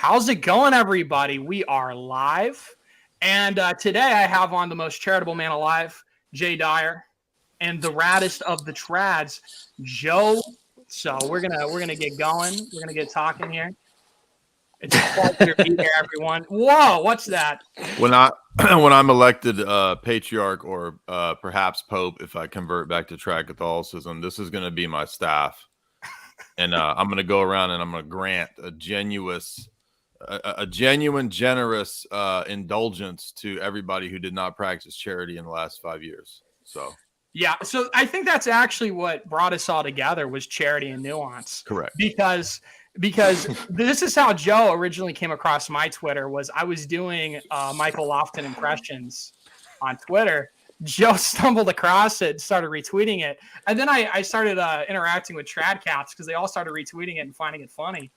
How's it going, everybody? We are live, and today I have on the most charitable man alive, Jay Dyer, and the raddest of the trads, Joe. So we're gonna get going. We're gonna get talking here. It's a pleasure to be here, everyone. Whoa, what's that? When I'm elected patriarch or perhaps pope, if I convert back to trad Catholicism, this is going to be my staff, and I'm going to go around and I'm going to grant a genuine, generous indulgence to everybody who did not practice charity in the last 5 years. So yeah, so I think that's actually what brought us all together was charity and nuance. Correct. Because this is how Joe originally came across my Twitter. Was I was doing Michael Lofton impressions on Twitter. Joe stumbled across it, started retweeting it, and then I started interacting with trad cats because they all started retweeting it and finding it funny.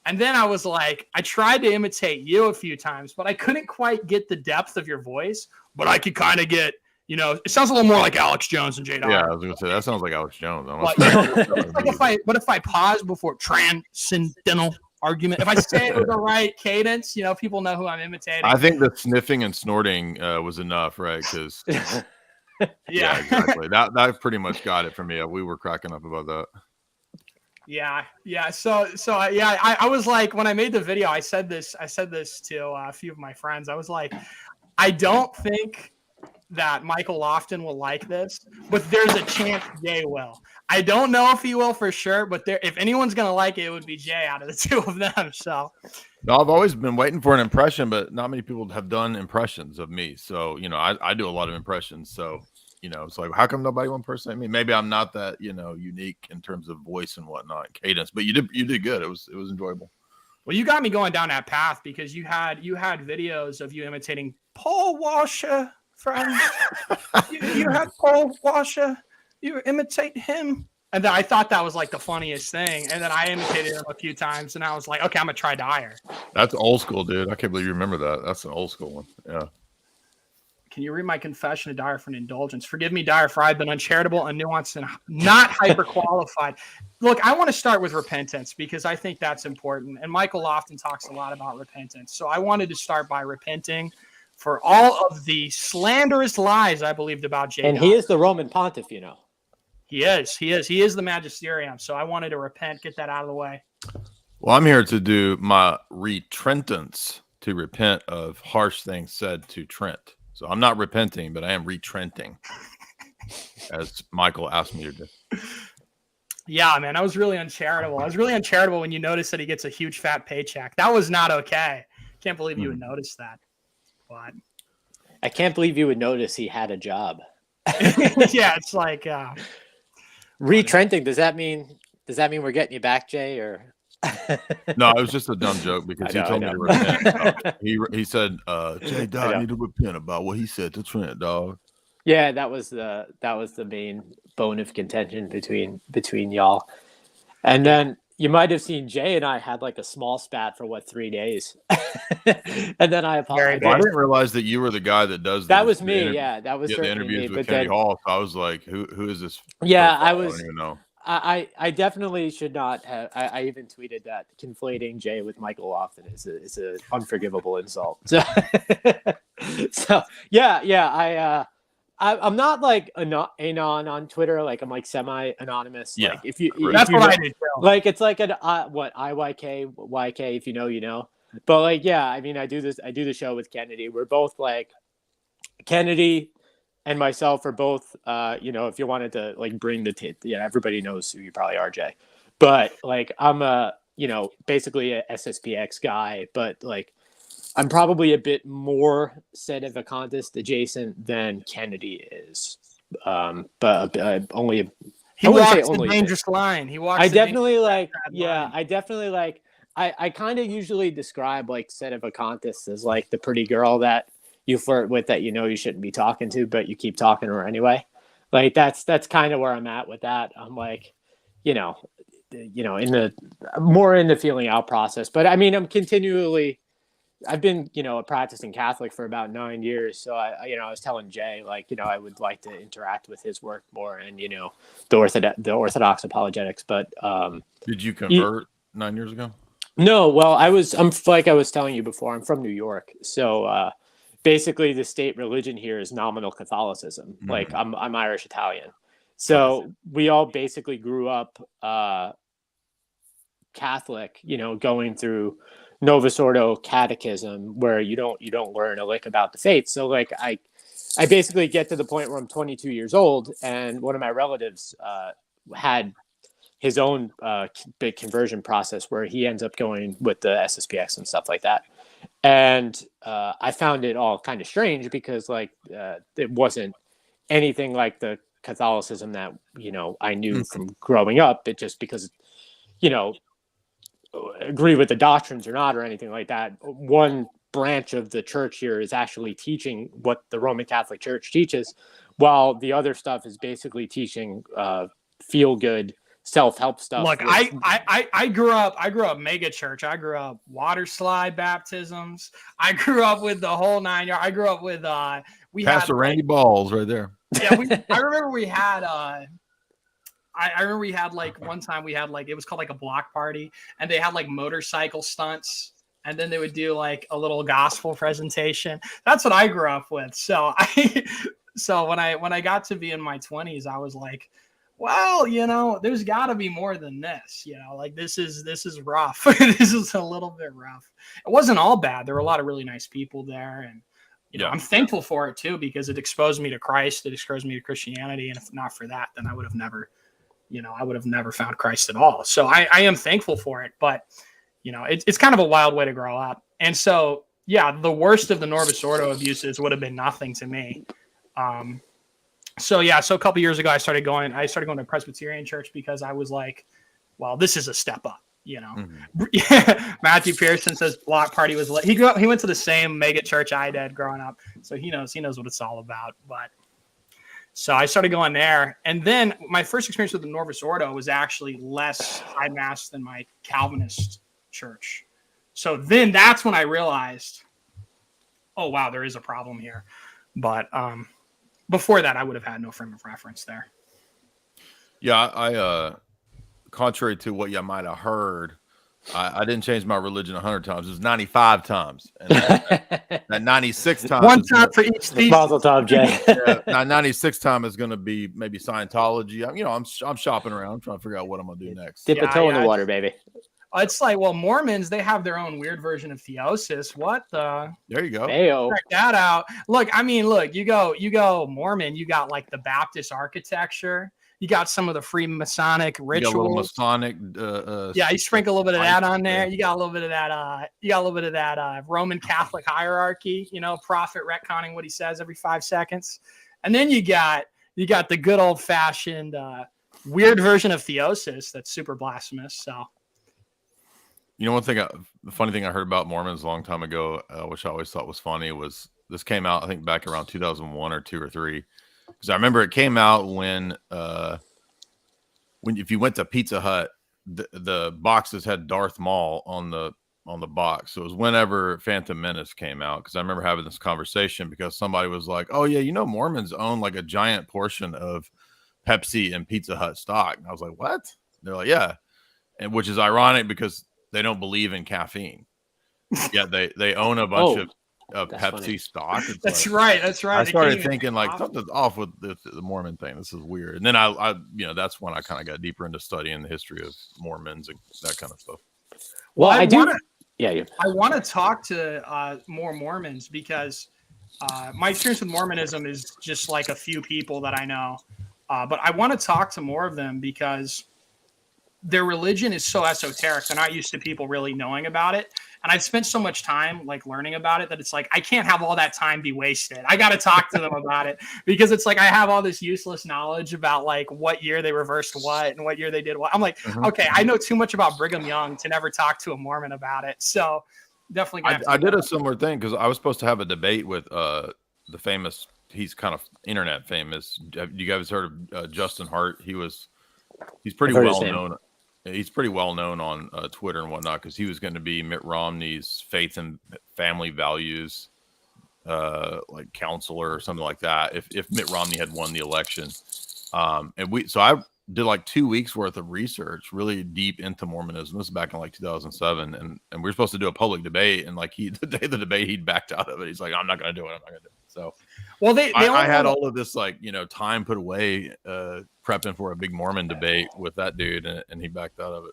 And then I was like, I tried to imitate you a few times, but I couldn't quite get the depth of your voice. But I could kind of get, it sounds a little more like Alex Jones and J. Dyer. Yeah, I was going to say that sounds like Alex Jones. But if I pause before Transcendental argument, if I say it with the right cadence, people know who I'm imitating. I think the sniffing and snorting was enough, right? Because yeah, exactly. That pretty much got it for me. We were cracking up about that. Yeah. So I was like, when I made the video, I said this to a few of my friends. I was like, I don't think that Michael Lofton will like this, but there's a chance Jay will. I don't know if he will for sure, but if anyone's gonna like it, it would be Jay out of the two of them. So no, I've always been waiting for an impression, but not many people have done impressions of me. So I do a lot of impressions. So it's like, how come nobody one person? I mean, maybe I'm not that unique in terms of voice and whatnot, cadence, but you did good. It was enjoyable. Well, you got me going down that path because you had videos of you imitating Paul Washer. From you had Paul Washer, you imitate him, and then I thought that was like the funniest thing, and then I imitated him a few times, and I was like, okay, I'm gonna try Dyer. That's old school, dude. I can't believe you remember that. That's an old school one. Yeah. Can you read my confession to Dyer for an indulgence? Forgive me, Dyer, for I've been uncharitable, unnuanced, and not hyper qualified. Look, I want to start with repentance because I think that's important, and Michael Lofton talks a lot about repentance, so I wanted to start by repenting for all of the slanderous lies I believed about J. And he is the Roman pontiff, He is the magisterium. So I wanted to repent, get that out of the way. Well, I'm here to do my retrentance, to repent of harsh things said to Trent. So I'm not repenting, but I am retrenting, as Michael asked me to do. Yeah, man, I was really uncharitable. I was really uncharitable when you noticed that he gets a huge fat paycheck. That was not okay. Can't believe you would notice that. But I can't believe you would notice he had a job. Yeah, it's like retrenting. Does that mean we're getting you back, Jay? Or no, it was just a dumb joke because he told me to repent. He said, "Jay, dog, I need to repent about what he said to Trent, dog." Yeah, that was the main bone of contention between y'all, and then. You might have seen Jay and I had like a small spat for 3 days, and then I apologized. Well, I didn't realize that you were the guy that does. That was me. Yeah, that was the interviews with Kennedy Hall. So I was like, "Who is this?" Yeah, I was. I don't even know. I definitely should not have. I even tweeted that conflating Jay with Michael Lofton is an unforgivable insult. So, yeah. I'm not like anon on Twitter. Like I'm like semi-anonymous. Yeah, like if you that's what I do. Like it's like an IYK YK if you know you know. But like yeah, I mean I do the show with Kennedy. We're both like Kennedy and myself are both if you wanted to like bring the everybody knows who you probably are, Jay. But like I'm basically a SSPX guy, but like. I'm probably a bit more sedevacantist adjacent than Kennedy is, but only. He walks the dangerous line. He walks. I definitely like. I kind of usually describe like sedevacantist as like the pretty girl that you flirt with that you shouldn't be talking to, but you keep talking to her anyway. Like that's kind of where I'm at with that. I'm like, in the more in the feeling out process, but I mean I'm continually. I've been, a practicing Catholic for about 9 years. So I was telling Jay, like, I would like to interact with his work more and, the Orthodox apologetics. But did you convert 9 years ago? No, well, I'm like I was telling you before, I'm from New York. So basically the state religion here is nominal Catholicism. Like I'm Irish Italian. So we all basically grew up Catholic, going through Novus Ordo catechism where you don't learn a lick about the faith. So like I basically get to the point where I'm 22 years old and one of my relatives had his own big conversion process where he ends up going with the SSPX and stuff like that. And I found it all kind of strange because like it wasn't anything like the Catholicism that, I knew from growing up. It just because, agree with the doctrines or not or anything like that. One branch of the church here is actually teaching what the Roman Catholic Church teaches, while the other stuff is basically teaching feel good self-help stuff. Look, I grew up mega church. I grew up water slide baptisms. I grew up with the whole 9 yards. I grew up with Pastor Randy Balls right there. Yeah, I remember we had I remember we had like one time we had like it was called like a block party and they had like motorcycle stunts and then they would do like a little gospel presentation. That's what I grew up with. So when I got to be in my 20s, I was like, well, there's got to be more than this, like this is rough. This is a little bit rough. It wasn't all bad. There were a lot of really nice people there. And, I'm thankful for it too, because it exposed me to Christ. It exposed me to Christianity. And if not for that, then I would have never found Christ at all. So I am thankful for it, but it's kind of a wild way to grow up. And so, yeah, the worst of the Novus Ordo abuses would have been nothing to me. So a couple years ago, I started going to a Presbyterian church because I was like, well, this is a step up, Matthew Pearson says block party was he went to the same mega church I did growing up. So he knows what it's all about. But so I started going there. And then my first experience with the Novus Ordo was actually less high mass than my Calvinist church. So then that's when I realized, oh, wow, there is a problem here. But, before that, I would have had no frame of reference there. Yeah, I contrary to what you might have heard, I didn't change my religion 100 times. It was 95 times. And that 96 times. One time for each thesis. Mazel tov, Jay. Now 96 time is going to be maybe Scientology. I'm shopping around trying to figure out what I'm going to do next. Dip a toe in the water, baby. It's like, well, Mormons, they have their own weird version of theosis. What the? There you go. Ayo. Check that out. Look, you go Mormon, you got like the Baptist architecture. You got some of the Freemasonic rituals. You got a little Masonic. You sprinkle a little bit of that on there. You got a little bit of that. Roman Catholic hierarchy. Prophet retconning what he says every 5 seconds, and then you got the good old fashioned weird version of theosis that's super blasphemous. So. One thing, the funny thing I heard about Mormons a long time ago, which I always thought was funny, was this came out, I think, back around 2001 or 2 or 3. Because I remember it came out when if you went to Pizza Hut, the boxes had Darth Maul on the box. So it was whenever Phantom Menace came out. Because I remember having this conversation because somebody was like, "Oh yeah, Mormons own like a giant portion of Pepsi and Pizza Hut stock." And I was like, "What?" They're like, "Yeah," and which is ironic because they don't believe in caffeine. Yeah, they own a bunch of Pepsi funny. Stock. That's right. I started thinking like something's off with the Mormon thing. This is weird. And then I that's when I kind of got deeper into studying the history of Mormons and that kind of stuff. Well, I want to talk to more Mormons because my experience with Mormonism is just like a few people that I know. But I want to talk to more of them because their religion is so esoteric. They're not used to people really knowing about it. And I've spent so much time like learning about it that it's like, I can't have all that time be wasted. I got to talk to them about it because it's like, I have all this useless knowledge about like what year they reversed what and what year they did what. I'm like, okay, I know too much about Brigham Young to never talk to a Mormon about it. So definitely. I did a similar thing because I was supposed to have a debate with the famous, he's kind of internet famous. You guys heard of Justin Hart? He's pretty well known. He's pretty well known on Twitter and whatnot because he was going to be Mitt Romney's faith and family values counselor or something like that if Mitt Romney had won the election. And I did like 2 weeks worth of research, really deep into Mormonism. This is back in like 2007, and we were supposed to do a public debate, and like the day of the debate, he'd backed out of it. He's like, I'm not going to do it. I'm not going to do it. So, well, I had all of this like time put away, prepping for a big Mormon debate with that dude, and he backed out of it.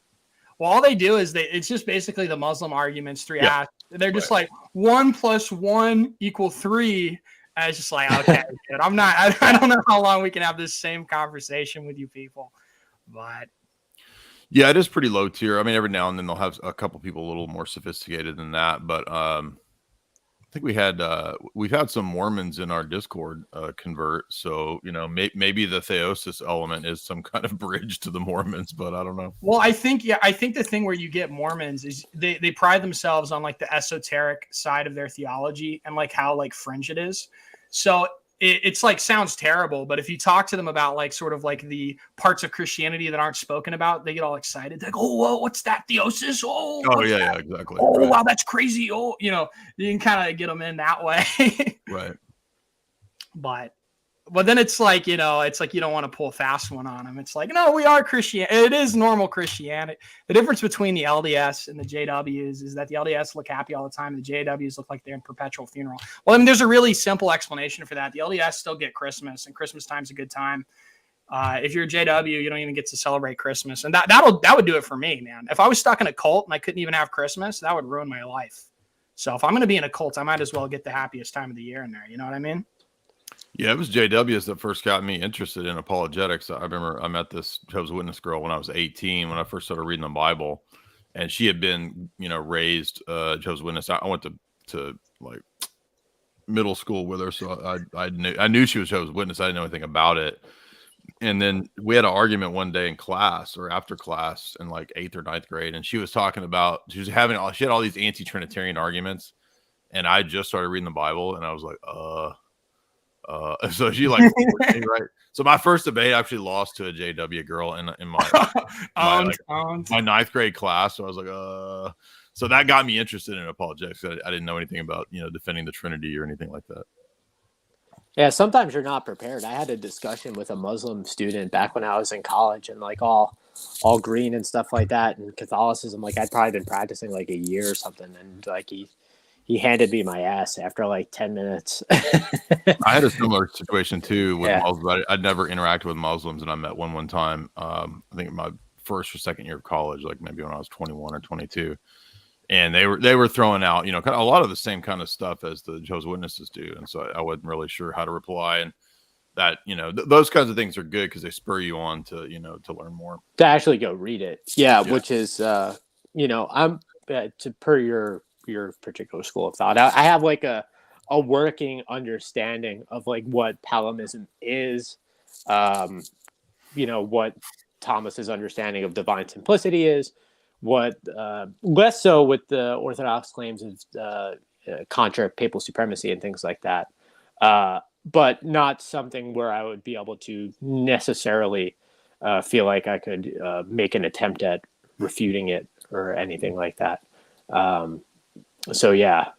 Well, all they do is it's just basically the Muslim arguments, three acts. They're just like 1 + 1 = 3. I was just like, okay, dude, I don't know how long we can have this same conversation with you people, but yeah, it is pretty low tier. I mean, every now and then they'll have a couple people a little more sophisticated than that, but I think we've had some Mormons in our Discord convert, so maybe the theosis element is some kind of bridge to the Mormons, but I don't know. Well, I think the thing where you get Mormons is they pride themselves on like the esoteric side of their theology and like how like fringe it is. So it's like sounds terrible, but if you talk to them about like sort of like the parts of Christianity that aren't spoken about, they get all excited. They're like, oh, whoa, what's that theosis? Yeah, exactly. Oh, right. wow, that's crazy. Oh, you can kind of get them in that way. Right. But then it's like, it's like you don't want to pull a fast one on them. It's like, no, we are Christian. It is normal Christianity. The difference between the LDS and the JWs is that the LDS look happy all the time. And the JWs look like they're in perpetual funeral. Well, I mean, there's a really simple explanation for that. The LDS still get Christmas, and Christmas time's a good time. If you're a JW, you don't even get to celebrate Christmas. And that would do it for me, man. If I was stuck in a cult and I couldn't even have Christmas, that would ruin my life. So if I'm going to be in a cult, I might as well get the happiest time of the year in there. You know what I mean? Yeah, it was JWs that first got me interested in apologetics. I remember I met this Jehovah's Witness girl when I was 18, when I first started reading the Bible, and she had been, raised Jehovah's Witness. I went to like middle school with her, so I knew she was Jehovah's Witness. I didn't know anything about it. And then we had an argument one day in class or after class in like 8th or 9th grade, and she was talking about she had all these anti-Trinitarian arguments, and I just started reading the Bible, and I was like, so she like forced me, right. So my first debate actually lost to a JW girl in my my 9th grade class. So I was like, so that got me interested in apologetics. I didn't know anything about defending the Trinity or anything like that. Yeah, sometimes you're not prepared. I had a discussion with a Muslim student back when I was in college, and like all green and stuff like that, and Catholicism. Like I'd probably been practicing like a year or something, and like he handed me my ass after like 10 minutes. I had a similar situation too with Muslims. I'd never interacted with Muslims, and I met one time. I think my first or second year of college, like maybe when I was 21 or 22, and they were throwing out kind of a lot of the same kind of stuff as the Jehovah's Witnesses do, and so I wasn't really sure how to reply. And that those kinds of things are good because they spur you on to to learn more, to actually go read it. Yeah. Which is I'm per your particular school of thought. I have like a working understanding of like what Palimism is, what Thomas's understanding of divine simplicity is, what less so with the Orthodox claims of contra papal supremacy and things like that, but not something where I would be able to necessarily feel like I could make an attempt at refuting it or anything like that. So yeah,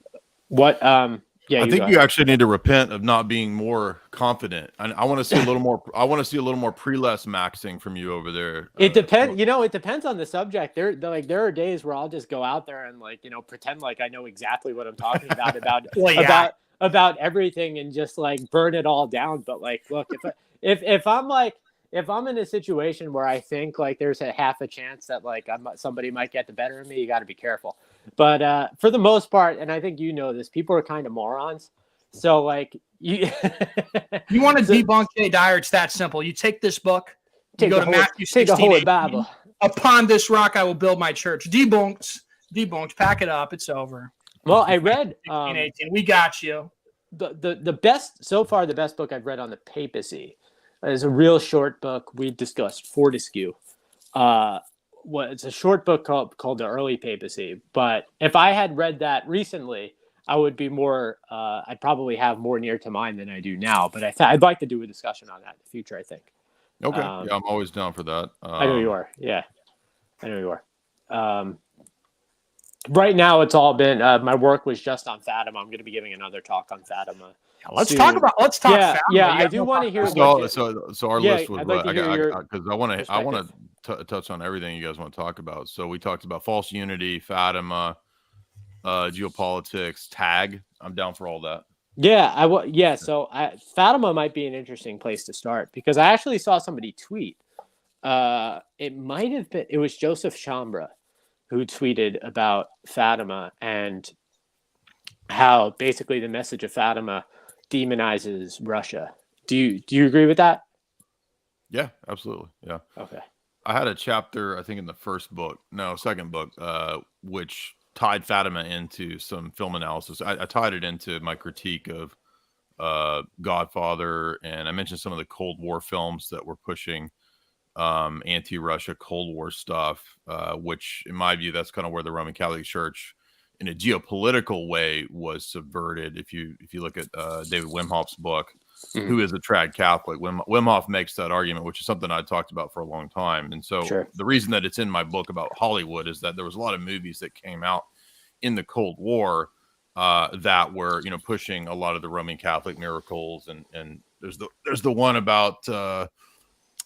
what? I think you actually need to repent of not being more confident. I want to see a little more. I want to see a little more pre-less maxing from you over there. It depends. It depends on the subject. There are days where I'll just go out there and pretend like I know exactly what I'm talking about everything and just like burn it all down. But like, look, if I'm in a situation where I think like there's a half a chance that like somebody might get the better of me, you got to be careful. But for the most part, and I think this, people are kind of morons. So like you want to debunk Jay Dyer, it's that simple. You take this book, you go to Matthew 16, Bible. Upon this rock I will build my church. Debunked, pack it up, it's over. Well, I read 16, 18. We got you. The best so far, the best book I've read on the papacy is a real short book we discussed, Fortescue. It's a short book called The Early Papacy. But if I had read that recently, I would be more. I'd probably have more near to mind than I do now. But I'd like to do a discussion on that in the future, I think. Okay. Yeah, I'm always down for that. I know you are. Yeah, I know you are. Right now, it's all been my work was just on Fatima. I'm going to be giving another talk on Fatima. Let's soon. talk Yeah, Fatima. yeah, I do want to hear. So our list was I'd like to hear because I want to touch on everything you guys want to talk about. So we talked about false unity, Fatima, geopolitics, tag. I'm down for all that. Yeah, So Fatima might be an interesting place to start because I actually saw somebody tweet. It might have been. It was Joseph Chambra who tweeted about Fatima and how basically the message of Fatima demonizes Russia. Do you agree with that? Yeah, absolutely. Yeah. Okay. I had a chapter, I think, in the second book, which tied Fatima into some film analysis. I tied it into my critique of Godfather, and I mentioned some of the Cold War films that were pushing anti-Russia Cold War stuff, which in my view, that's kind of where the Roman Catholic Church in a geopolitical way was subverted. If you look at David Wimhoff's book, Who is a Trad Catholic, Wimhoff makes that argument, which is something I talked about for a long time. And so the reason that it's in my book about Hollywood is that there was a lot of movies that came out in the Cold War that were, pushing a lot of the Roman Catholic miracles. And there's the one about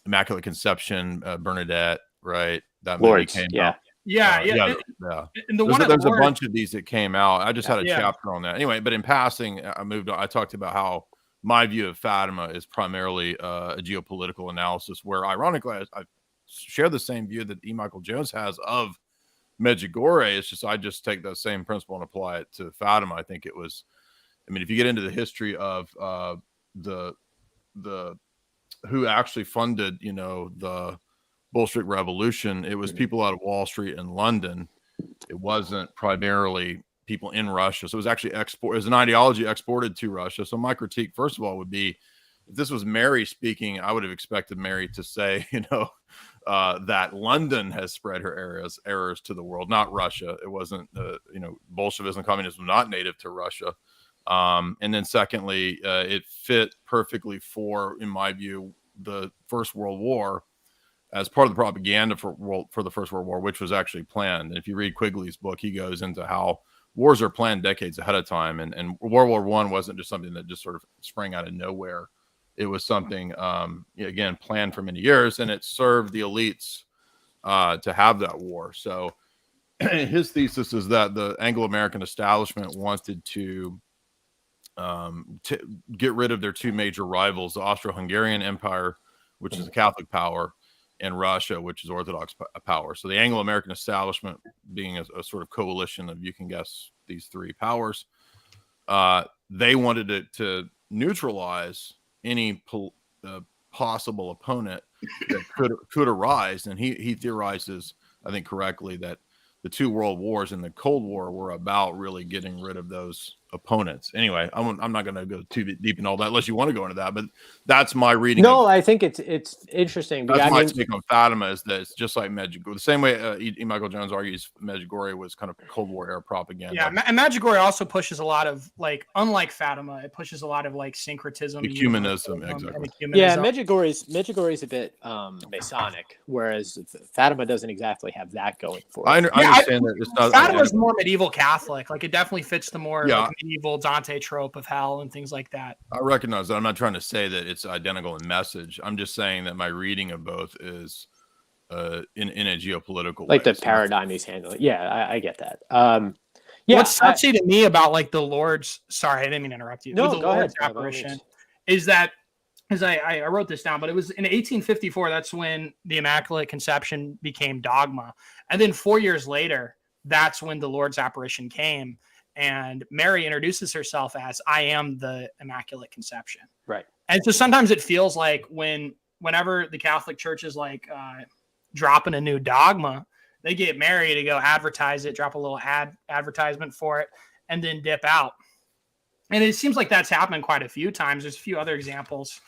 Immaculate Conception, Bernadette, right? That movie came out. Yeah. And there's a bunch of these that came out. I just had a chapter on that. Anyway, but in passing, I talked about how my view of Fatima is primarily a geopolitical analysis, where ironically I share the same view that E. Michael Jones has of Medjugorje. It's just I just take that same principle and apply it to Fatima. I think it was, if you get into the history of the who actually funded, the Bolshevik Revolution, it was people out of Wall Street and London. It wasn't primarily people in Russia. So it was actually it was an ideology exported to Russia. So my critique, first of all, would be, if this was Mary speaking, I would have expected Mary to say, that London has spread her errors to the world, not Russia. It wasn't, Bolshevism, communism, not native to Russia. And then secondly, it fit perfectly for, in my view, the First World War as part of the propaganda for the First World War, which was actually planned. And if you read Quigley's book, he goes into how wars are planned decades ahead of time. And World War I wasn't just something that just sort of sprang out of nowhere. It was something, again, planned for many years, and it served the elites to have that war. So his thesis is that the Anglo-American establishment wanted to get rid of their two major rivals, the Austro-Hungarian Empire, which is a Catholic power, and Russia, which is Orthodox power. So the Anglo-American establishment being a sort of coalition of, you can guess, these three powers, they wanted to neutralize any possible opponent that could arise. And he theorizes, I think correctly, that the two world wars and the Cold War were about really getting rid of those opponents. Anyway, I'm not going to go too deep in all that unless you want to go into that, but that's my reading. No, I think it's interesting. That's my take on Fatima, is that it's just like Medjugorje. The same way E. Michael Jones argues Medjugorje was kind of Cold War era propaganda. Yeah, and Medjugorje also pushes a lot of, unlike Fatima, it pushes a lot of syncretism, ecumenism, exactly. Yeah, Medjugorje is a bit Masonic, whereas Fatima doesn't exactly have that going for it. I understand that it's not. Fatima's more medieval Catholic. It definitely fits the more medieval Dante trope of hell and things like that. I recognize that. I'm not trying to say that it's identical in message. I'm just saying that my reading of both is in a geopolitical way. The paradigm he's handling. Yeah, I get that. What's touchy to me about the Lord's, sorry, I didn't mean to interrupt you. No, the go Lord's ahead. apparition is that, as I wrote this down, but it was in 1854, that's when the Immaculate Conception became dogma. And then 4 years later, that's when the Lord's apparition came. And Mary introduces herself as, I am the Immaculate Conception. Right. And so sometimes it feels like whenever the Catholic Church is dropping a new dogma, they get Mary to go advertise it, drop a little advertisement for it, and then dip out. And it seems like that's happened quite a few times. There's a few other examples.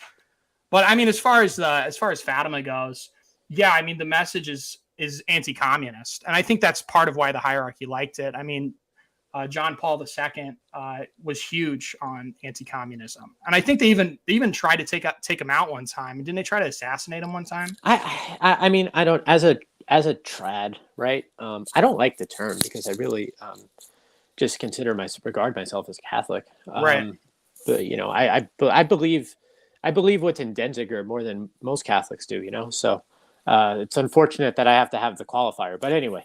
But as far as Fatima goes, the message is anti-communist. And I think that's part of why the hierarchy liked it. John Paul II was huge on anti-communism, and I think they even tried to take him out one time. Didn't they try to assassinate him one time? I don't, as as a trad, right? I don't like the term because I really just regard myself as Catholic. Right. But you know, I believe what's in Denziger more than most Catholics do. You know, so it's unfortunate that I have to have the qualifier. But anyway,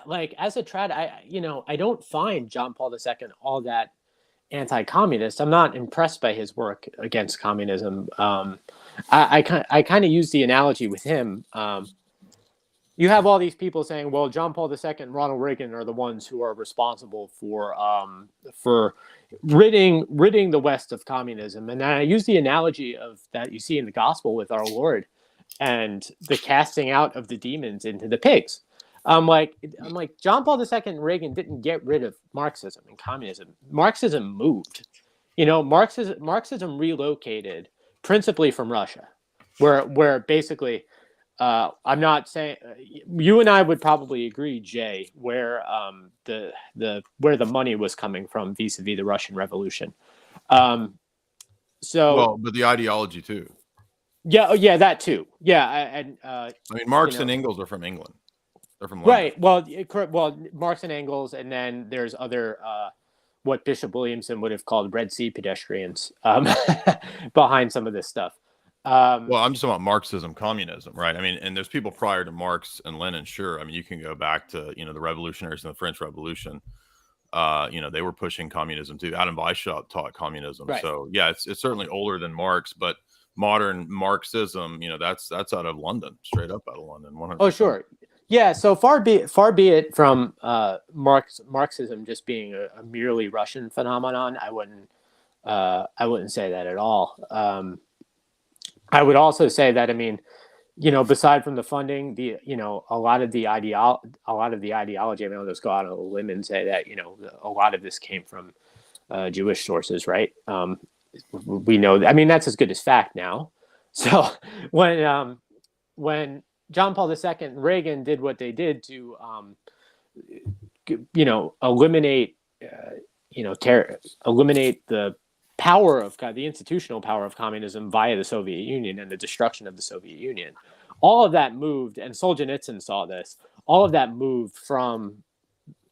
like as a trad, I don't find John Paul II all that anti-communist. I'm not impressed by his work against communism. I kind of use the analogy with him. You have all these people saying, well, John Paul II and Ronald Reagan are the ones who are responsible for ridding the West of communism. And I use the analogy of that you see in the gospel with our Lord and the casting out of the demons into the pigs. I'm like John Paul II and Reagan didn't get rid of Marxism and communism. Marxism moved. You know, Marxism relocated principally from Russia, where basically, I'm not saying you and I would probably agree, Jay, where the money was coming from vis-a-vis the Russian Revolution. But the ideology too. Yeah, that too. Yeah, I mean, Marx and Engels are from England. They're from London. Right. Well, Marx and Engels, and then there's other what Bishop Williamson would have called Red Sea pedestrians behind some of this stuff. Well, I'm just talking about Marxism, communism, right? I mean, and there's people prior to Marx and Lenin, sure. I mean, you can go back to, the revolutionaries in the French Revolution. They were pushing communism too. Adam Weishaupt taught communism. Right. So yeah, it's certainly older than Marx, but modern Marxism, that's out of London, straight up out of London. 100%. Oh, sure. Yeah, so far be it from Marxism just being a merely Russian phenomenon. I wouldn't say that at all. I would also say that, I mean, beside from the funding, a lot of the ideology. I mean, I'll just go out on a limb and say that a lot of this came from Jewish sources, right? We know that. I mean, that's as good as fact now. So when John Paul II and Reagan did what they did to, eliminate, eliminate the power of the institutional power of communism via the Soviet Union and the destruction of the Soviet Union. All of that moved, and Solzhenitsyn saw this. All of that moved from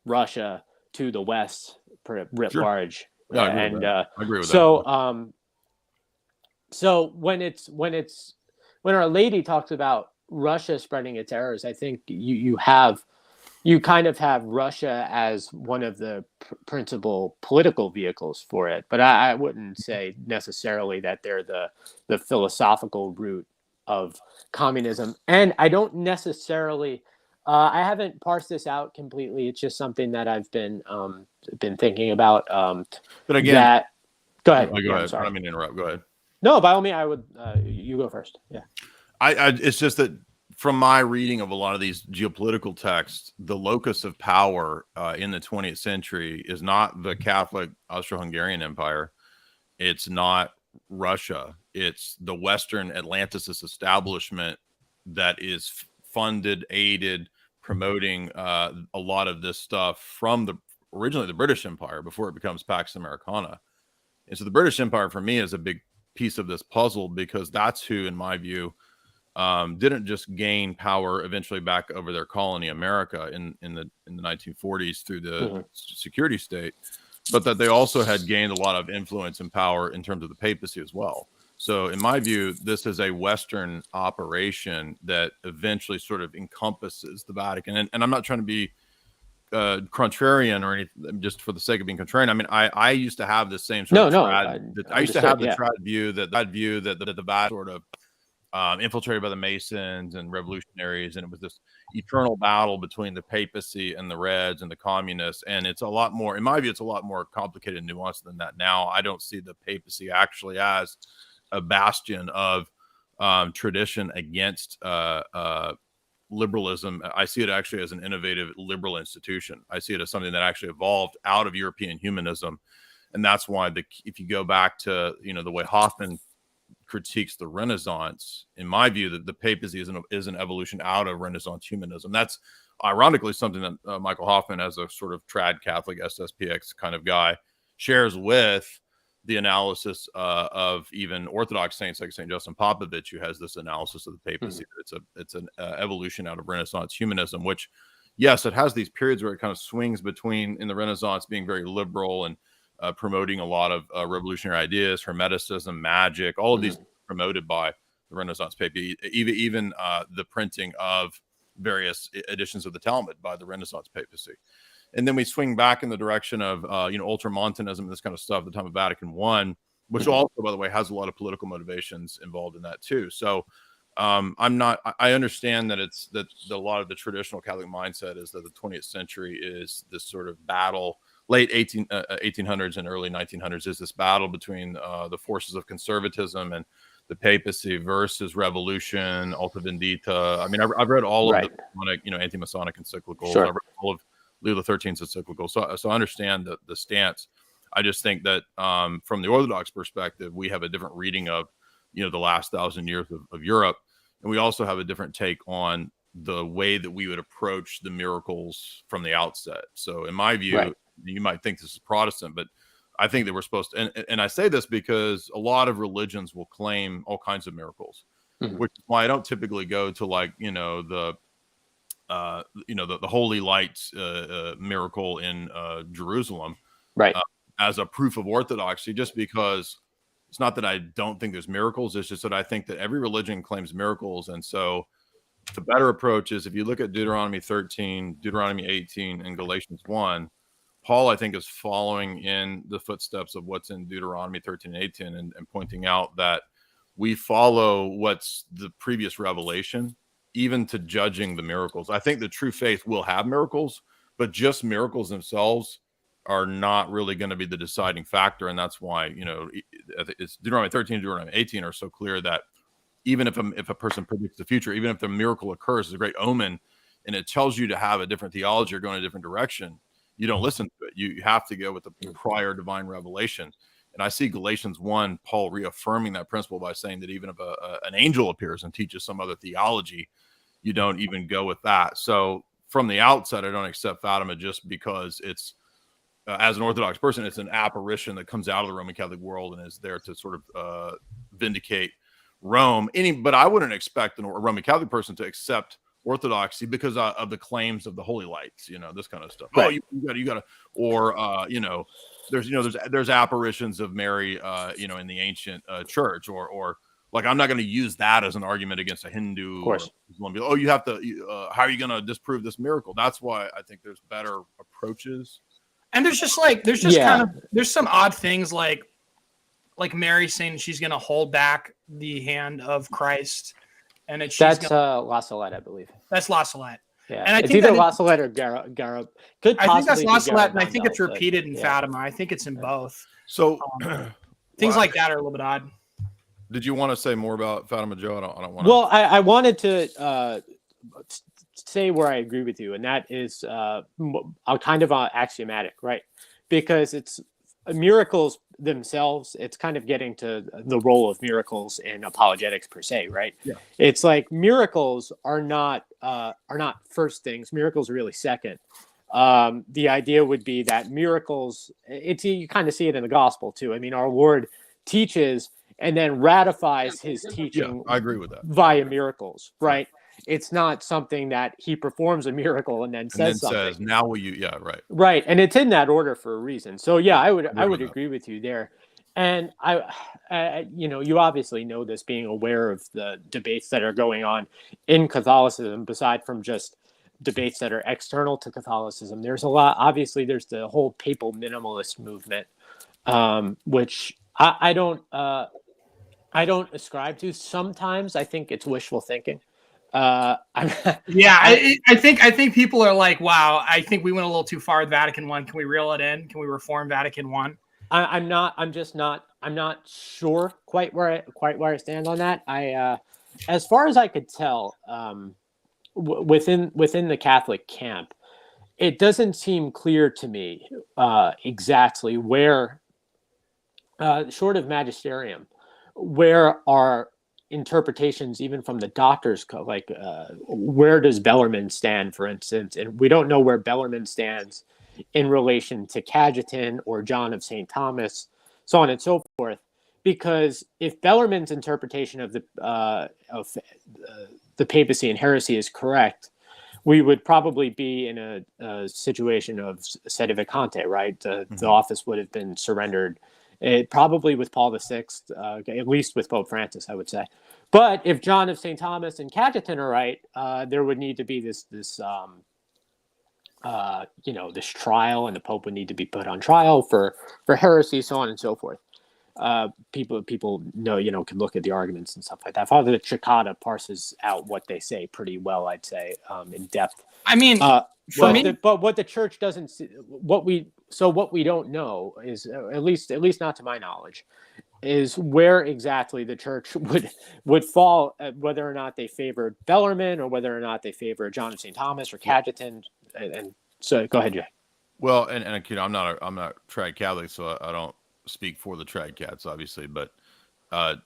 Russia to the West, writ large. Yeah, I agree with that. So when Our Lady talks about Russia spreading its errors, I think you kind of have Russia as one of the principal political vehicles for it, but I wouldn't say necessarily that they're the philosophical root of communism. And I don't necessarily, I haven't parsed this out completely. It's just something that I've been thinking about. But again, go ahead. Go ahead. I don't mean to interrupt. Go ahead. No, by all means, I would. You go first. Yeah. It's just that from my reading of a lot of these geopolitical texts, the locus of power in the 20th century is not the Catholic Austro-Hungarian Empire. It's not Russia. It's the Western Atlanticist establishment that is funded, aided, promoting a lot of this stuff from originally the British Empire before it becomes Pax Americana. And so the British Empire for me is a big piece of this puzzle, because that's who, in my view, didn't just gain power eventually back over their colony America in the 1940s through the security state, but that they also had gained a lot of influence and power in terms of the papacy as well. So in my view, this is a Western operation that eventually sort of encompasses the Vatican. And I'm not trying to be contrarian or anything, just for the sake of being contrarian. I mean, I used to have the same sort of I used to have the trad view that the Vatican sort of infiltrated by the Masons and revolutionaries, and it was this eternal battle between the papacy and the Reds and the communists. And it's a lot more, in my view, it's a lot more complicated and nuanced than that. Now, I don't see the papacy actually as a bastion of tradition against liberalism. I see it actually as an innovative liberal institution. I see it as something that actually evolved out of European humanism. And that's why if you go back to, the way Hoffman critiques the Renaissance, in my view, that the papacy is an evolution out of Renaissance humanism. That's ironically something that Michael Hoffman, as a sort of trad Catholic SSPX kind of guy, shares with the analysis of even Orthodox saints like St. Justin Popovich, who has this analysis of the papacy. It's an evolution out of Renaissance humanism, which, yes, it has these periods where it kind of swings between, in the Renaissance, being very liberal and promoting a lot of revolutionary ideas, Hermeticism, magic, all of these promoted by the Renaissance papacy, even the printing of various editions of the Talmud by the Renaissance papacy. And then we swing back in the direction of, ultramontanism and this kind of stuff at the time of Vatican I, which also, by the way, has a lot of political motivations involved in that too. So I understand that that a lot of the traditional Catholic mindset is that the 20th century is this sort of battle, late 1800s and early 1900s is this battle between the forces of conservatism and the papacy versus revolution, Alta Vendita. I mean, I've read all of the Masonic, anti-Masonic encyclicals. I've read all of Leo XIII's encyclical. So I understand the stance. I just think that from the Orthodox perspective, we have a different reading of, the last 1,000 years of Europe. And we also have a different take on the way that we would approach the miracles from the outset. So in my view, you might think this is Protestant, but I think that we're supposed to, and I say this because a lot of religions will claim all kinds of miracles, which is why I don't typically go to the Holy Lights miracle in Jerusalem, as a proof of orthodoxy, just because it's not that I don't think there's miracles. It's just that I think that every religion claims miracles. And so the better approach is, if you look at Deuteronomy 13, Deuteronomy 18, and Galatians 1, Paul, I think, is following in the footsteps of what's in Deuteronomy 13 and 18 and pointing out that we follow what's the previous revelation, even to judging the miracles. I think the true faith will have miracles, but just miracles themselves are not really going to be the deciding factor. And that's why, it's Deuteronomy 13 and Deuteronomy 18 are so clear that even if a person predicts the future, even if the miracle occurs, it's a great omen, and it tells you to have a different theology or go in a different direction, you don't listen to it. You have to go with the prior divine revelation. And I see Galatians 1, Paul reaffirming that principle by saying that even if an angel appears and teaches some other theology, you don't even go with that. So from the outset, I don't accept Fatima just because it's, as an Orthodox person, it's an apparition that comes out of the Roman Catholic world and is there to sort of vindicate Rome. But I wouldn't expect a Roman Catholic person to accept Orthodoxy because of the claims of the Holy Lights, this kind of stuff. Oh, you got to, or there's apparitions of Mary, in the ancient church, or like, I'm not going to use that as an argument against a Hindu. Of course. Or, you have to. How are you going to disprove this miracle? That's why I think there's better approaches. And there's some odd things like Mary saying she's going to hold back the hand of Christ, and that's La Salette, I believe. That's La Salette. Yeah, and it's either La Salette or Garab. I think that's La Salette, and I think it's repeated in Fatima. I think it's in both. So things like that are a little bit odd. Did you want to say more about Fatima, Joe? I don't want to. Well, I wanted to say where I agree with you, and that is kind of axiomatic, right? Because it's miracles themselves. It's kind of getting to the role of miracles in apologetics per se, right? Yeah. It's like miracles are not first things. Miracles are really second. The idea would be that miracles. You kind of see it in the gospel too. I mean, our Lord teaches and then ratifies his teaching. I agree with that. Via miracles, right? It's not something that he performs a miracle and then says something. Now will you? Yeah, right. Right, and it's in that order for a reason. So yeah, I would agree with you there. And I you obviously know this, being aware of the debates that are going on in Catholicism, beside from just debates that are external to Catholicism. There's a lot. Obviously, there's the whole papal minimalist movement, which I don't ascribe to. Sometimes I think it's wishful thinking. I think people are like, wow, I think we went a little too far with Vatican I. Can we reel it in? Can we reform Vatican I? I'm not sure quite where I stand on that. As far as I could tell, within the Catholic camp, it doesn't seem clear to me exactly where, short of magisterium, where are interpretations even from the Doctors' Code, like where does Bellarmine stand, for instance? And we don't know where Bellarmine stands in relation to Cajetan or John of St. Thomas. so on and so forth. Because if Bellarmine's interpretation of the papacy and heresy is correct, we would probably be in a situation of sede vacante, right? The office would have been surrendered, probably with Paul VI, at least with Pope Francis, I would say. But if John of St. Thomas and Cajetan are right, there would need to be this trial, and the Pope would need to be put on trial for heresy, so on and so forth. People know, can look at the arguments and stuff like that. Father Cicada parses out what they say pretty well, I'd say, in depth. I mean, but what the church doesn't see, what we don't know is, at least not to my knowledge, is where exactly the church would fall, whether or not they favored Bellarmine or whether or not they favor John of St. Thomas or Cajetan. And so, go ahead, Jay. Well, and I'm not trad Catholic, so I don't speak for the trad cats, obviously, but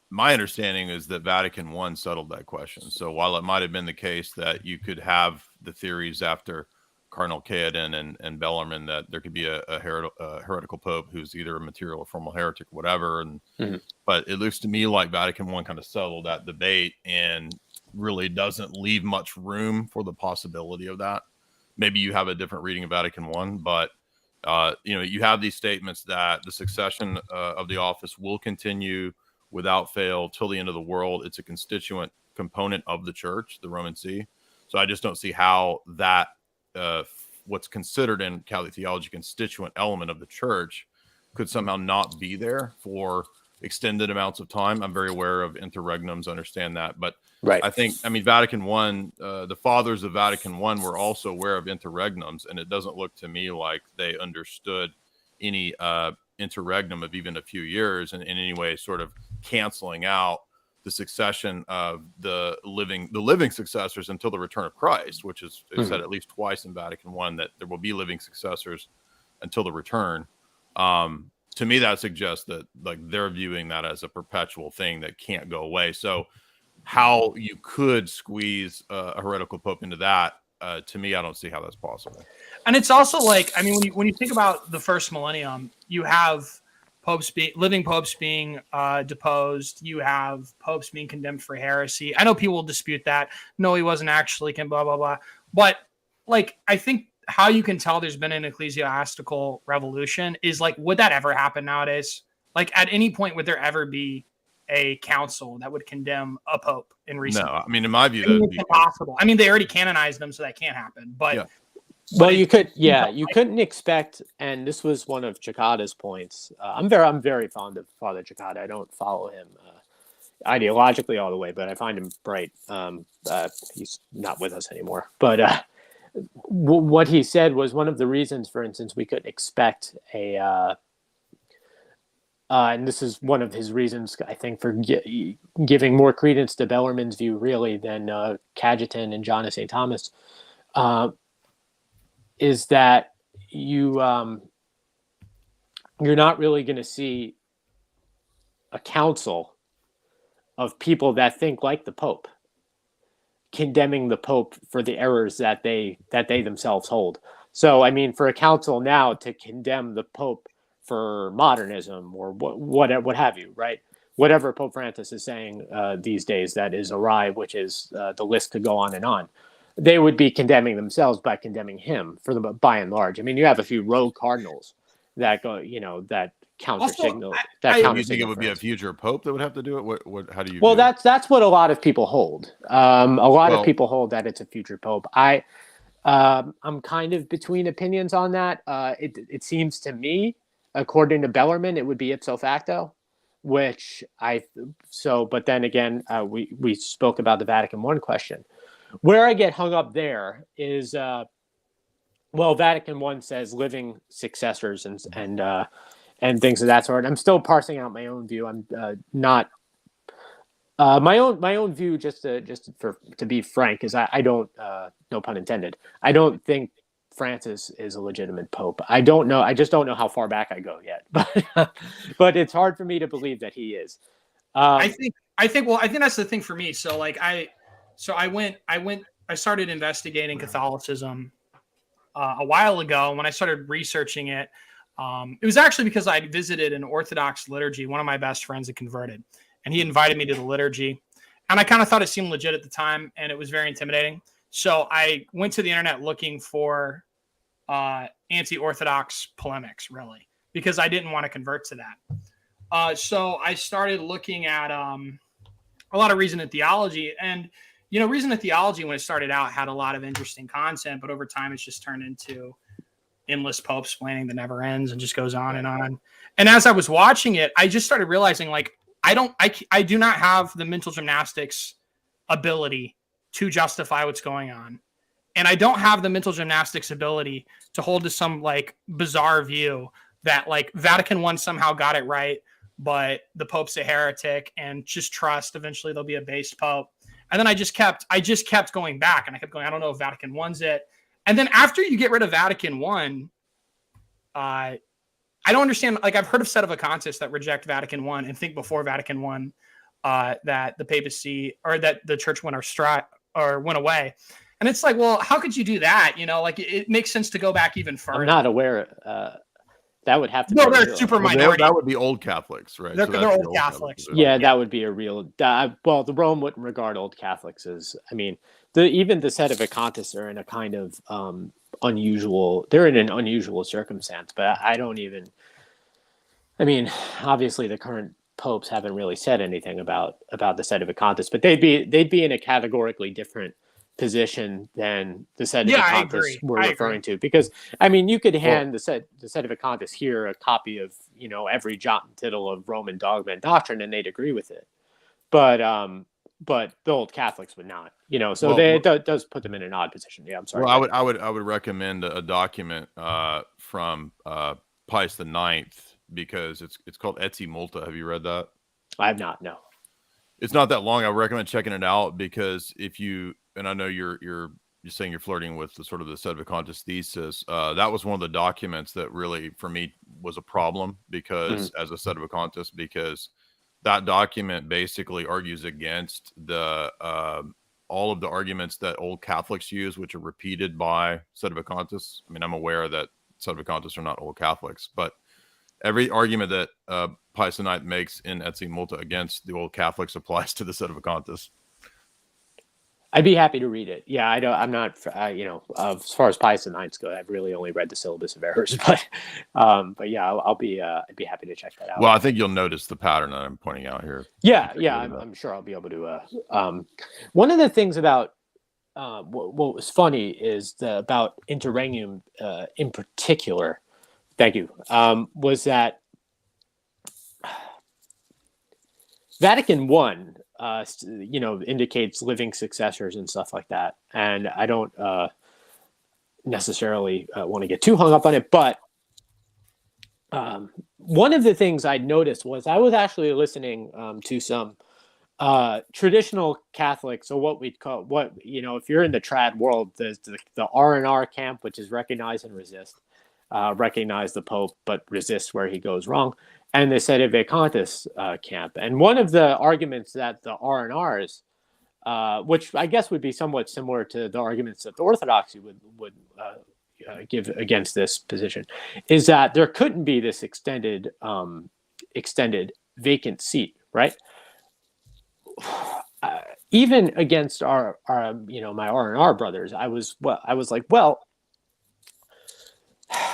my understanding is that Vatican I settled that question. So while it might have been the case that you could have the theories after Cardinal Cajetan and Bellarmine that there could be a heretical pope who's either a material or formal heretic, whatever, but it looks to me like Vatican I kind of settled that debate and really doesn't leave much room for the possibility of that. Maybe you have a different reading of Vatican I, but you have these statements that the succession of the office will continue without fail till the end of the world. It's a constituent component of the church, the Roman See. So I just don't see how that what's considered in Catholic theology constituent element of the church could somehow not be there for extended amounts of time. I'm very aware of interregnums, understand that, but right. I mean, Vatican I, the fathers of Vatican I were also aware of interregnums, and it doesn't look to me like they understood any interregnum of even a few years in any way sort of canceling out the succession of the living successors until the return of Christ, which is said at least twice in Vatican I that there will be living successors until the return. To me, that suggests that like they're viewing that as a perpetual thing that can't go away. So how you could squeeze a heretical pope into that, to me, I don't see how that's possible. And it's also like, I mean, when you think about the first millennium, you have living popes being deposed. You have popes being condemned for heresy. I know people will dispute that. No, he wasn't actually, blah, blah, blah. But like, I think how you can tell there's been an ecclesiastical revolution is like, would that ever happen nowadays? Like at any point, would there ever be a council that would condemn a pope in recent? No, I mean, in my view, it's impossible. I mean, they already canonized them, so that can't happen. But yeah. Well, you couldn't expect, and this was one of Cicada's points. I'm very fond of Father Cicada. I don't follow him ideologically all the way, but I find him bright. He's not with us anymore. But what he said was one of the reasons, for instance, we couldn't expect and this is one of his reasons, I think, for giving more credence to Bellarmine's view, really, than Cajetan and John of St. Thomas, is that you're not really going to see a council of people that think like the Pope condemning the Pope for the errors that they themselves hold. So, I mean, for a council now to condemn the Pope for modernism or what have you, right? Whatever Pope Francis is saying these days that is awry, which is the list could go on and on. They would be condemning themselves by condemning him by and large. I mean, you have a few rogue cardinals that go, that counter signal. You think it would be a future pope that would have to do it? What? How do you? Well, that's what a lot of people hold. A lot of people hold that it's a future pope. I'm kind of between opinions on that. It seems to me, according to Bellarmine, it would be ipso facto, but then again, we spoke about the Vatican I question. Where I get hung up there is, Vatican I says living successors and things of that sort. I'm still parsing out my own view. I'm not my own view. Just to be frank, is I don't, no pun intended, I don't think Francis is a legitimate pope. I don't know. I just don't know how far back I go yet. But it's hard for me to believe that he is. I think that's the thing for me. So like I started investigating Catholicism a while ago. When I started researching it, It was actually because I visited an Orthodox liturgy. One of my best friends had converted, and he invited me to the liturgy. And I kind of thought it seemed legit at the time, and it was very intimidating. So I went to the internet looking for anti-Orthodox polemics, really, because I didn't want to convert to that. So I started looking at a lot of Reason and Theology. And, Reason and Theology, when it started out, had a lot of interesting content, but over time it's just turned into endless pope explaining that never ends and just goes on and on. And as I was watching it, I just started realizing, like, I do not have the mental gymnastics ability to justify what's going on. And I don't have the mental gymnastics ability to hold to some like bizarre view that like Vatican I somehow got it right, but the Pope's a heretic, and just trust eventually there'll be a base Pope. And then I just kept going back, and I kept going, I don't know if Vatican I's it. And then after you get rid of Vatican I don't understand. Like, I've heard of sedevacantists that reject Vatican I and think before Vatican I that the papacy or that the church went away. And it's like, well, how could you do that? Like it makes sense to go back even further. I'm not aware. That would have to. No, they're super minority. That would be old Catholics, right? They're old Catholics. Yeah, that would be a real. Well, the Rome wouldn't regard old Catholics as. I mean, even the sedevacantists are in a kind of unusual. They're in an unusual circumstance, but I don't even. I mean, obviously, the current popes haven't really said anything about the sedevacantists, but they'd be in a categorically different position than the sedevacantists we're referring to, because I mean, you could hand the sedevacantists here a copy of every jot and tittle of Roman dogma and doctrine, and they'd agree with it, but the old Catholics would not, so it does put them in an odd position. Yeah, I'm sorry. Well, I would recommend a document from Pius IX, because it's called Etsi Multa. Have you read that? I have not. No. It's not that long. I recommend checking it out, because and I know you're saying you're flirting with the sort of the sedevacantist thesis. That was one of the documents that really, for me, was a problem, because as a sedevacantist, because that document basically argues against the all of the arguments that old Catholics use, which are repeated by sedevacantists. I mean, I'm aware that sedevacantists are not old Catholics, but every argument that Pius IX makes in Etsi Multa against the old Catholics applies to the sedevacantists. I'd be happy to read it. Yeah, I'm not, as far as Pius IX go, I've really only read the Syllabus of Errors, but yeah, I'd be happy to check that out. Well, I think you'll notice the pattern that I'm pointing out here. Yeah, I'm sure I'll be able to. One of the things about what was funny is about Interregnum in particular. Thank you. Was that Vatican I, indicates living successors and stuff like that. And I don't necessarily want to get too hung up on it, but one of the things I noticed was I was actually listening to some traditional Catholics, so what we'd call, if you're in the trad world, there's the R&R camp, which is recognize and resist. Recognize the Pope, but resist where he goes wrong, and the sedevacantist camp. And one of the arguments that the R&Rs, which I guess would be somewhat similar to the arguments that the Orthodoxy would give against this position, is that there couldn't be this extended vacant seat, right? Even against our my R&R brothers, I was like, well,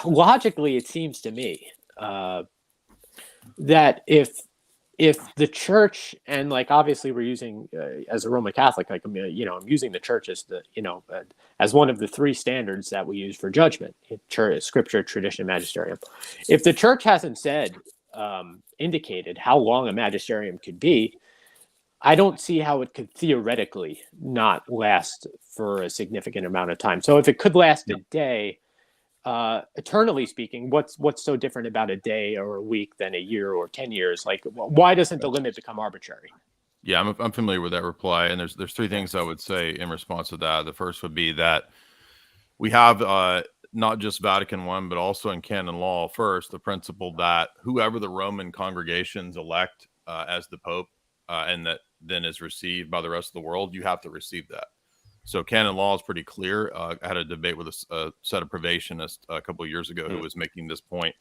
logically, it seems to me that if the church, and like obviously we're using as a Roman Catholic, like I'm using the church as as one of the three standards that we use for judgment: church, scripture, tradition, magisterium. If the church hasn't said indicated how long a magisterium could be, I don't see how it could theoretically not last for a significant amount of time. So if it could last a day, eternally speaking, what's so different about a day or a week than a year or 10 years? Like, why doesn't the limit become arbitrary? Yeah, I'm familiar with that reply, and there's three things I would say in response to that. The first would be that we have not just Vatican I, but also in canon law, first, the principle that whoever the Roman congregations elect as the Pope, and that then is received by the rest of the world, you have to receive that. So canon law is pretty clear. I had a debate with a set of probationists a couple of years ago who was making this point.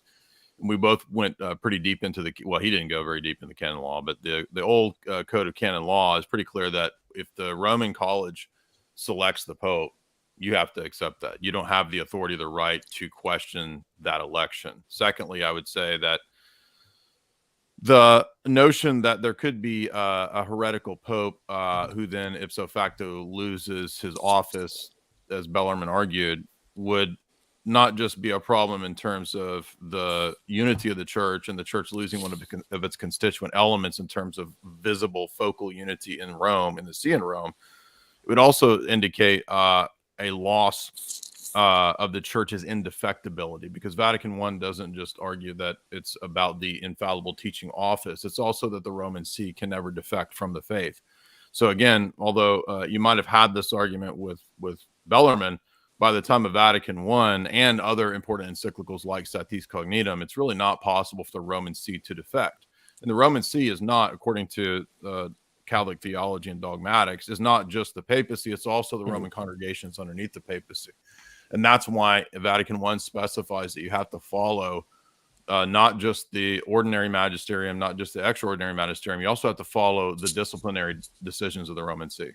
we both went pretty deep into he didn't go very deep in the canon law, but the old code of canon law is pretty clear that if the Roman College selects the Pope, you have to accept that. You don't have the authority, the right to question that election. Secondly, I would say that the notion that there could be a heretical Pope who then ipso facto loses his office, as Bellarmine argued, would not just be a problem in terms of the unity of the church and the church losing one of its constituent elements in terms of visible focal unity in Rome, in the see in Rome. It would also indicate a loss of the church's indefectibility, because Vatican I doesn't just argue that it's about the infallible teaching office. It's also that the Roman See can never defect from the faith. So again, although you might have had this argument with Bellarmine, by the time of Vatican I and other important encyclicals like Satis Cognitum, it's really not possible for the Roman See to defect. And the Roman See is not, according to Catholic theology and dogmatics, is not just the papacy, it's also the Roman congregations underneath the papacy. And that's why Vatican I specifies that you have to follow not just the ordinary magisterium, not just the extraordinary magisterium, you also have to follow the disciplinary decisions of the Roman See.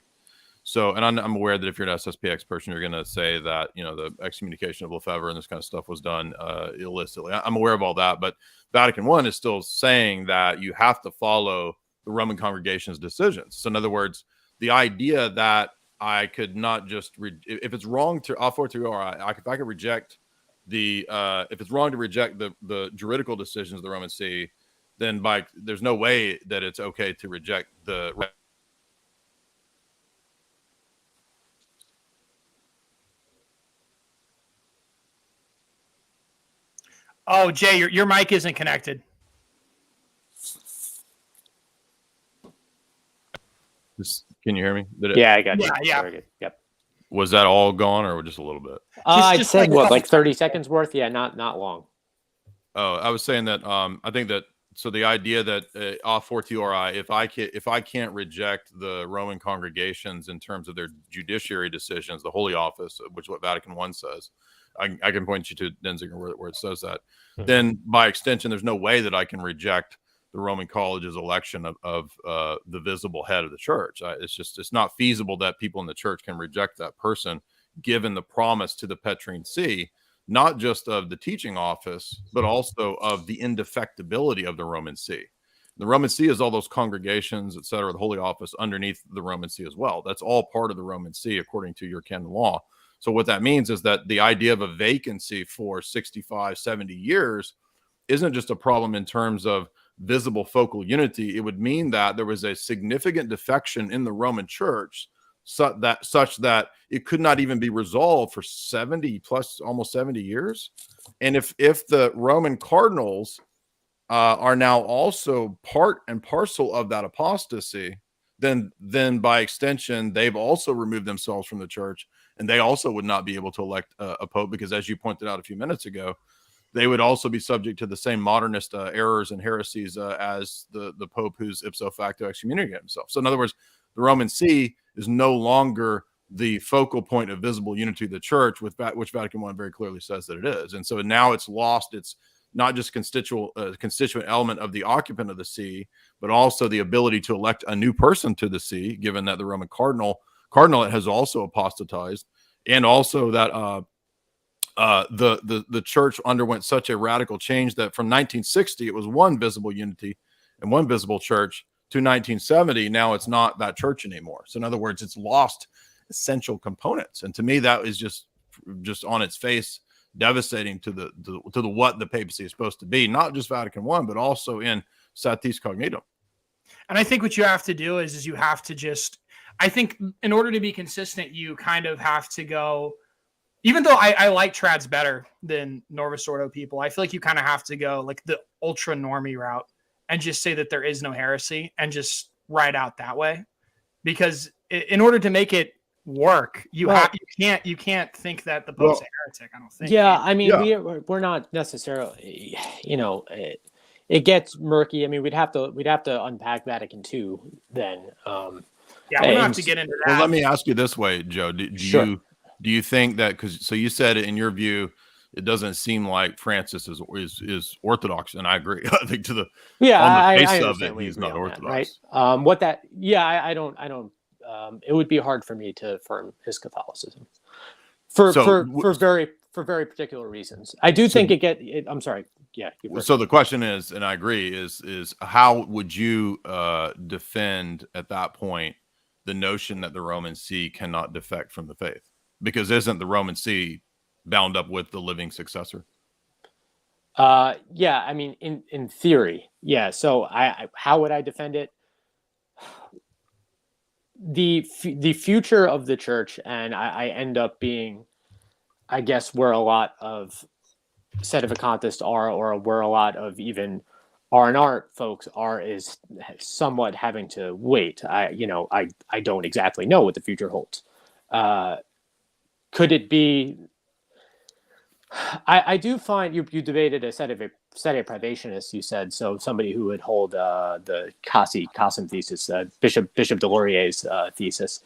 So, and I'm aware that if you're an SSPX person, you're going to say that, the excommunication of Lefebvre and this kind of stuff was done illicitly. I'm aware of all that, but Vatican I is still saying that you have to follow the Roman congregation's decisions. So in other words, the idea that I could not just, if it's wrong to, if I could reject if it's wrong to reject the juridical decisions of the Roman See, then there's no way that it's okay to reject the Oh, Jay, your mic isn't connected. Can you hear me? Yeah, I got you. Yeah. Very good. Yep. Was that all gone or just a little bit? I'd just say like- like 30 seconds worth? Yeah, not long. Oh, I was saying that I think that, so the idea that a fortiori, if I can't reject the Roman congregations in terms of their judiciary decisions, the Holy Office, which is what Vatican I says, I can point you to Denzinger where it says that. Mm-hmm. Then by extension, there's no way that I can reject the Roman College's election of the visible head of the church. It's not feasible that people in the church can reject that person, given the promise to the Petrine See, not just of the teaching office, but also of the indefectibility of the Roman See. The Roman See is all those congregations, etc., the Holy Office underneath the Roman See as well. That's all part of the Roman See, according to your canon law. So what that means is that the idea of a vacancy for 65, 70 years isn't just a problem in terms of visible focal unity. It would mean that there was a significant defection in the Roman church such that it could not even be resolved for 70 plus almost 70 years. And if the Roman cardinals are now also part and parcel of that apostasy, then by extension, they've also removed themselves from the church, and they also would not be able to elect a pope, because as you pointed out a few minutes ago, they would also be subject to the same modernist errors and heresies as the pope who's ipso facto excommunicated himself. So in other words, the Roman See is no longer the focal point of visible unity of the church, which Vatican I very clearly says that it is. And so now it's lost its not just constituent element of the occupant of the See, but also the ability to elect a new person to the See, given that the Roman cardinalate has also apostatized, and also that the church underwent such a radical change that from 1960 it was one visible unity and one visible church, to 1970 now it's not that church anymore. So in other words, it's lost essential components, and to me that is just on its face devastating to the what the papacy is supposed to be, not just Vatican I, but also in Satis Cognitum. And I think what you have to do is you have to just, I think in order to be consistent, you kind of have to go, even though I like trads better than Novus Ordo people, I feel like you kind of have to go like the ultra normie route and just say that there is no heresy and just ride out that way. Because in order to make it work, you can't think that the Pope's a heretic. I don't think. Yeah, I mean, we're not necessarily, it gets murky. I mean, we'd have to unpack Vatican II then. Yeah, we don't have to get into that. Well, let me ask you this way, Joe. Do you think that, so you said in your view, it doesn't seem like Francis is Orthodox, and I agree. I think on I the face of understand it, we he's agree not on Orthodox. that, right? I don't. It would be hard for me to affirm his Catholicism for very particular reasons. I do think I'm sorry. Yeah. So the question is, and I agree, is how would you defend at that point the notion that the Roman See cannot defect from the faith? Because isn't the Roman See bound up with the living successor? Yeah, I mean, in theory, yeah. So how would I defend it? The future of the church, and I end up being, I guess, where a lot of sedevacantists are, or where a lot of even R&R folks are, is somewhat having to wait. I don't exactly know what the future holds. Could it be? I do find you debated a sede privationist, you said, so somebody who would hold the Cassim thesis, Bishop de Laurier's thesis.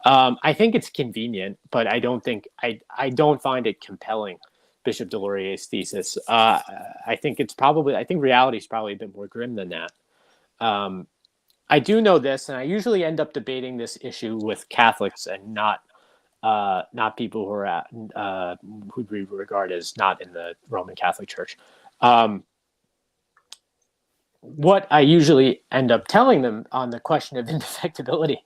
I think it's convenient, but I don't find it compelling, Bishop de Laurier's thesis. I think reality is probably a bit more grim than that. I do know this, and I usually end up debating this issue with Catholics and not people who are who we regard as not in the Roman Catholic Church. What I usually end up telling them on the question of indefectibility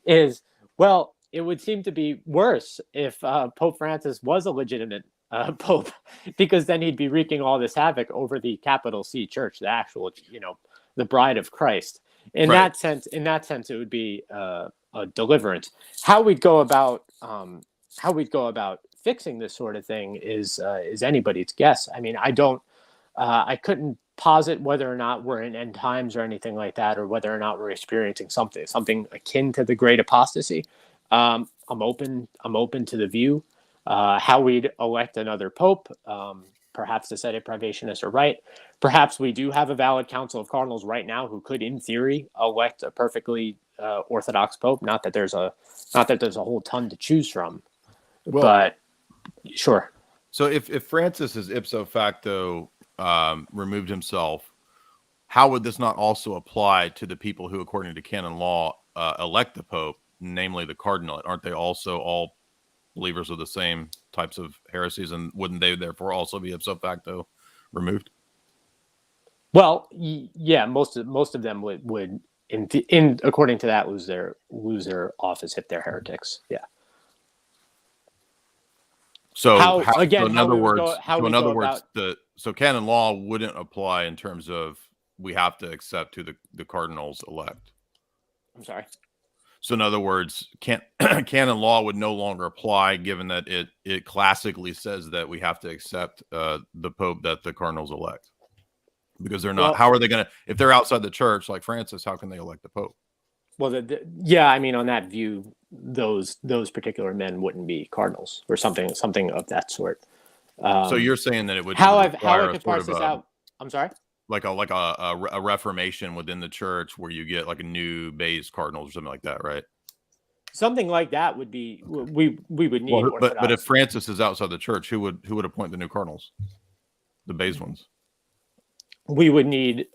is, well, it would seem to be worse if Pope Francis was a legitimate pope, because then he'd be wreaking all this havoc over the capital C Church, the actual, the bride of Christ. In that sense, it would be a deliverance. How we'd go about fixing this sort of thing is anybody's guess. I mean, I couldn't posit whether or not we're in end times or anything like that, or whether or not we're experiencing something akin to the Great Apostasy. I'm open to the view. How we'd elect another pope. Perhaps the sede privationists are right. Perhaps we do have a valid council of cardinals right now who could, in theory, elect a perfectly Orthodox pope. Not that there's a whole ton to choose from, but sure. So if Francis is ipso facto removed himself, how would this not also apply to the people who, according to canon law, elect the pope, namely the cardinal? Aren't they also all believers of the same types of heresies, and wouldn't they therefore also be ipso facto removed? Well, yeah, most of them would in according to that lose their office if they're heretics. Yeah. So in other words, canon law wouldn't apply in terms of we have to accept who the cardinals elect. I'm sorry. So in other words, canon law would no longer apply, given that it classically says that we have to accept the pope that the cardinals elect, because they're not. How are they going to, if they're outside the church like Francis? How can they elect the pope? Well, I mean, on that view, those particular men wouldn't be cardinals or something of that sort. So you're saying that it would how I could parse this out? I'm sorry. Like a reformation within the church where you get like a new base cardinals or something like that, right? Something like that would be we would need. Well, but if Francis is outside the church, who would appoint the new cardinals? The base ones. We would need.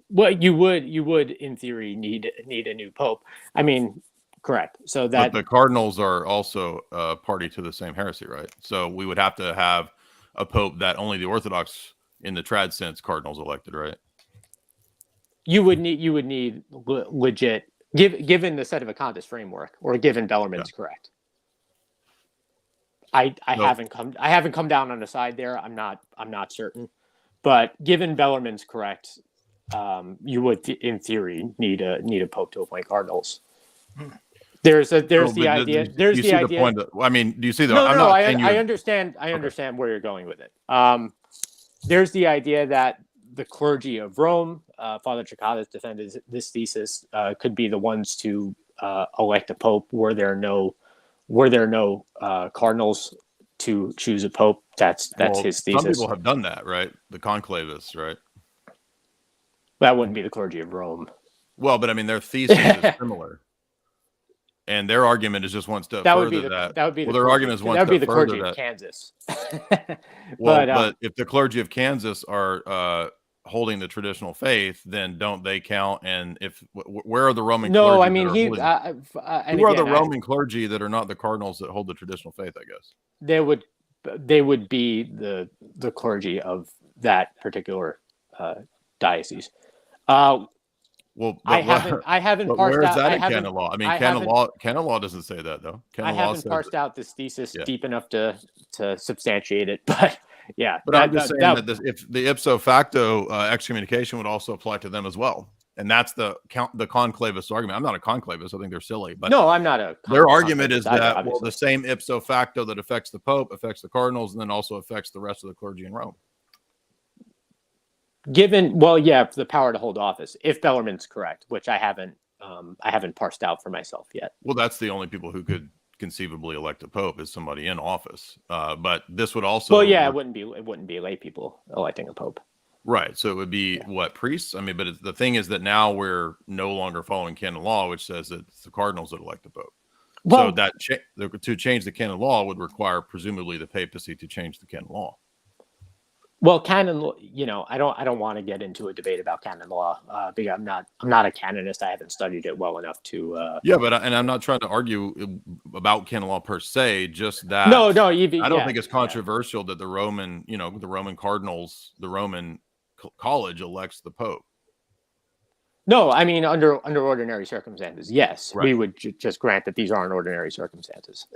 You would in theory need a new pope. I mean, correct. So that but the cardinals are also party to the same heresy, right? So we would have to have a pope that only the Orthodox, in the trad sense, cardinals elected, right? You would need legit, given the sedevacantist framework, or given Bellarmine's correct. I haven't come down on the side there. I'm not certain, but given Bellarmine's correct, you would in theory need a pope to appoint cardinals. There's the idea. There's the idea. I mean, do you see the? No, I understand. I understand where you're going with it. There's the idea that the clergy of Rome, Father Tricatus defended this thesis, could be the ones to elect a pope were there no cardinals to choose a pope. That's his thesis. Some people have done that, right? The conclavists, right? That wouldn't be the clergy of Rome. Well, but I mean, their thesis is similar. And their argument is just one step That further. would be Their argument is one step the further. clergy of Kansas. But if the clergy of Kansas are holding the traditional faith, then don't they count? And where are the Roman? No, clergy I mean who are the Roman clergy that are not the cardinals that hold the traditional faith? I guess they would be the clergy of that particular diocese. I haven't but parsed where is out. that in canon law? I mean, canon law doesn't say that though. I haven't parsed out this thesis deep enough to substantiate it, but yeah. But I'm just saying that if the ipso facto excommunication would also apply to them as well, and that's the conclavist argument. I'm not a conclavist. I think they're silly, but no, I'm not a. Their argument is that obviously. the same ipso facto that affects the Pope affects the cardinals, and then also affects the rest of the clergy in Rome. Given, the power to hold office, if Bellarmine's correct, which I haven't parsed out for myself yet. Well, that's the only people who could conceivably elect a pope is somebody in office. But this would also. Well, it wouldn't be lay people electing a pope. Right. So it would be priests. I mean, but the thing is that now we're no longer following canon law, which says that it's the cardinals that elect the pope. Well, so that to change the canon law would require presumably the papacy to change the canon law. Well, canon, I don't want to get into a debate about canon law because I'm not a canonist. I haven't studied it well enough to. I'm not trying to argue about canon law per se. Just that. No. I don't think it's controversial that the Roman, the Roman cardinals, the Roman college elects the Pope. No, I mean under ordinary circumstances, yes, right. We would just grant that these aren't ordinary circumstances.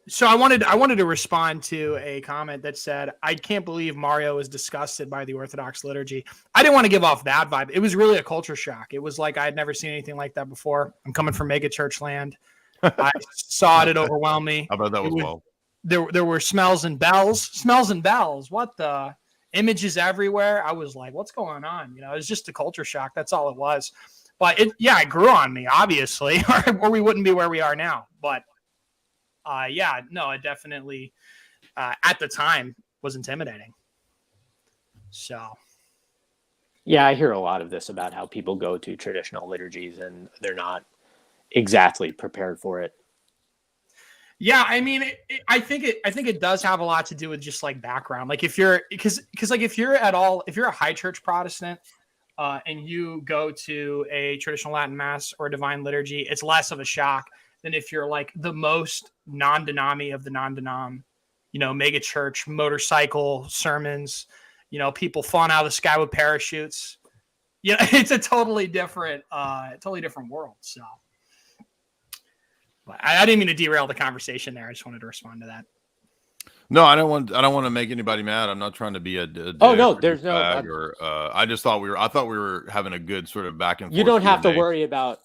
So I wanted to respond to a comment that said, I can't believe Mario is disgusted by the Orthodox liturgy. I didn't want to give off that vibe. It was really a culture shock. It was like I had never seen anything like that before. I'm coming from mega church land. I saw it overwhelm me. I bet that was well. There were smells and bells. What the? Images everywhere. I was like, what's going on? It was just a culture shock. That's all it was. But it grew on me, obviously, or we wouldn't be where we are now. But it definitely at the time was intimidating. So. Yeah, I hear a lot of this about how people go to traditional liturgies and they're not exactly prepared for it. Yeah, I mean, I think it does have a lot to do with just like background. Like if you're if you're a high church Protestant and you go to a traditional Latin mass or a divine liturgy, it's less of a shock than if you're like the most non-denom of the non-denom, mega church, motorcycle sermons, people falling out of the sky with parachutes. It's a totally different world. So I didn't mean to derail the conversation there. I just wanted to respond to that. No, I don't want to make anybody mad. I'm not trying to be a oh no, there's no. I just thought we were having a good sort of back and forth. You don't have to worry about.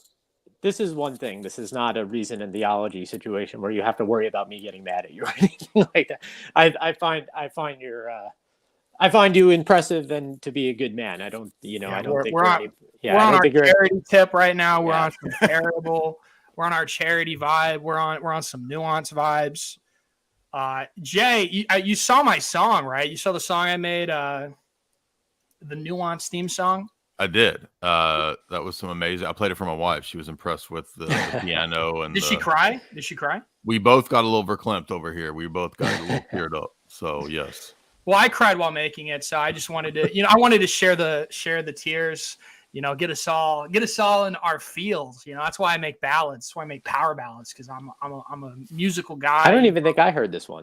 This is one thing. This is not a reason in theology situation where you have to worry about me getting mad at you or anything like that. I find you impressive and to be a good man. I don't, I don't think we're on our charity tip right now. We're on some Charitable. We're on our charity vibe. We're on some nuance vibes. Jay, you saw my song, right? You saw the song I made, the nuance theme song. I did. That was some amazing. I played it for my wife. She was impressed with the piano. And Did she cry? We both got a little verklempt over here. We both got a little teared up. So yes. Well, I cried while making it, so I just wanted to, I wanted to share the tears. Get us all in our feels. That's why I make ballads. That's why I make power ballads, because I'm a musical guy. I don't even think I heard this one.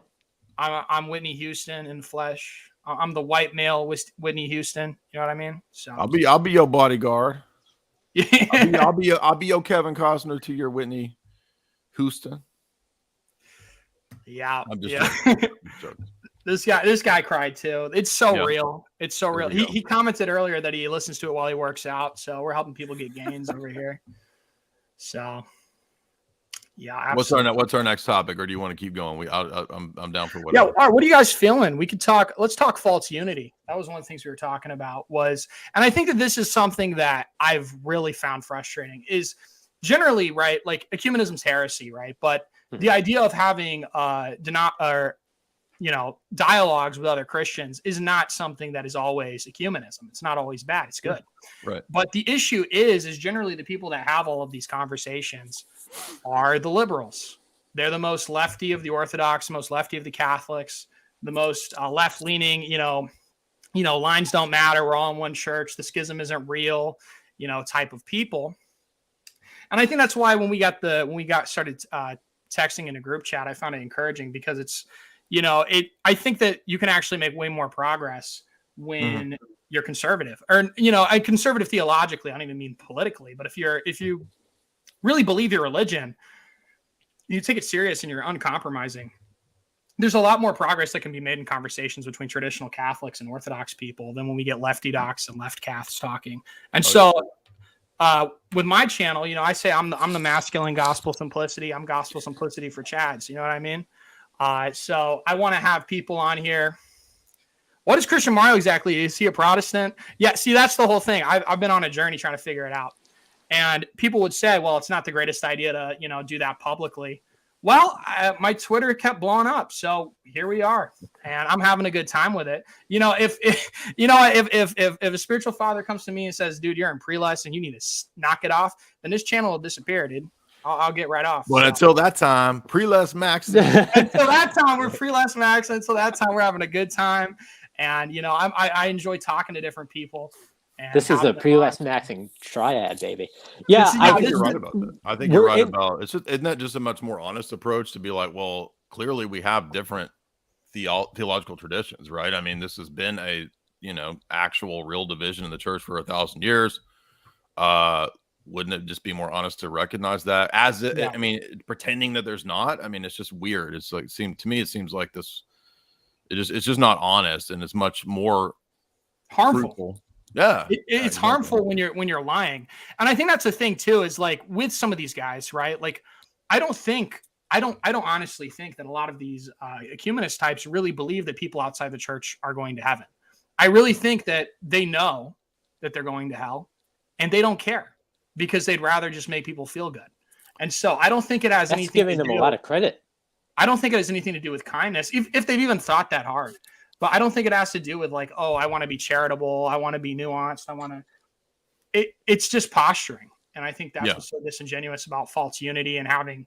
I'm Whitney Houston in flesh. I'm the white male Whitney Houston. You know what I mean? So I'll be your bodyguard. I'll be your Kevin Costner to your Whitney Houston. Yeah. I'm just joking. This guy cried too. It's so real. It's so real. He commented earlier that he listens to it while he works out. So we're helping people get gains over here. So yeah. Absolutely. What's our next topic, or do you want to keep going? I'm down for whatever. Yeah. All right, what are you guys feeling? We could talk. Let's talk false unity. That was one of the things we were talking about and I think that this is something that I've really found frustrating is generally, right? Like ecumenism's heresy, right? But the idea of having dialogues with other Christians is not something that is always ecumenism. It's not always bad. It's good. Right. But the issue is generally the people that have all of these conversations are the liberals. They're the most lefty of the Orthodox, most lefty of the Catholics, the most left-leaning, lines don't matter. We're all in one church. The schism isn't real, type of people. And I think that's why when we got started texting in a group chat, I found it encouraging because it's, I think that you can actually make way more progress when you're conservative or, conservative theologically. I don't even mean politically, but if you really believe your religion, you take it serious and you're uncompromising. There's a lot more progress that can be made in conversations between traditional Catholics and Orthodox people than when we get lefty docs and left Caths talking. And with my channel, I say I'm the masculine gospel simplicity. I'm gospel simplicity for Chads. You know what I mean? So I want to have people on here. What is Christian Mario exactly? Is he a Protestant? Yeah. See, that's the whole thing. I've been on a journey trying to figure it out. And people would say, well, it's not the greatest idea to, do that publicly. Well, my Twitter kept blowing up. So here we are. And I'm having a good time with it. If a spiritual father comes to me and says, dude, you're in pre-less and you need to knock it off, then this channel will disappear, dude. I'll get right off. Well, until that time, pre-less max. Until that time, we're pre-less max. Until that time, we're having a good time. And, I enjoy talking to different people. This is a pre-less maxing triad, baby. Yeah, I think you're right about that. I think you're right about it's just, isn't that just a much more honest approach to be like, well, clearly we have different theological traditions, right? I mean, this has been a actual real division in the church for 1,000 years. Wouldn't it just be more honest to recognize that as it? Yeah. I mean, pretending that there's not. I mean, it's just weird. It's like it seems like this. It's just not honest, and it's much more harmful. Fruitful. Yeah, it's harmful when you're lying. And I think that's the thing too, is like with some of these guys, right? Like, I don't honestly think that a lot of these ecumenist types really believe that people outside the church are going to heaven. I really think that they know that they're going to hell and they don't care because they'd rather just make people feel good. And so I don't think it has anything giving them a lot of credit. I don't think it has anything to do with kindness, if they've even thought that hard. But I don't think it has to do with like, oh, I want to be charitable. I want to be nuanced. It's just posturing. And I think that's what's so disingenuous about false unity and having.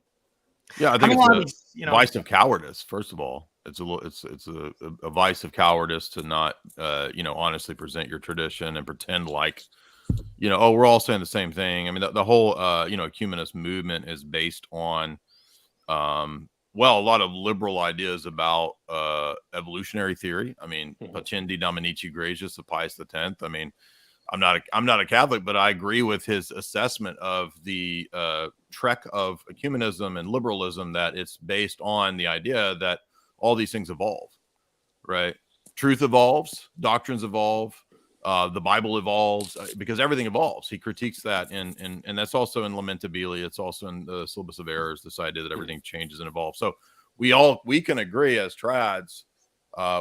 Yeah, I think it's a vice of cowardice. First of all, it's a vice of cowardice to not, honestly present your tradition and pretend like, we're all saying the same thing. I mean, the whole, ecumenist movement is based on, a lot of liberal ideas about evolutionary theory. I mean, Pacendi Dominici Gratius of Pius X. I mean, I'm not a Catholic, but I agree with his assessment of the trek of ecumenism and liberalism, that it's based on the idea that all these things evolve, right? Truth evolves, doctrines evolve, the Bible evolves, because everything evolves. He critiques that, and that's also in Lamentabili. It's also in the Syllabus of Errors, this idea that everything changes and evolves. So we can agree as trads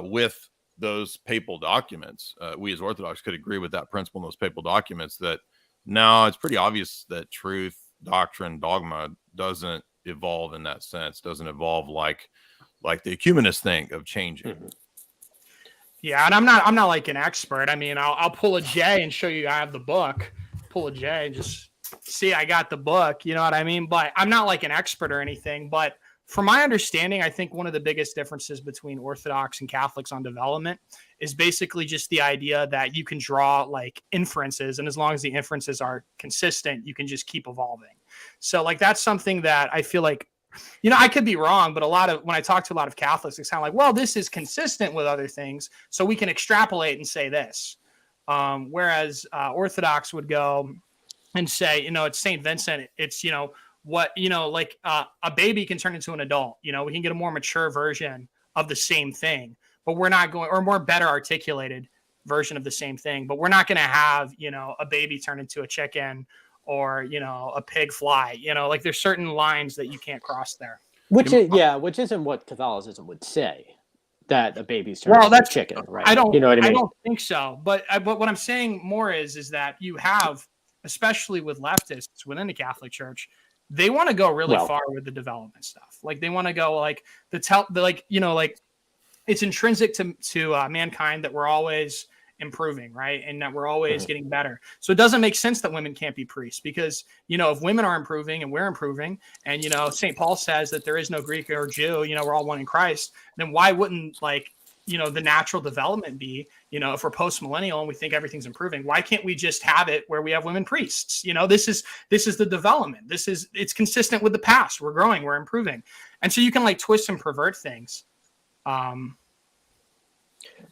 with those papal documents. We as Orthodox could agree with that principle in those papal documents, that now it's pretty obvious that truth, doctrine, dogma doesn't evolve in that sense, doesn't evolve like the ecumenists think of changing. Yeah, and I'm not like an expert. I mean, I'll pull a J and show you I have the book. Pull a J and just see I got the book. You know what I mean? But I'm not like an expert or anything. But from my understanding, I think one of the biggest differences between Orthodox and Catholics on development is basically just the idea that you can draw like inferences, and as long as the inferences are consistent, you can just keep evolving. So like that's something that I feel like, I could be wrong, but when I talk to a lot of Catholics, it's kind of like, well, this is consistent with other things, so we can extrapolate and say this. Whereas Orthodox would go and say, it's St. Vincent. It's, a baby can turn into an adult. We can get a more mature version of the same thing, but we're not going, or a more better articulated version of the same thing, but we're not going to have, a baby turn into a chicken, or a pig fly. Like there's certain lines that you can't cross there. Which isn't what Catholicism would say, that a baby's turned into a chicken, right? I don't. You know what I mean? I don't think so. But what I'm saying more is that you have, especially with leftists within the Catholic Church, they want to go really far with the development stuff. Like they want to go like it's intrinsic to mankind that we're always improving, right? And that we're always getting better. So it doesn't make sense that women can't be priests, because, if women are improving and we're improving, and, St. Paul says that there is no Greek or Jew, we're all one in Christ, then why wouldn't, like, the natural development be, if we're post-millennial and we think everything's improving, why can't we just have it where we have women priests? This is the development. It's consistent with the past. We're growing, we're improving. And so you can like twist and pervert things.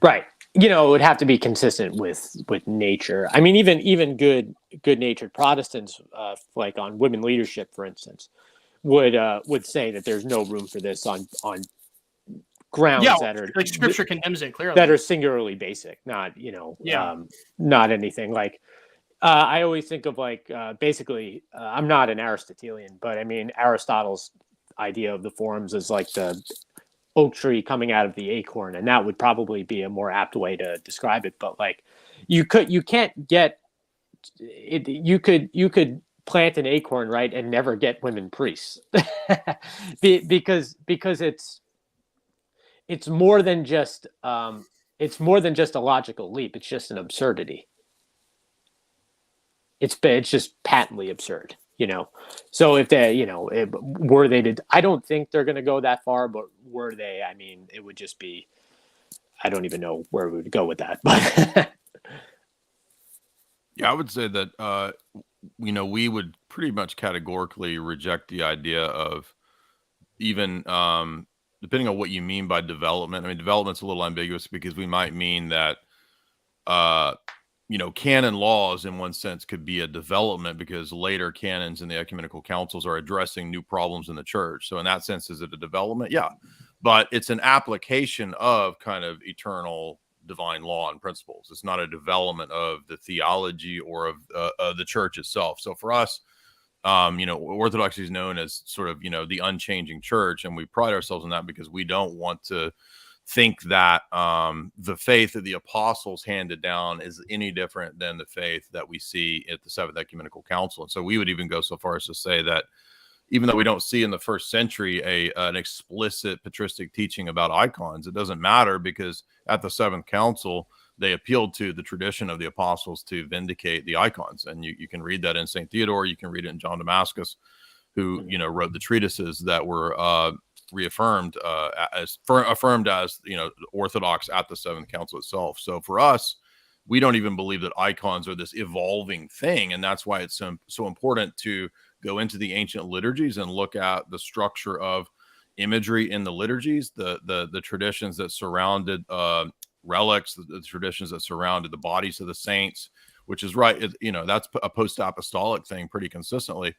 Right. It would have to be consistent with nature. I mean, even good-natured Protestants, like on women leadership, for instance, would say that there's no room for this on grounds that are like Scripture condemns it clearly, that are singularly basic, not not anything like. I always think of like basically, I'm not an Aristotelian, but I mean Aristotle's idea of the forms is like the oak tree coming out of the acorn, and that would probably be a more apt way to describe it. But like, you can't get it. You could plant an acorn, right, and never get women priests, because it's more than just a logical leap. It's just an absurdity. It's just patently absurd, So if they, were they to, I don't think they're going to go that far, but were they, I mean, it would just be, I don't even know where we would go with that. But yeah, I would say that, we would pretty much categorically reject the idea of even, depending on what you mean by development. I mean, development's a little ambiguous, because we might mean that, canon laws in one sense could be a development, because later canons in the ecumenical councils are addressing new problems in the church. So in that sense, is it a development? Yeah, but it's an application of kind of eternal divine law and principles. It's not a development of the theology or of the church itself. So for us, Orthodoxy is known as sort of, the unchanging church, and we pride ourselves on that because we don't want to think that the faith that the apostles handed down is any different than the faith that we see at the Seventh Ecumenical Council. And so we would even go so far as to say that even though we don't see in the first century an explicit patristic teaching about icons, it doesn't matter, because at the Seventh Council, they appealed to the tradition of the apostles to vindicate the icons. And you can read that in St. Theodore. You can read it in John Damascus, who, wrote the treatises that were reaffirmed affirmed as orthodox at the Seventh Council itself. So for us, we don't even believe that icons are this evolving thing, and that's why it's so important to go into the ancient liturgies and look at the structure of imagery in the liturgies, the traditions that surrounded relics, the traditions that surrounded the bodies of the saints, which is right. That's a post-apostolic thing pretty consistently.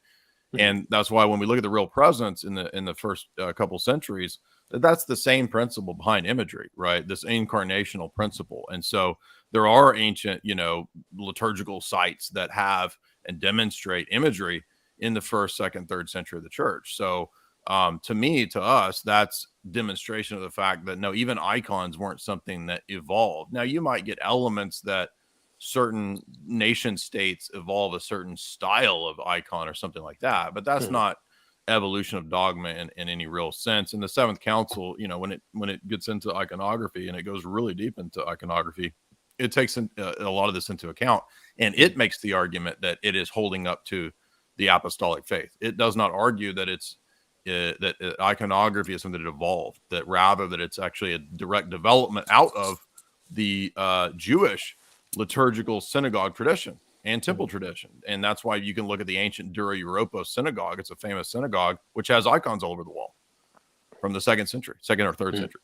And that's why when we look at the real presence in the first couple centuries, that's the same principle behind imagery, right? This incarnational principle. And so there are ancient, liturgical sites that have and demonstrate imagery in the first, second, third century of the church. So to us, that's demonstration of the fact that no, even icons weren't something that evolved. Now, you might get elements that certain nation states evolve a certain style of icon or something like that, but that's not evolution of dogma in any real sense. In the Seventh Council, when it gets into iconography, and it goes really deep into iconography, it takes a lot of this into account, and it makes the argument that it is holding up to the apostolic faith. It does not argue that it's that iconography is something that evolved, that rather that it's actually a direct development out of the Jewish liturgical synagogue tradition and temple tradition. And that's why you can look at the ancient Dura Europos synagogue. It's a famous synagogue which has icons all over the wall from the second or third century.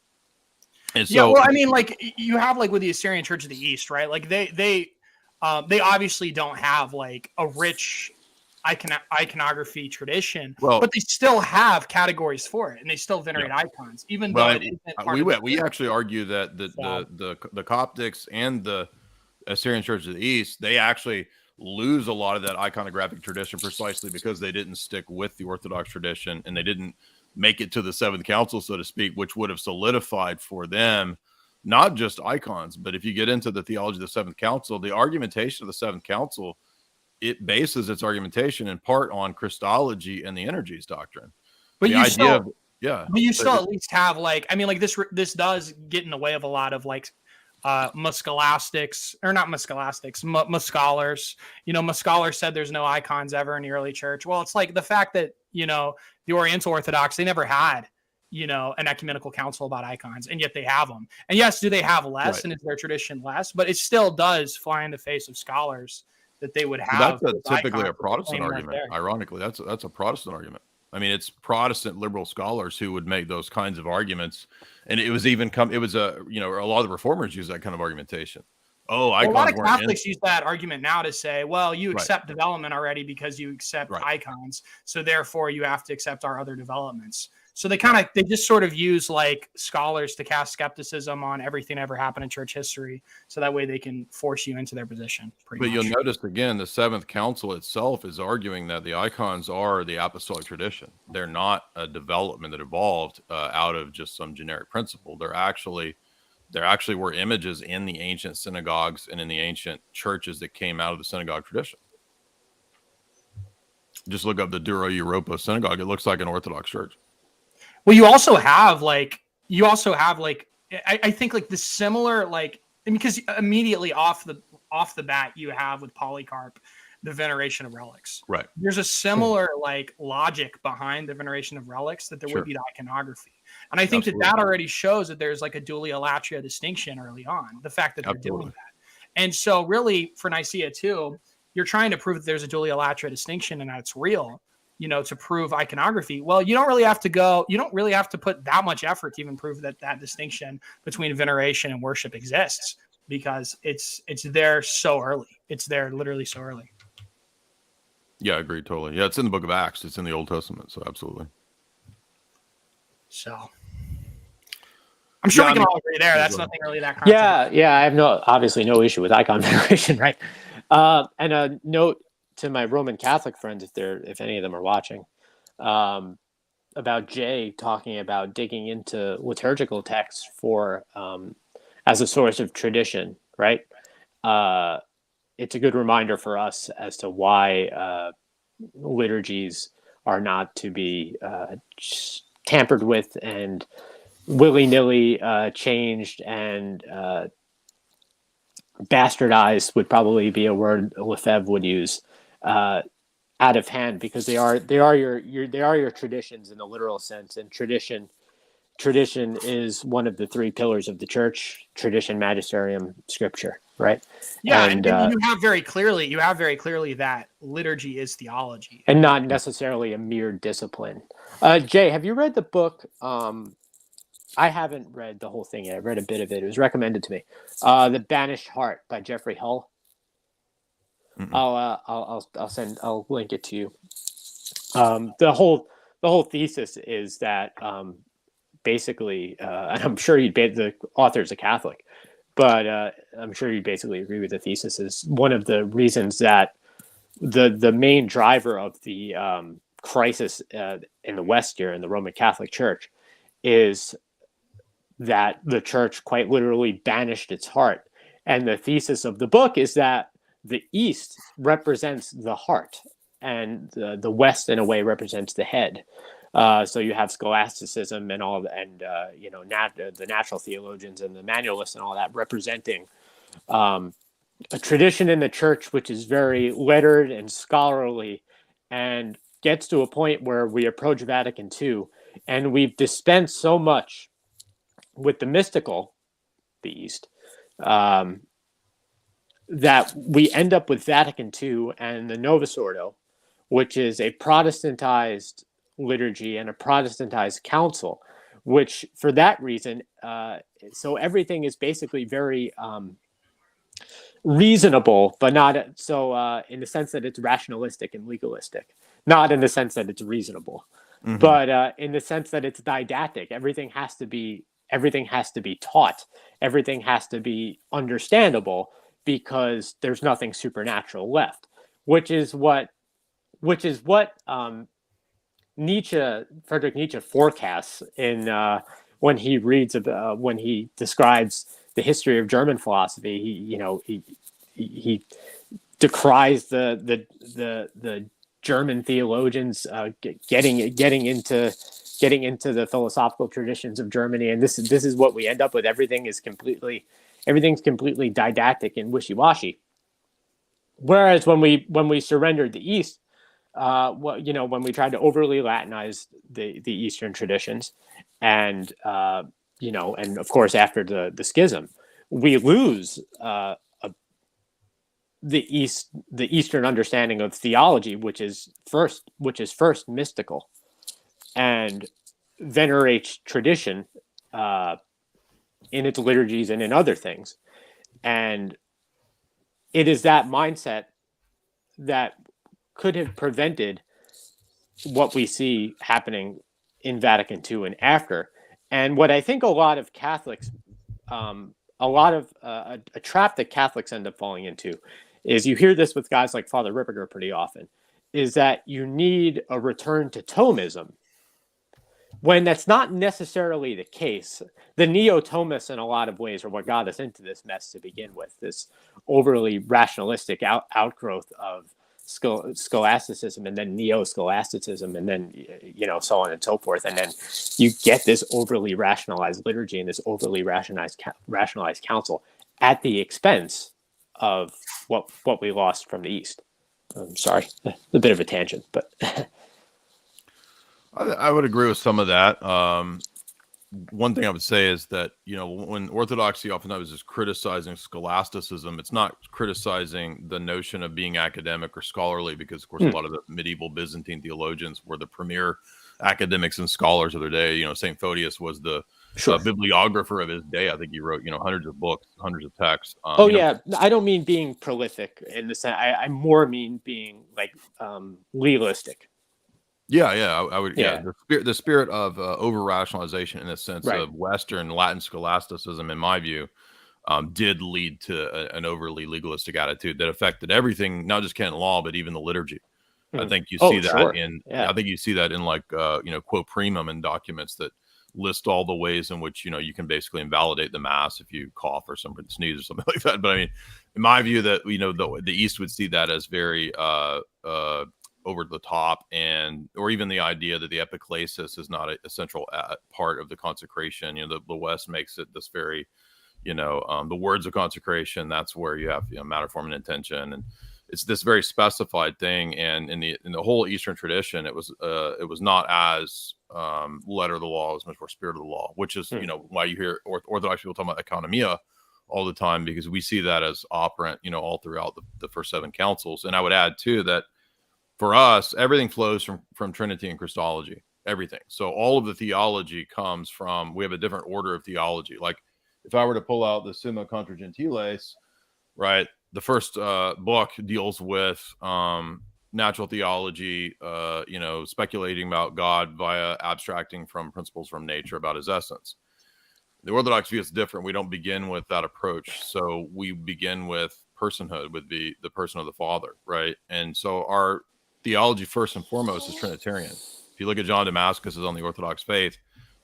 And so, yeah, well, I mean, like you have like with the Assyrian Church of the East, right? Like they obviously don't have like a rich iconography tradition, but they still have categories for it, and they still venerate icons, even though we actually argue that the Coptics and the Assyrian Church of the East, they actually lose a lot of that iconographic tradition precisely because they didn't stick with the Orthodox tradition, and they didn't make it to the Seventh Council, so to speak, which would have solidified for them not just icons, but if you get into the theology of the Seventh Council, the argumentation of the Seventh Council, it bases its argumentation in part on Christology and the energies doctrine. But Yeah. But you still at least have like, I mean, like this does get in the way of a lot of like Muscolastics, or not Muscolastics, Muscholars. Muscholars said there's no icons ever in the early church. Well, it's like the fact that, the Oriental Orthodox, they never had, an ecumenical council about icons, and yet they have them. And yes, do they have less, Right. and is their tradition less? But it still does fly in the face of scholars that they would have. That's typically a Protestant claim right argument. there. Ironically, that's a Protestant argument. I mean, it's Protestant liberal scholars who would make those kinds of arguments, and it was a lot of the reformers use that kind of argumentation. Oh, Well, a lot of icons weren't Catholics use that argument now to say, well, you Right. accept development already because you accept Right. icons, so therefore you have to accept our other developments. So they just sort of use like scholars to cast skepticism on everything that ever happened in church history, so that way they can force you into their position. But you'll notice again, the Seventh Council itself is arguing that the icons are the apostolic tradition. They're not a development that evolved out of just some generic principle. There actually were images in the ancient synagogues and in the ancient churches that came out of the synagogue tradition. Just look up the Dura Europa synagogue. It looks like an Orthodox church. Well, you also have like I think like the similar because immediately off the bat you have with Polycarp the veneration of relics. Right. There's a similar like logic behind the veneration of relics that there would be to iconography, and I think that already shows that there's like a dulia latria distinction early on. The fact that they're doing that, and so really for Nicaea too, you're trying to prove that there's a dulia latria distinction and that it's real. To prove iconography. Well, you don't really have to put that much effort to even prove that distinction between veneration and worship exists, because it's there so early. It's there literally so early. Yeah, I agree totally. Yeah, it's in the book of Acts. It's in the Old Testament, so absolutely. So I'm sure we can all agree there. That's nothing really that controversial. Yeah, I have obviously no issue with icon veneration, right? And a note to my Roman Catholic friends, if any of them are watching, about Jay talking about digging into liturgical texts for as a source of tradition, right? It's a good reminder for us as to why liturgies are not to be tampered with and willy-nilly changed and bastardized would probably be a word Lefebvre would use. Out of hand, because they are your traditions in the literal sense, and tradition is one of the three pillars of the church: tradition, magisterium, scripture, right? Yeah, and you have very clearly that liturgy is theology and not necessarily a mere discipline. Jay, have you read the book? I haven't read the whole thing yet. I read a bit of it. It was recommended to me. The Banished Heart by Jeffrey Hull. I'll link it to you. The whole thesis is that basically, and I'm sure the author's a Catholic, but I'm sure you basically agree with the thesis, is one of the reasons that the main driver of the crisis in the West here in the Roman Catholic Church is that the church quite literally banished its heart. And the thesis of the book is that the East represents the heart, and the West, in a way, represents the head. So you have scholasticism and all, the natural theologians and the manualists and all that representing a tradition in the church which is very lettered and scholarly, and gets to a point where we approach Vatican II, and we've dispensed so much with the mystical, the East, that we end up with Vatican II and the Novus Ordo, which is a Protestantized liturgy and a Protestantized council, which for that reason, so everything is basically very reasonable, but not so in the sense that it's rationalistic and legalistic, not in the sense that it's reasonable, but in the sense that it's didactic. Everything has to be taught. Everything has to be understandable, because there's nothing supernatural left, which is what Friedrich Nietzsche forecasts in when he when he describes the history of German philosophy. He decries the German theologians getting getting into the philosophical traditions of Germany, and this is what we end up with. Everything's completely didactic and wishy-washy. Whereas when we surrendered the East, when we tried to overly Latinize the Eastern traditions, and and of course after the schism, we lose the Eastern understanding of theology, which is first mystical, and venerates tradition in its liturgies and in other things. And it is that mindset that could have prevented what we see happening in Vatican II and after. And what I think a lot of Catholics, a trap that Catholics end up falling into, is you hear this with guys like Father Ripperger pretty often, is that you need a return to Thomism, when that's not necessarily the case. The neo-Thomists in a lot of ways are what got us into this mess to begin with, this overly rationalistic outgrowth of scholasticism, and then neo-scholasticism, and then so on and so forth. And then you get this overly rationalized liturgy and this overly rationalized council at the expense of what we lost from the East. I'm sorry, a bit of a tangent, but I would agree with some of that. One thing I would say is that, when Orthodoxy oftentimes is criticizing scholasticism, it's not criticizing the notion of being academic or scholarly, because, of course, a lot of the medieval Byzantine theologians were the premier academics and scholars of their day. St. Photius was the bibliographer of his day. I think he wrote, hundreds of books, hundreds of texts. I don't mean being prolific in the sense. I more mean being like legalistic. I would. Yeah, the spirit of over rationalization, in a sense, of Western Latin scholasticism, in my view, did lead to an overly legalistic attitude that affected everything, not just canon law, but even the liturgy. I think you see that I think you see that in like quo primum in documents that list all the ways in which you can basically invalidate the mass if you cough or somebody sneeze or something like that. But I mean, in my view, that the East would see that as very over the top, or even the idea that the epiclesis is not a central part of the consecration. The West makes it this very, the words of consecration. That's where you have matter, form, and intention, and it's this very specified thing. And in the whole Eastern tradition, it was not as letter of the law, as much more spirit of the law, which is why you hear Orthodox people talking about economia all the time, because we see that as operant, all throughout the first 7 councils. And I would add too that for us, everything flows from Trinity and Christology, everything. So all of the theology comes from, we have a different order of theology. Like if I were to pull out the Summa Contra Gentiles, right, the first book deals with natural theology, speculating about God via abstracting from principles from nature about his essence. The Orthodox view is different. We don't begin with that approach. So we begin with personhood, with the person of the Father, right? And so our theology, first and foremost, is Trinitarian. If you look at John Damascus on the Orthodox faith,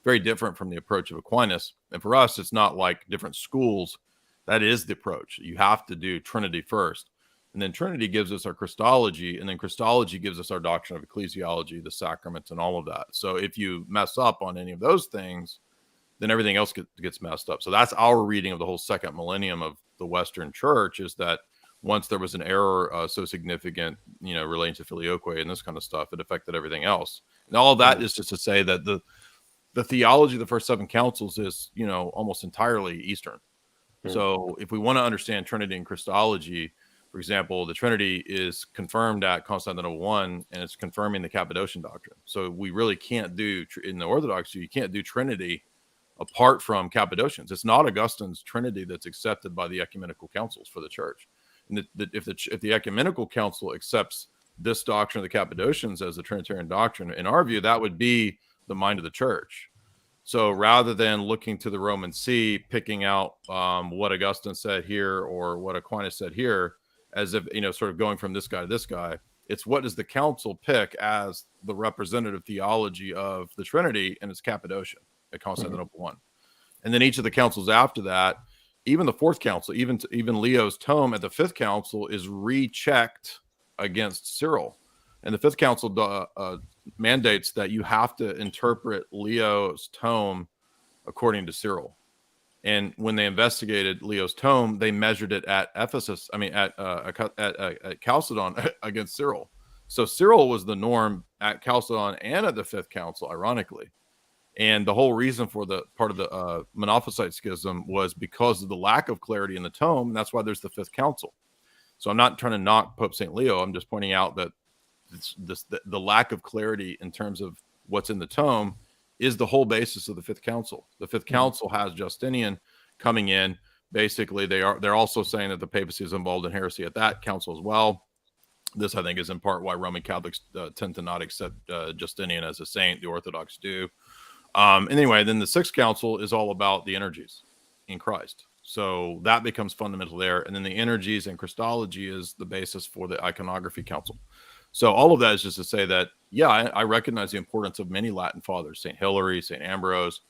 very different from the approach of Aquinas. And for us, it's not like different schools. That is the approach. You have to do Trinity first. And then Trinity gives us our Christology, and then Christology gives us our doctrine of ecclesiology, the sacraments, and all of that. So if you mess up on any of those things, then everything else gets messed up. So that's our reading of the whole second millennium of the Western Church, is that once there was an error so significant, relating to filioque and this kind of stuff, it affected everything else. And all of that is just to say that the theology of the first 7 councils is, almost entirely Eastern. So if we want to understand Trinity and Christology, for example, the Trinity is confirmed at Constantinople I, and it's confirming the Cappadocian doctrine. So we really can't do, in the Orthodoxy, you can't do Trinity apart from Cappadocians. It's not Augustine's Trinity that's accepted by the ecumenical councils for the church. And if the ecumenical council accepts this doctrine of the Cappadocians as the Trinitarian doctrine, in our view, that would be the mind of the church. So rather than looking to the Roman See, picking out what Augustine said here or what Aquinas said here, as if, sort of going from this guy to this guy, it's what does the council pick as the representative theology of the Trinity, and it's Cappadocian at Constantinople I. And then each of the councils after that, even the 4th council, even Leo's tome at the 5th council is rechecked against Cyril. And the 5th council mandates that you have to interpret Leo's tome according to Cyril. And when they investigated Leo's tome, they measured it at Ephesus. I mean, at Chalcedon against Cyril. So Cyril was the norm at Chalcedon and at the Fifth Council, ironically. And the whole reason for the part of the Monophysite schism was because of the lack of clarity in the tome. And that's why there's the Fifth Council. So I'm not trying to knock Pope St. Leo. I'm just pointing out that the lack of clarity in terms of what's in the tome is the whole basis of the Fifth Council. The Fifth Council has Justinian coming in. Basically, they're also saying that the papacy is involved in heresy at that council as well. This, I think, is in part why Roman Catholics tend to not accept Justinian as a saint. The Orthodox do. Anyway, then the Sixth Council is all about the energies in Christ. So that becomes fundamental there. And then the energies and Christology is the basis for the Iconography Council. So all of that is just to say that, yeah, I recognize the importance of many Latin fathers, St. Hilary, St. Ambrose.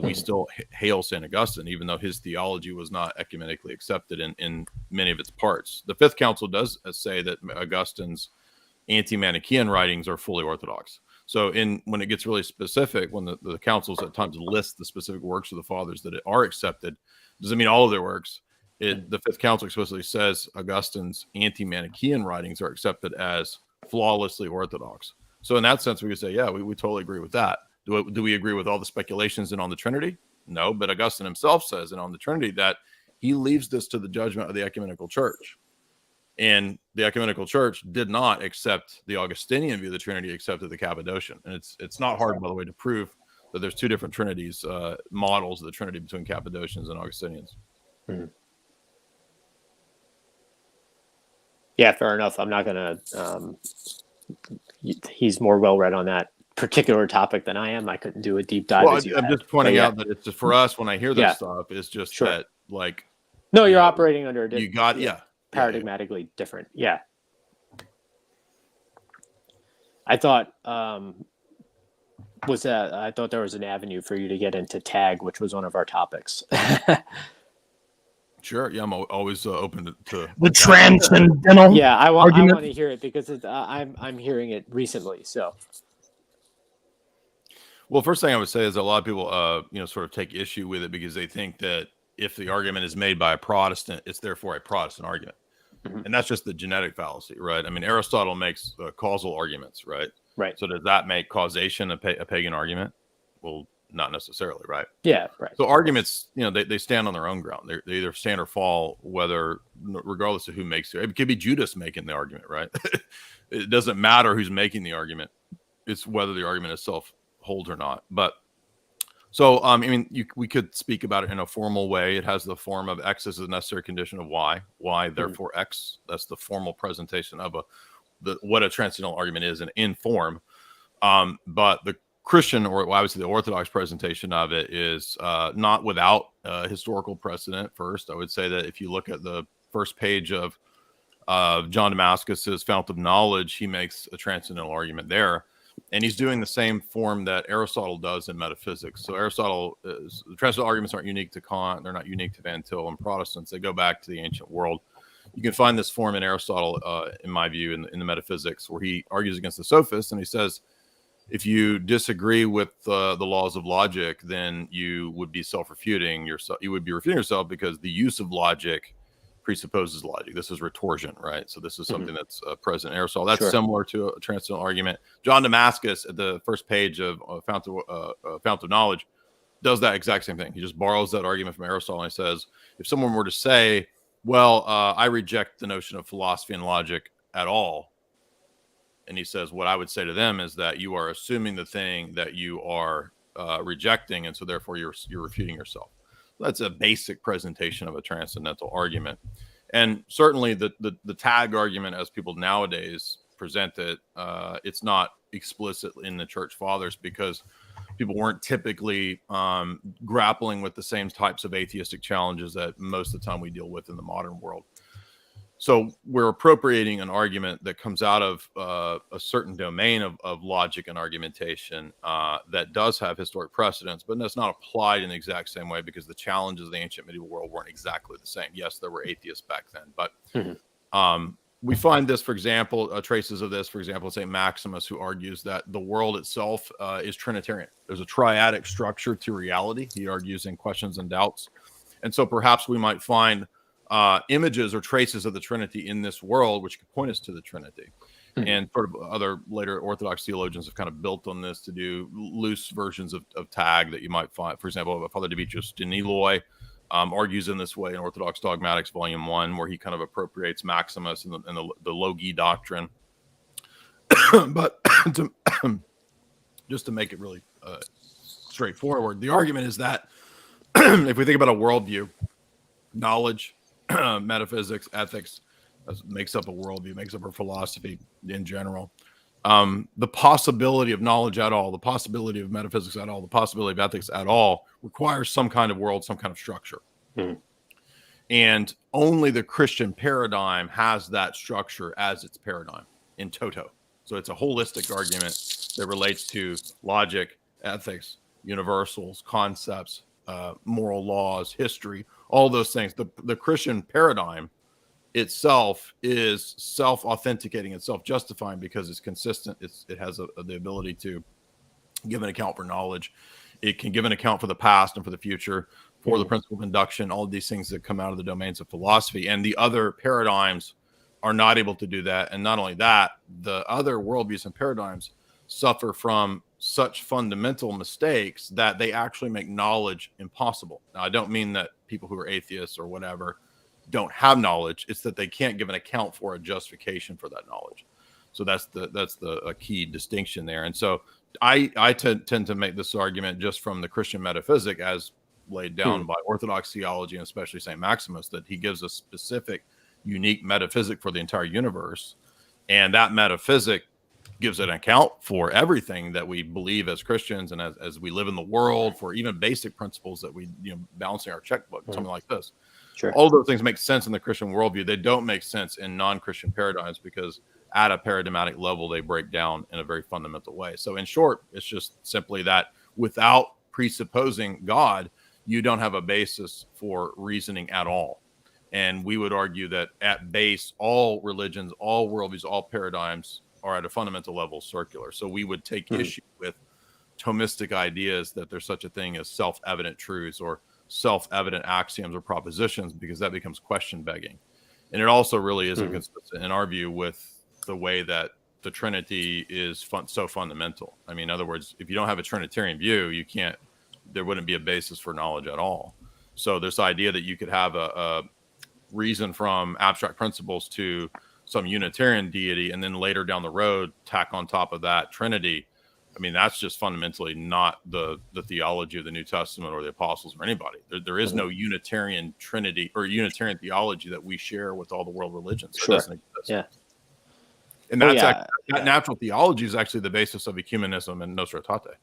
We still hail St. Augustine, even though his theology was not ecumenically accepted in many of its parts. The Fifth Council does say that Augustine's anti-Manichaean writings are fully orthodox. So when it gets really specific, when the councils at times list the specific works of the fathers that are accepted, doesn't mean all of their works. The Fifth Council explicitly says Augustine's anti-Manichaean writings are accepted as flawlessly orthodox. So in that sense, we could say, yeah, we totally agree with that. Do we agree with all the speculations and on the Trinity? No, but Augustine himself says and on the Trinity that he leaves this to the judgment of the ecumenical church. And the ecumenical church did not accept the Augustinian view of the Trinity, accepted the Cappadocian. And it's not hard, by the way, to prove that there's two different Trinities, models of the Trinity between Cappadocians and Augustinians. Mm-hmm. Yeah, fair enough. I'm not going to, he's more well-read on that particular topic than I am. I couldn't do a deep dive. Well, I'm just pointing out that it's just for us, when I hear this stuff, it's just that, like, no, you're operating under paradigmatically different. Yeah. I thought, I thought there was an avenue for you to get into tag, which was one of our topics. Sure. Yeah, I'm always open to the transcendental. Yeah, I want to hear it because I'm hearing it recently. So, well, first thing I would say is a lot of people, sort of take issue with it because they think that if the argument is made by a Protestant, it's therefore a Protestant argument, and that's just the genetic fallacy, right? I mean, Aristotle makes causal arguments, right? Right. So does that make causation a pagan argument? Well, not necessarily, right? Yeah, right. So arguments, they stand on their own ground. They either stand or fall, regardless of who makes it. It could be Judas making the argument, right? It doesn't matter who's making the argument. It's whether the argument itself holds or not. But so, we could speak about it in a formal way. It has the form of X is a necessary condition of Y. Y, therefore X. That's the formal presentation of what a transcendental argument is in form. But the Christian, or I would say the Orthodox presentation of it is not without historical precedent. First, I would say that if you look at the first page of John Damascus's Fount of Knowledge, he makes a transcendental argument there, and he's doing the same form that Aristotle does in metaphysics. So Aristotle, the transcendental arguments aren't unique to Kant; they're not unique to Van Til and Protestants. They go back to the ancient world. You can find this form in Aristotle, in my view, in the metaphysics, where he argues against the sophists, and he says, if you disagree with the laws of logic, then you would be self-refuting yourself. You would be refuting yourself because the use of logic presupposes logic. This is retorsion, right? So this is something that's present in Aristotle. That's similar to a transcendental argument. John Damascus, at the first page of Fount of Knowledge, does that exact same thing. He just borrows that argument from Aristotle and he says, if someone were to say, well, I reject the notion of philosophy and logic at all, and he says, what I would say to them is that you are assuming the thing that you are rejecting, and so therefore you're refuting yourself. That's a basic presentation of a transcendental argument. And certainly the tag argument, as people nowadays present it, it's not explicit in the church fathers because people weren't typically grappling with the same types of atheistic challenges that most of the time we deal with in the modern world. So we're appropriating an argument that comes out of a certain domain of logic and argumentation that does have historic precedents, but that's not applied in the exact same way because the challenges of the ancient medieval world weren't exactly the same. Yes, there were atheists back then, but we find this, for example, traces of this, for example, St. Maximus, who argues that the world itself is Trinitarian. There's a triadic structure to reality, he argues in Questions and Doubts. And so perhaps we might find images or traces of the Trinity in this world, which could point us to the Trinity. Mm-hmm. And sort of other later Orthodox theologians have kind of built on this to do loose versions of tag that you might find. For example, Father Demetrius Daniloi argues in this way in Orthodox Dogmatics, Volume 1, where he kind of appropriates Maximus and the Logi doctrine. But just to make it really straightforward, the argument is that if we think about a worldview, knowledge, metaphysics, ethics makes up a worldview, makes up our philosophy in general. The possibility of knowledge at all, the possibility of metaphysics at all, the possibility of ethics at all requires some kind of world, some kind of structure. Mm. And only the Christian paradigm has that structure as its paradigm in toto. So it's a holistic argument that relates to logic, ethics, universals, concepts, moral laws, history, all those things. The Christian paradigm itself is self-authenticating and self-justifying because it's consistent. It has the ability to give an account for knowledge. It can give an account for the past and for the future, for the principle of induction, all of these things that come out of the domains of philosophy. And the other paradigms are not able to do that. And not only that, the other worldviews and paradigms suffer from such fundamental mistakes that they actually make knowledge impossible. Now, I don't mean that people who are atheists or whatever don't have knowledge. It's that they can't give an account for a justification for that knowledge. So that's a key distinction there. And so I tend to make this argument just from the Christian metaphysic as laid down by Orthodox theology, and especially St. Maximus, that he gives a specific, unique metaphysic for the entire universe. And that metaphysic gives an account for everything that we believe as Christians and as we live in the world, for even basic principles that we, balancing our checkbook, something like this. Sure. All those things make sense in the Christian worldview. They don't make sense in non-Christian paradigms because at a paradigmatic level, they break down in a very fundamental way. So in short, it's just simply that without presupposing God, you don't have a basis for reasoning at all. And we would argue that at base, all religions, all worldviews, all paradigms are at a fundamental level circular. So we would take issue with Thomistic ideas that there's such a thing as self-evident truths or self-evident axioms or propositions, because that becomes question begging. And it also really isn't consistent in our view with the way that the Trinity is so fundamental. I mean, in other words, if you don't have a Trinitarian view, there wouldn't be a basis for knowledge at all. So this idea that you could have a reason from abstract principles to some Unitarian deity, and then later down the road, tack on top of that Trinity, I mean, that's just fundamentally not the theology of the New Testament or the apostles or anybody. There is no Unitarian Trinity or Unitarian theology that we share with all the world religions. Sure. It doesn't exist. Yeah. And that's that natural theology is actually the basis of ecumenism and Nostra Aetate.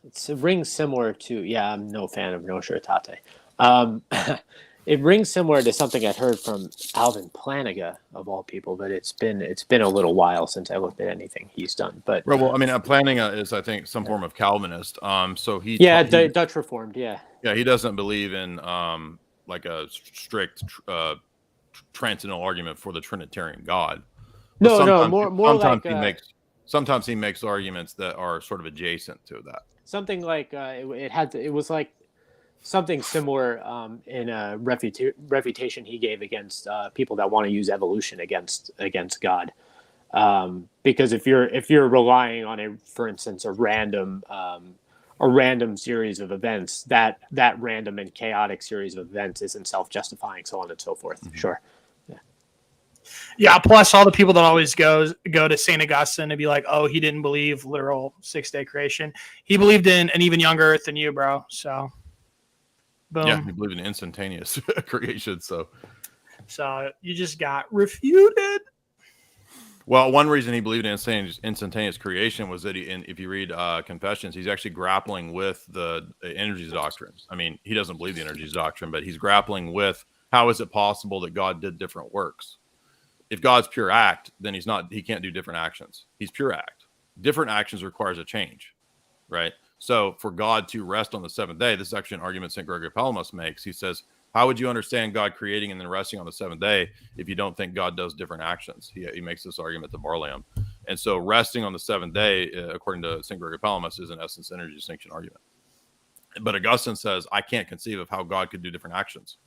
It rings similar to, I'm no fan of Nostra Aetate. It rings similar to something I'd heard from Alvin Plantinga, of all people, but it's been a little while since I looked at anything he's done. But well, I mean, Plantinga is, I think, some form of Calvinist. So he Dutch Reformed, yeah, he doesn't believe in like a strict transcendental argument for the Trinitarian God. Sometimes he makes arguments that are sort of adjacent to that. Something like it was like something similar in a refutation he gave against people that want to use evolution against God, because if you're relying on for instance, a random series of events, that random and chaotic series of events isn't self-justifying, so on and so forth. Mm-hmm. Sure. Yeah. Plus, all the people that always go to St. Augustine and be like, "Oh, he didn't believe literal 6-day creation. He believed in an even younger Earth than you, bro." So. Boom. Yeah, he believed in instantaneous creation. So you just got refuted. Well, one reason he believed in instantaneous creation was that if you read Confessions, he's actually grappling with the energies doctrine. I mean, he doesn't believe the energies doctrine, but he's grappling with how is it possible that God did different works? If God's pure act, then he can't do different actions. He's pure act. Different actions requires a change, right? So for God to rest on the seventh day, this is actually an argument St. Gregory Palamas makes. He says, How would you understand God creating and then resting on the seventh day if you don't think God does different actions? He makes this argument to Barlaam. And so resting on the seventh day, according to St. Gregory Palamas, is in essence an energy distinction argument. But Augustine says, I can't conceive of how God could do different actions.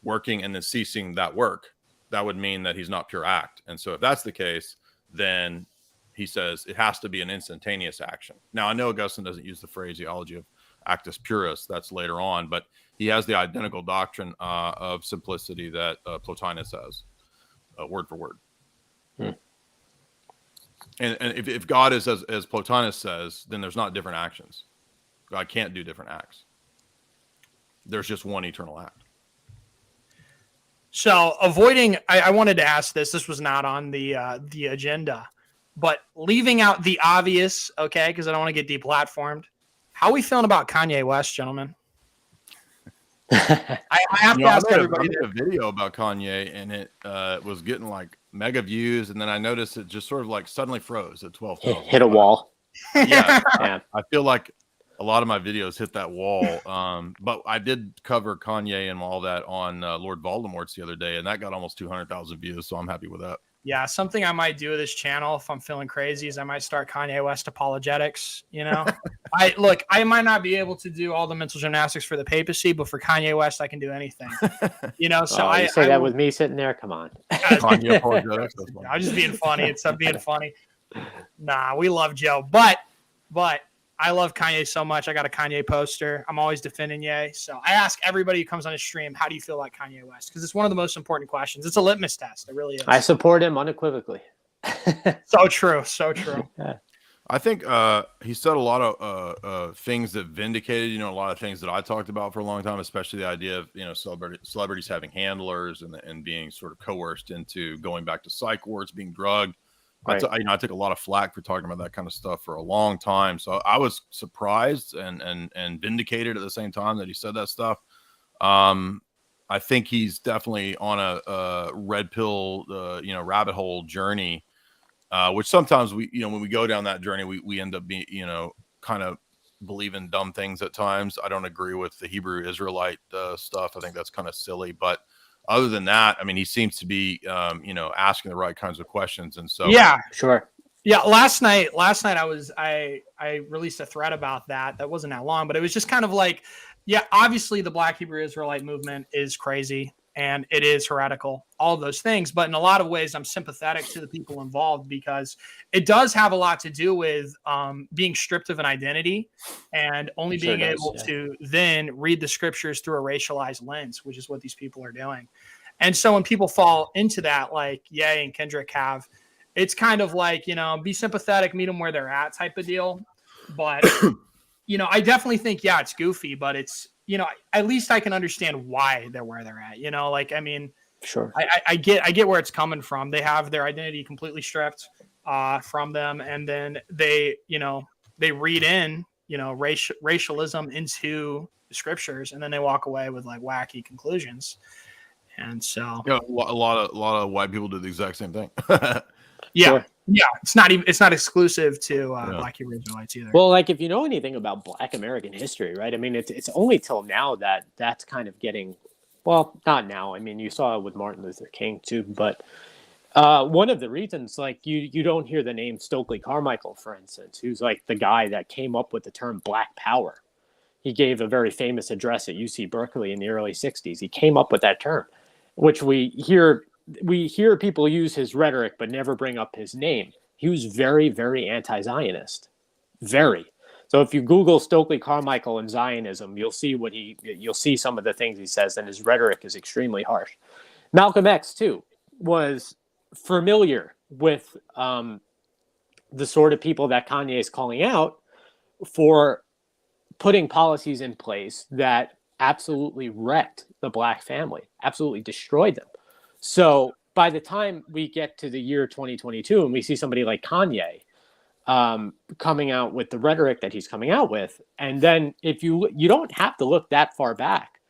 Working and then ceasing that work, that would mean that he's not pure act. And so if that's the case, then he says it has to be an instantaneous action. Now, I know Augustine doesn't use the phraseology of actus purus, that's later on, but he has the identical doctrine of simplicity that Plotinus has, word for word. And if God is as Plotinus says, then there's not different actions. God can't do different acts. There's just one eternal act. So avoiding, I wanted to ask this. This was not on the agenda, but leaving out the obvious, okay, because I don't want to get deplatformed. How are we feeling about Kanye West, gentlemen? I have to ask everybody. I made a video about Kanye, and it was getting like mega views, and then I noticed it just sort of like suddenly froze at 12,000. Hit a wall. Yeah, I feel like a lot of my videos hit that wall. But I did cover Kanye and all that on Lord Voldemort's the other day, and that got almost 200,000 views, so I'm happy with that. Yeah, something I might do with this channel if I'm feeling crazy is I might start Kanye West apologetics. You know, I might not be able to do all the mental gymnastics for the papacy, but for Kanye West, I can do anything. You know, so you say that with me sitting there. Come on, Kanye apologetics. I'm just being funny. It's being funny. Nah, we love Joe, but I love Kanye so much. I got a Kanye poster. I'm always defending Ye. So I ask everybody who comes on his stream, how do you feel like Kanye West? Because it's one of the most important questions. It's a litmus test. It really is. I support him unequivocally. So true. So true. I think he said a lot of things that vindicated, a lot of things that I talked about for a long time, especially the idea of, celebrities having handlers and being sort of coerced into going back to psych wards, being drugged. Right. I took a lot of flack for talking about that kind of stuff for a long time. So I was surprised and vindicated at the same time that he said that stuff. I think he's definitely on a red pill, rabbit hole journey, which sometimes when we go down that journey, we end up being, kind of believing dumb things at times. I don't agree with the Hebrew Israelite stuff. I think that's kind of silly, but other than that, I mean, he seems to be, asking the right kinds of questions. And so, yeah, sure. Yeah. Last night I released a thread about that. That wasn't that long, but it was just kind of like, yeah, obviously the Black Hebrew Israelite movement is crazy and it is heretical, all of those things. But in a lot of ways, I'm sympathetic to the people involved because it does have a lot to do with being stripped of an identity and only being able to then read the scriptures through a racialized lens, which is what these people are doing. And so when people fall into that, like Ye and Kendrick have, it's kind of like, be sympathetic, meet them where they're at type of deal. But, I definitely think, it's goofy, but it's, at least I can understand why they're where they're at, sure. I get where it's coming from. They have their identity completely stripped from them. And then they read in, racialism into the scriptures, and then they walk away with like wacky conclusions. And so a lot of white people do the exact same thing. Yeah. Sure. Yeah. It's not exclusive to Black Hebrew Israelites either. Well, like if you know anything about Black American history, right? I mean, it's only till now that's kind of getting, well, not now. I mean, you saw it with Martin Luther King too, but one of the reasons, like you don't hear the name Stokely Carmichael, for instance, who's like the guy that came up with the term Black Power. He gave a very famous address at UC Berkeley in the early 60s. He came up with that term, which we hear people use his rhetoric, but never bring up his name. He was very, very anti-Zionist. Very. So if you Google Stokely Carmichael and Zionism, you'll see some of the things he says, and his rhetoric is extremely harsh. Malcolm X, too, was familiar with the sort of people that Kanye is calling out for putting policies in place that absolutely wrecked the Black family, absolutely destroyed them. So by the time we get to the year 2022 and we see somebody like Kanye coming out with the rhetoric that he's coming out with, and then if you don't have to look that far back.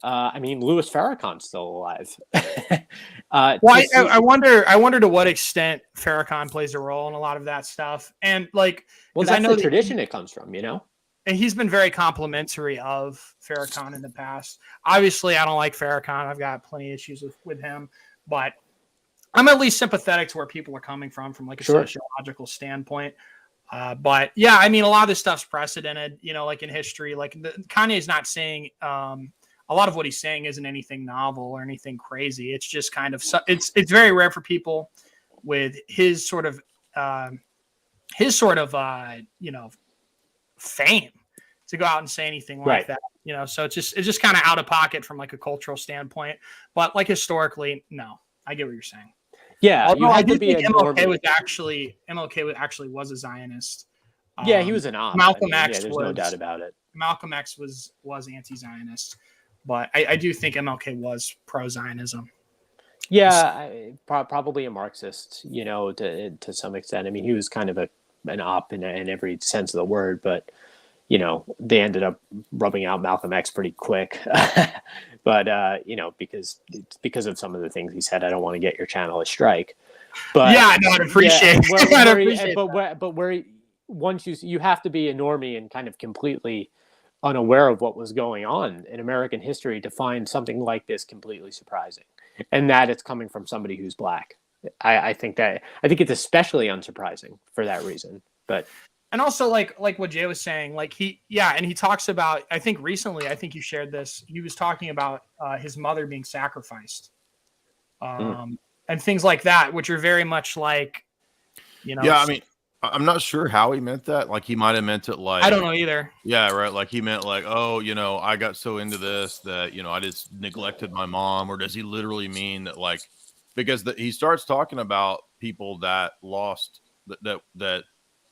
I mean, Louis Farrakhan's still alive. I wonder to what extent Farrakhan plays a role in a lot of that stuff. And like, well, that's the tradition it comes from, and he's been very complimentary of Farrakhan in the past. Obviously, I don't like Farrakhan. I've got plenty of issues with him, but I'm at least sympathetic to where people are coming from like a sociological standpoint. But yeah, I mean, a lot of this stuff's precedented, like in history. Like Kanye's not saying a lot of what he's saying isn't anything novel or anything crazy. It's just kind of it's very rare for people with his sort of fame to go out and say anything like that. So it's just kind of out of pocket from like a cultural standpoint. But like historically, no, I get what you're saying. Yeah, although I do think MLK actually was a Zionist. Yeah, he was an op. Malcolm X there's no doubt about it. Malcolm X was anti-Zionist, but I do think MLK was pro-Zionism. Yeah, probably a Marxist, to some extent. I mean, he was kind of an op in every sense of the word, but they ended up rubbing out Malcolm X pretty quick. But because of some of the things he said, I don't want to get your channel a strike. But yeah, I'd appreciate. But where once you have to be a normie and kind of completely unaware of what was going on in American history to find something like this completely surprising, and that it's coming from somebody who's Black. I think it's especially unsurprising for that reason. And also like what Jay was saying, like he talks about, I think recently, I think you shared this, he was talking about his mother being sacrificed and things like that, which are very much like, Yeah, I mean, I'm not sure how he meant that. Like he might have meant it like, I don't know either. Yeah, right. Like he meant like, oh, I got so into this that, I just neglected my mom. Or does he literally mean that like, because he starts talking about people that lost that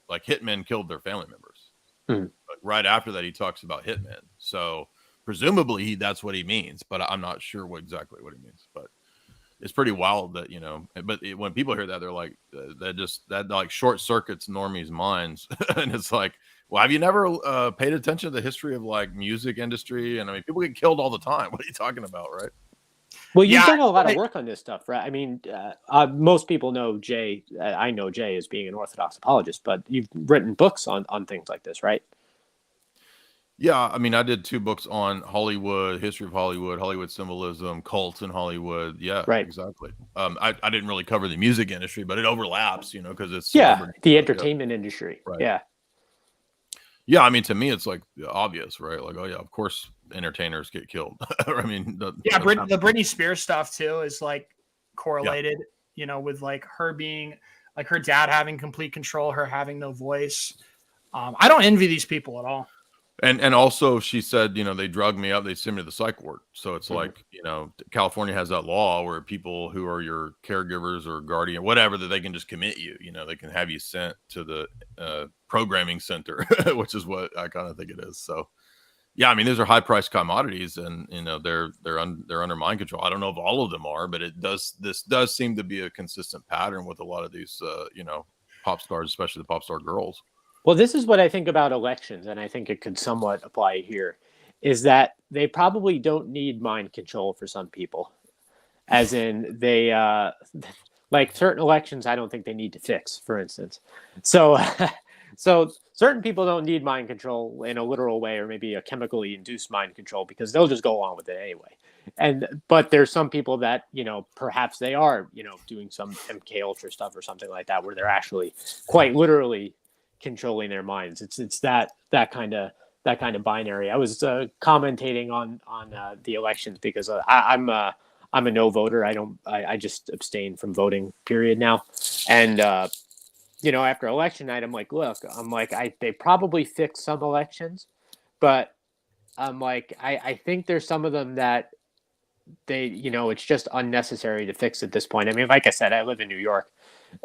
like hitmen killed their family members. But right after that, he talks about hitmen. So presumably that's what he means, but I'm not sure exactly what he means. But it's pretty wild that, but when people hear that, they're like, that like short circuits normies' minds. And it's like, well, have you never paid attention to the history of like music industry? And I mean, people get killed all the time. What are you talking about, right? Well, you've done a lot of work on this stuff, right? I mean, most people know Jay. I know Jay as being an Orthodox apologist, but you've written books on things like this, right? Yeah, I mean, I did 2 books on Hollywood, history of Hollywood, Hollywood symbolism, cults in Hollywood. Yeah, right. Exactly. I didn't really cover the music industry, but it overlaps, because it's the entertainment industry. Right. Yeah. Yeah, I mean, to me, it's like obvious, right? Like, oh yeah, of course, entertainers get killed. I mean, the Britney Spears stuff too is like correlated, with like her being like her dad having complete control, her having no voice. I don't envy these people at all. And also she said, they drugged me up, they sent me to the psych ward. So it's like, California has that law where people who are your caregivers or guardian, whatever, that they can just commit you, they can have you sent to the programming center, which is what I kind of think it is. So yeah, I mean, these are high priced commodities and, they're under mind control. I don't know if all of them are, but this does seem to be a consistent pattern with a lot of these, pop stars, especially the pop star girls. Well, this is what I think about elections, and I think it could somewhat apply here, is that they probably don't need mind control for some people. As in, they, like certain elections, I don't think they need to fix, for instance. So certain people don't need mind control in a literal way, or maybe a chemically induced mind control, because they'll just go along with it anyway. But there's some people that, perhaps they are, doing some MK Ultra stuff or something like that, where they're actually quite literally controlling their minds. It's that kind of binary. I was commentating on the elections because I'm a no voter. I just abstain from voting, period, now. And after election night, I'm like, look, they probably fixed some elections, but I'm like, I think there's some of them that it's just unnecessary to fix at this point. I mean, like I said, I live in New York.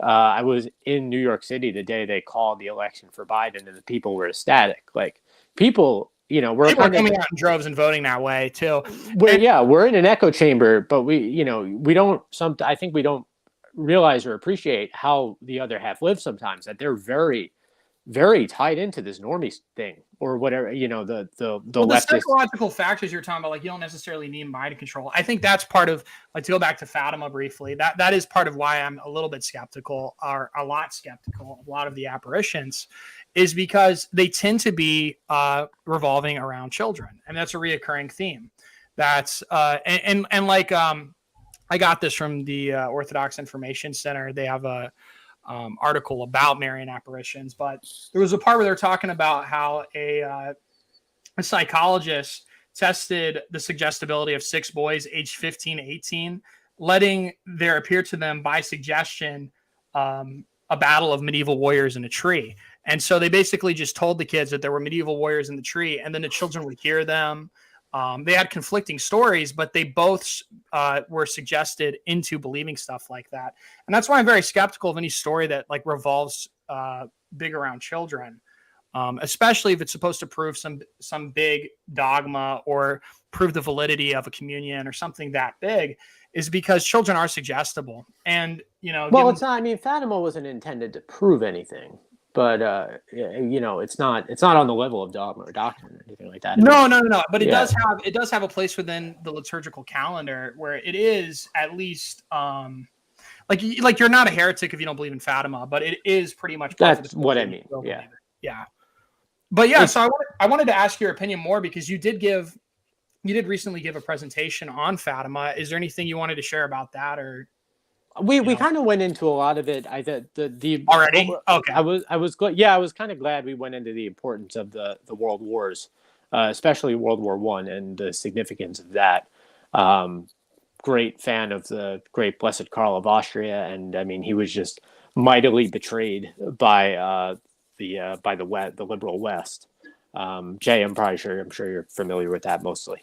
I was in New York City the day they called the election for Biden, and the people were ecstatic. Like people, we're people are coming out in droves and voting that way too. We're in an echo chamber, but I think we don't realize or appreciate how the other half lives sometimes. That they're very, very tied into this normie thing. or whatever, the well, the leftist. psychological factors you're talking about, like you don't necessarily need mind control. I think that's part of, like, to go back to Fatima briefly, that is part of why I'm a little bit skeptical, or a lot skeptical of a lot of the apparitions, is because they tend to be revolving around children, and that's a reoccurring theme. That's and like I got this from the Orthodox Information Center. They have a article about Marian apparitions, but there was a part where they're talking about how a psychologist tested the suggestibility of 6 boys aged 15 to 18, letting there appear to them by suggestion a battle of medieval warriors in a tree. And so they basically just told the kids that there were medieval warriors in the tree, and then the children would hear them. They had conflicting stories, but they both were suggested into believing stuff like that. And that's why I'm very skeptical of any story that like revolves big around children, especially if it's supposed to prove some big dogma or prove the validity of a communion or something that big, is because children are suggestible. And, well, it's not, I mean, Fatima wasn't intended to prove anything. But it's not on the level of dogma or doctrine or anything like that. No. But it does have a place within the liturgical calendar where it is at least like you're not a heretic if you don't believe in Fatima, but it is pretty much. That's what I mean. Yeah. But yeah, so I wanted to ask your opinion more because you did recently give a presentation on Fatima. Is there anything you wanted to share about that, or? We kind of went into a lot of it. The already. Okay. I was glad. Yeah, I was kind of glad we went into the importance of the world wars, especially World War I and the significance of that. Great fan of the great Blessed Karl of Austria, and I mean he was just mightily betrayed by the liberal West. Jay, I'm sure you're familiar with that mostly.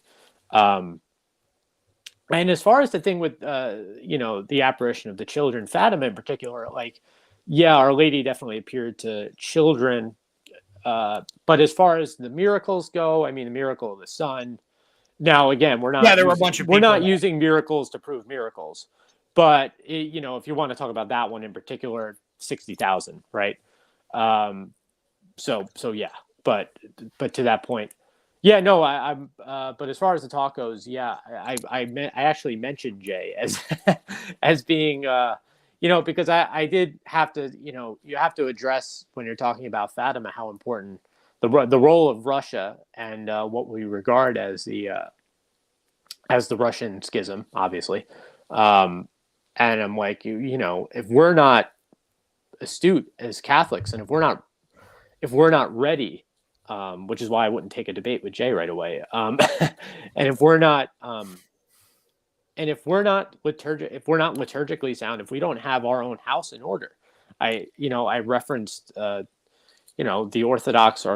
And as far as the thing with, the apparition of the children, Fatima in particular, Our Lady definitely appeared to children. But as far as the miracles go, I mean, the miracle of the sun. Now, again, we're not. Yeah, there were a bunch of people. We're not using miracles to prove miracles. But, if you want to talk about that one in particular, 60,000, right? So yeah. But to that point. Yeah, no, I'm. But as far as the talk goes, yeah, I actually mentioned Jay as being, because I did have to, you have to address when you're talking about Fatima how important the role of Russia and what we regard as the Russian schism, obviously, and I'm like, if we're not astute as Catholics, and if we're not ready. Which is why I wouldn't take a debate with Jay right away. And if we're not liturgically sound, if we don't have our own house in order, I referenced, the Orthodox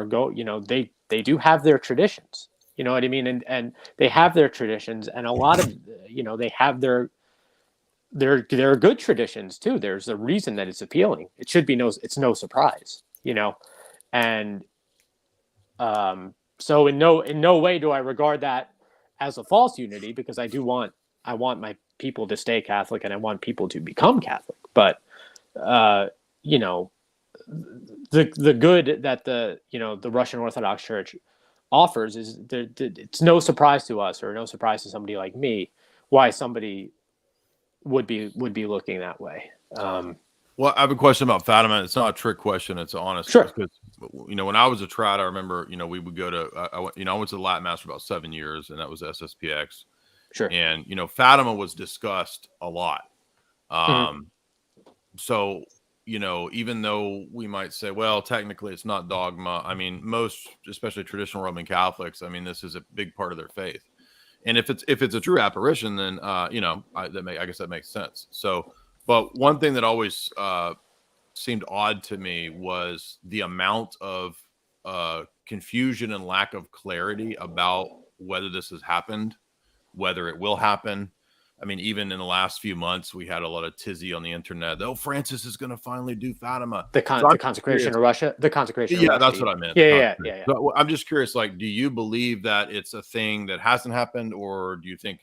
they do have their traditions, you know what I mean? And they have their traditions, and a lot of, they have their good traditions too. There's a reason that it's appealing. It's no surprise, and, so in no way do I regard that as a false unity, because I want my people to stay Catholic, and I want people to become Catholic. But, the good that the Russian Orthodox Church offers is it's no surprise to us, or no surprise to somebody like me, why somebody would be looking that way. Well, I have a question about Fatima. It's not a trick question. It's honest. Sure. Because, when I was a trad, I remember, we would go to, I went to the Latin Mass for about 7 years, and that was SSPX. Sure. And, Fatima was discussed a lot. So, even though we might say, well, technically it's not dogma. I mean, most, especially traditional Roman Catholics, I mean, this is a big part of their faith. And if it's a true apparition, then, I guess that makes sense. So, but one thing that always seemed odd to me was the amount of confusion and lack of clarity about whether this has happened, whether it will happen. I mean, even in the last few months, we had a lot of tizzy on the internet. Oh, Francis is going to finally do Fatima. The Consecration of Russia. The Consecration. Yeah, that's what I meant. Yeah. So I'm just curious, do you believe that it's a thing that hasn't happened, or do you think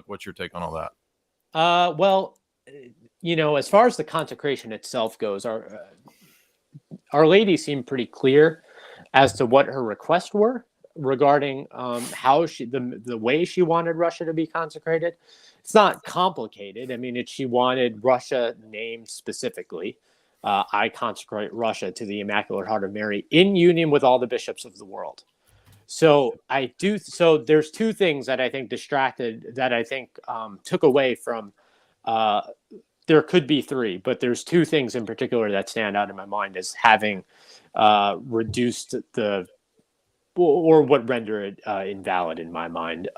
what's your take on all that? Well, as far as the consecration itself goes, Our Lady seemed pretty clear as to what her requests were regarding how the way she wanted Russia to be consecrated. It's not complicated. I mean, she wanted Russia named specifically. I consecrate Russia to the Immaculate Heart of Mary in union with all the bishops of the world. So there's two things that I think distracted, that I think took away from. There could be three, but there's two things in particular that stand out in my mind as having reduced or what render it invalid in my mind.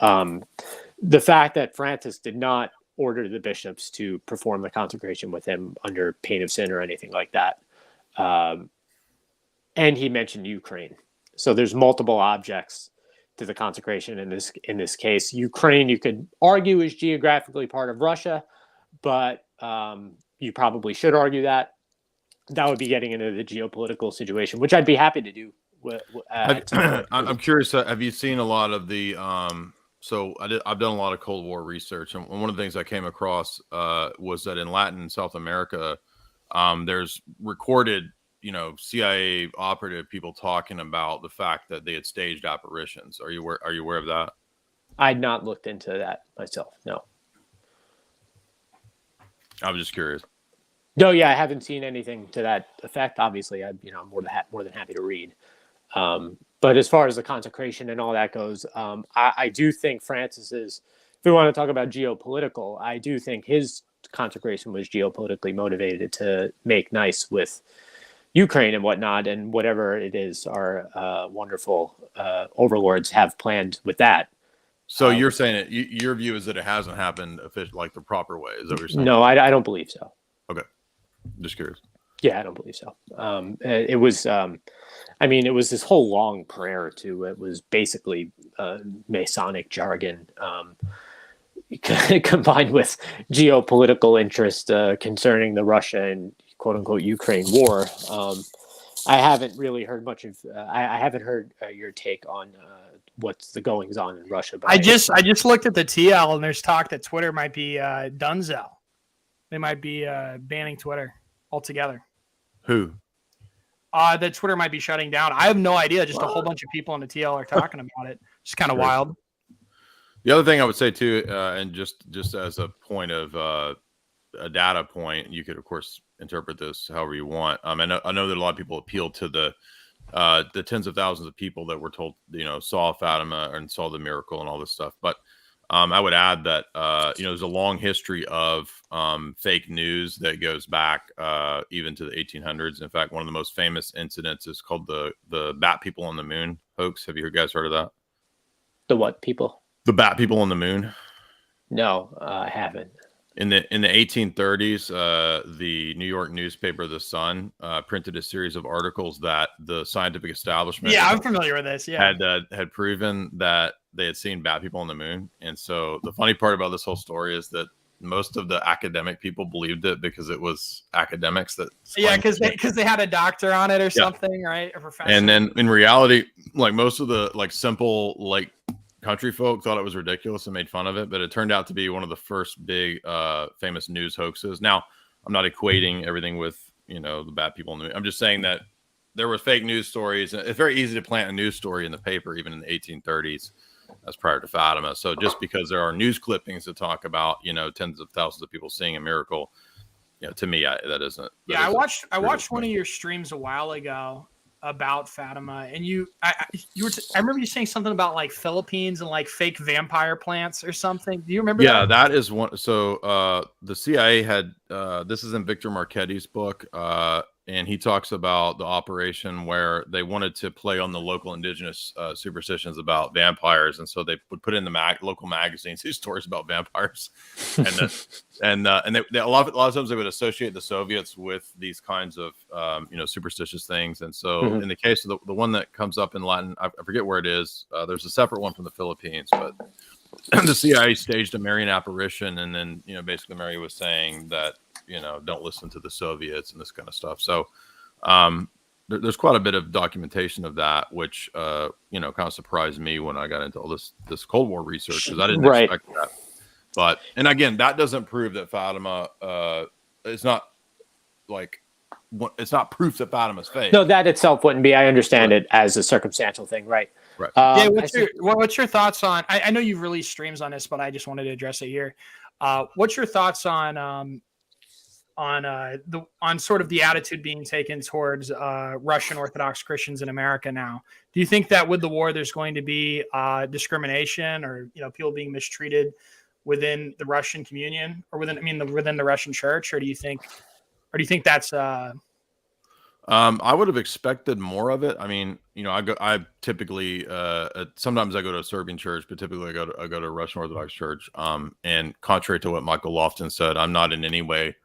The fact that Francis did not order the bishops to perform the consecration with him under pain of sin or anything like that. And he mentioned Ukraine. So there's multiple objects to the consecration in this case. Ukraine, you could argue, is geographically part of Russia, but you probably should argue that. That would be getting into the geopolitical situation, which I'd be happy to do. I'm curious. Have you seen a lot of the? So I've done a lot of Cold War research, and one of the things I came across was that in Latin and South America, there's recorded, CIA operative people talking about the fact that they had staged apparitions. Are you aware of that? I'd not looked into that myself. No. I was just curious. No, yeah, I haven't seen anything to that effect. Obviously, I'm more than happy to read. But as far as the consecration and all that goes, I do think Francis's, if we want to talk about geopolitical, I do think his consecration was geopolitically motivated to make nice with Ukraine and whatnot, and whatever it is our wonderful overlords have planned with that. So you're saying it? Your view is that it hasn't happened like the proper way? Is that what you're saying? No, I don't believe so. Okay, just curious. Yeah, I don't believe so. It was, it was this whole long prayer too. It was basically Masonic jargon combined with geopolitical interest concerning the Russia and quote unquote Ukraine war. I haven't really heard much of. I haven't heard your take on what's the goings on in Russia. But I just looked at the TL, and there's talk that Twitter might be dunzo. They might be banning Twitter altogether. Who? That Twitter might be shutting down. I have no idea. Just a whole bunch of people on the TL are talking about it. It's kind of wild. The other thing I would say too, and just as a point of a data point, you could of course interpret this however you want. I know that a lot of people appeal to the tens of thousands of people that were told, saw Fatima and saw the miracle and all this stuff. But I would add that, there's a long history of fake news that goes back even to the 1800s. In fact, one of the most famous incidents is called the Bat People on the Moon hoax. Have you guys heard of that? The what people? The Bat People on the Moon. No, I haven't. In the 1830s, the New York newspaper, The Sun, printed a series of articles that the scientific establishment, I'm familiar with this. Yeah, had proven that they had seen bat people on the moon. And so the funny part about this whole story is that most of the academic people believed it because it was academics that. Yeah, because they had a doctor on it or something, right? A professor. And then in reality, like most of the simple country folk thought it was ridiculous and made fun of it, but it turned out to be one of the first big famous news hoaxes. Now, I'm not equating everything with the bad people in the moon. I'm just saying that there were fake news stories. It's very easy to plant a news story in the paper, even in the 1830s, as prior to Fatima. So just because there are news clippings that talk about tens of thousands of people seeing a miracle, to me that isn't. I watched one of your streams a while ago about Fatima, and I remember you saying something about Philippines and fake vampire plants or something. Do you remember that? That is one. So the CIA had this is in Victor Marchetti's book, and he talks about the operation where they wanted to play on the local indigenous superstitions about vampires, and so they would put in the local magazines these stories about vampires, and they, a lot of times they would associate the Soviets with these kinds of superstitious things. And so in the case of the one that comes up in Latin, I forget where it is. There's a separate one from the Philippines, but the CIA staged a Marian apparition, and then basically Mary was saying that don't listen to the Soviets and this kind of stuff. So there's quite a bit of documentation of that, which kind of surprised me when I got into all this Cold War research, because I didn't expect that. But and again, that doesn't prove that Fatima is not it's not proof that Fatima's fake. No, that itself wouldn't be. I understand it as a circumstantial thing, right? Right. Yeah, what's your thoughts on? I know you've released streams on this, but I just wanted to address it here. What's your thoughts on sort of the attitude being taken towards Russian Orthodox Christians in America now? Do you think that with the war, there's going to be discrimination, or people being mistreated within the Russian communion, or within the Russian Church, or do you think that's I would have expected more of it. I mean, I typically sometimes I go to a Serbian church, but typically I go to a Russian Orthodox church. And contrary to what Michael Lofton said, I'm not in any way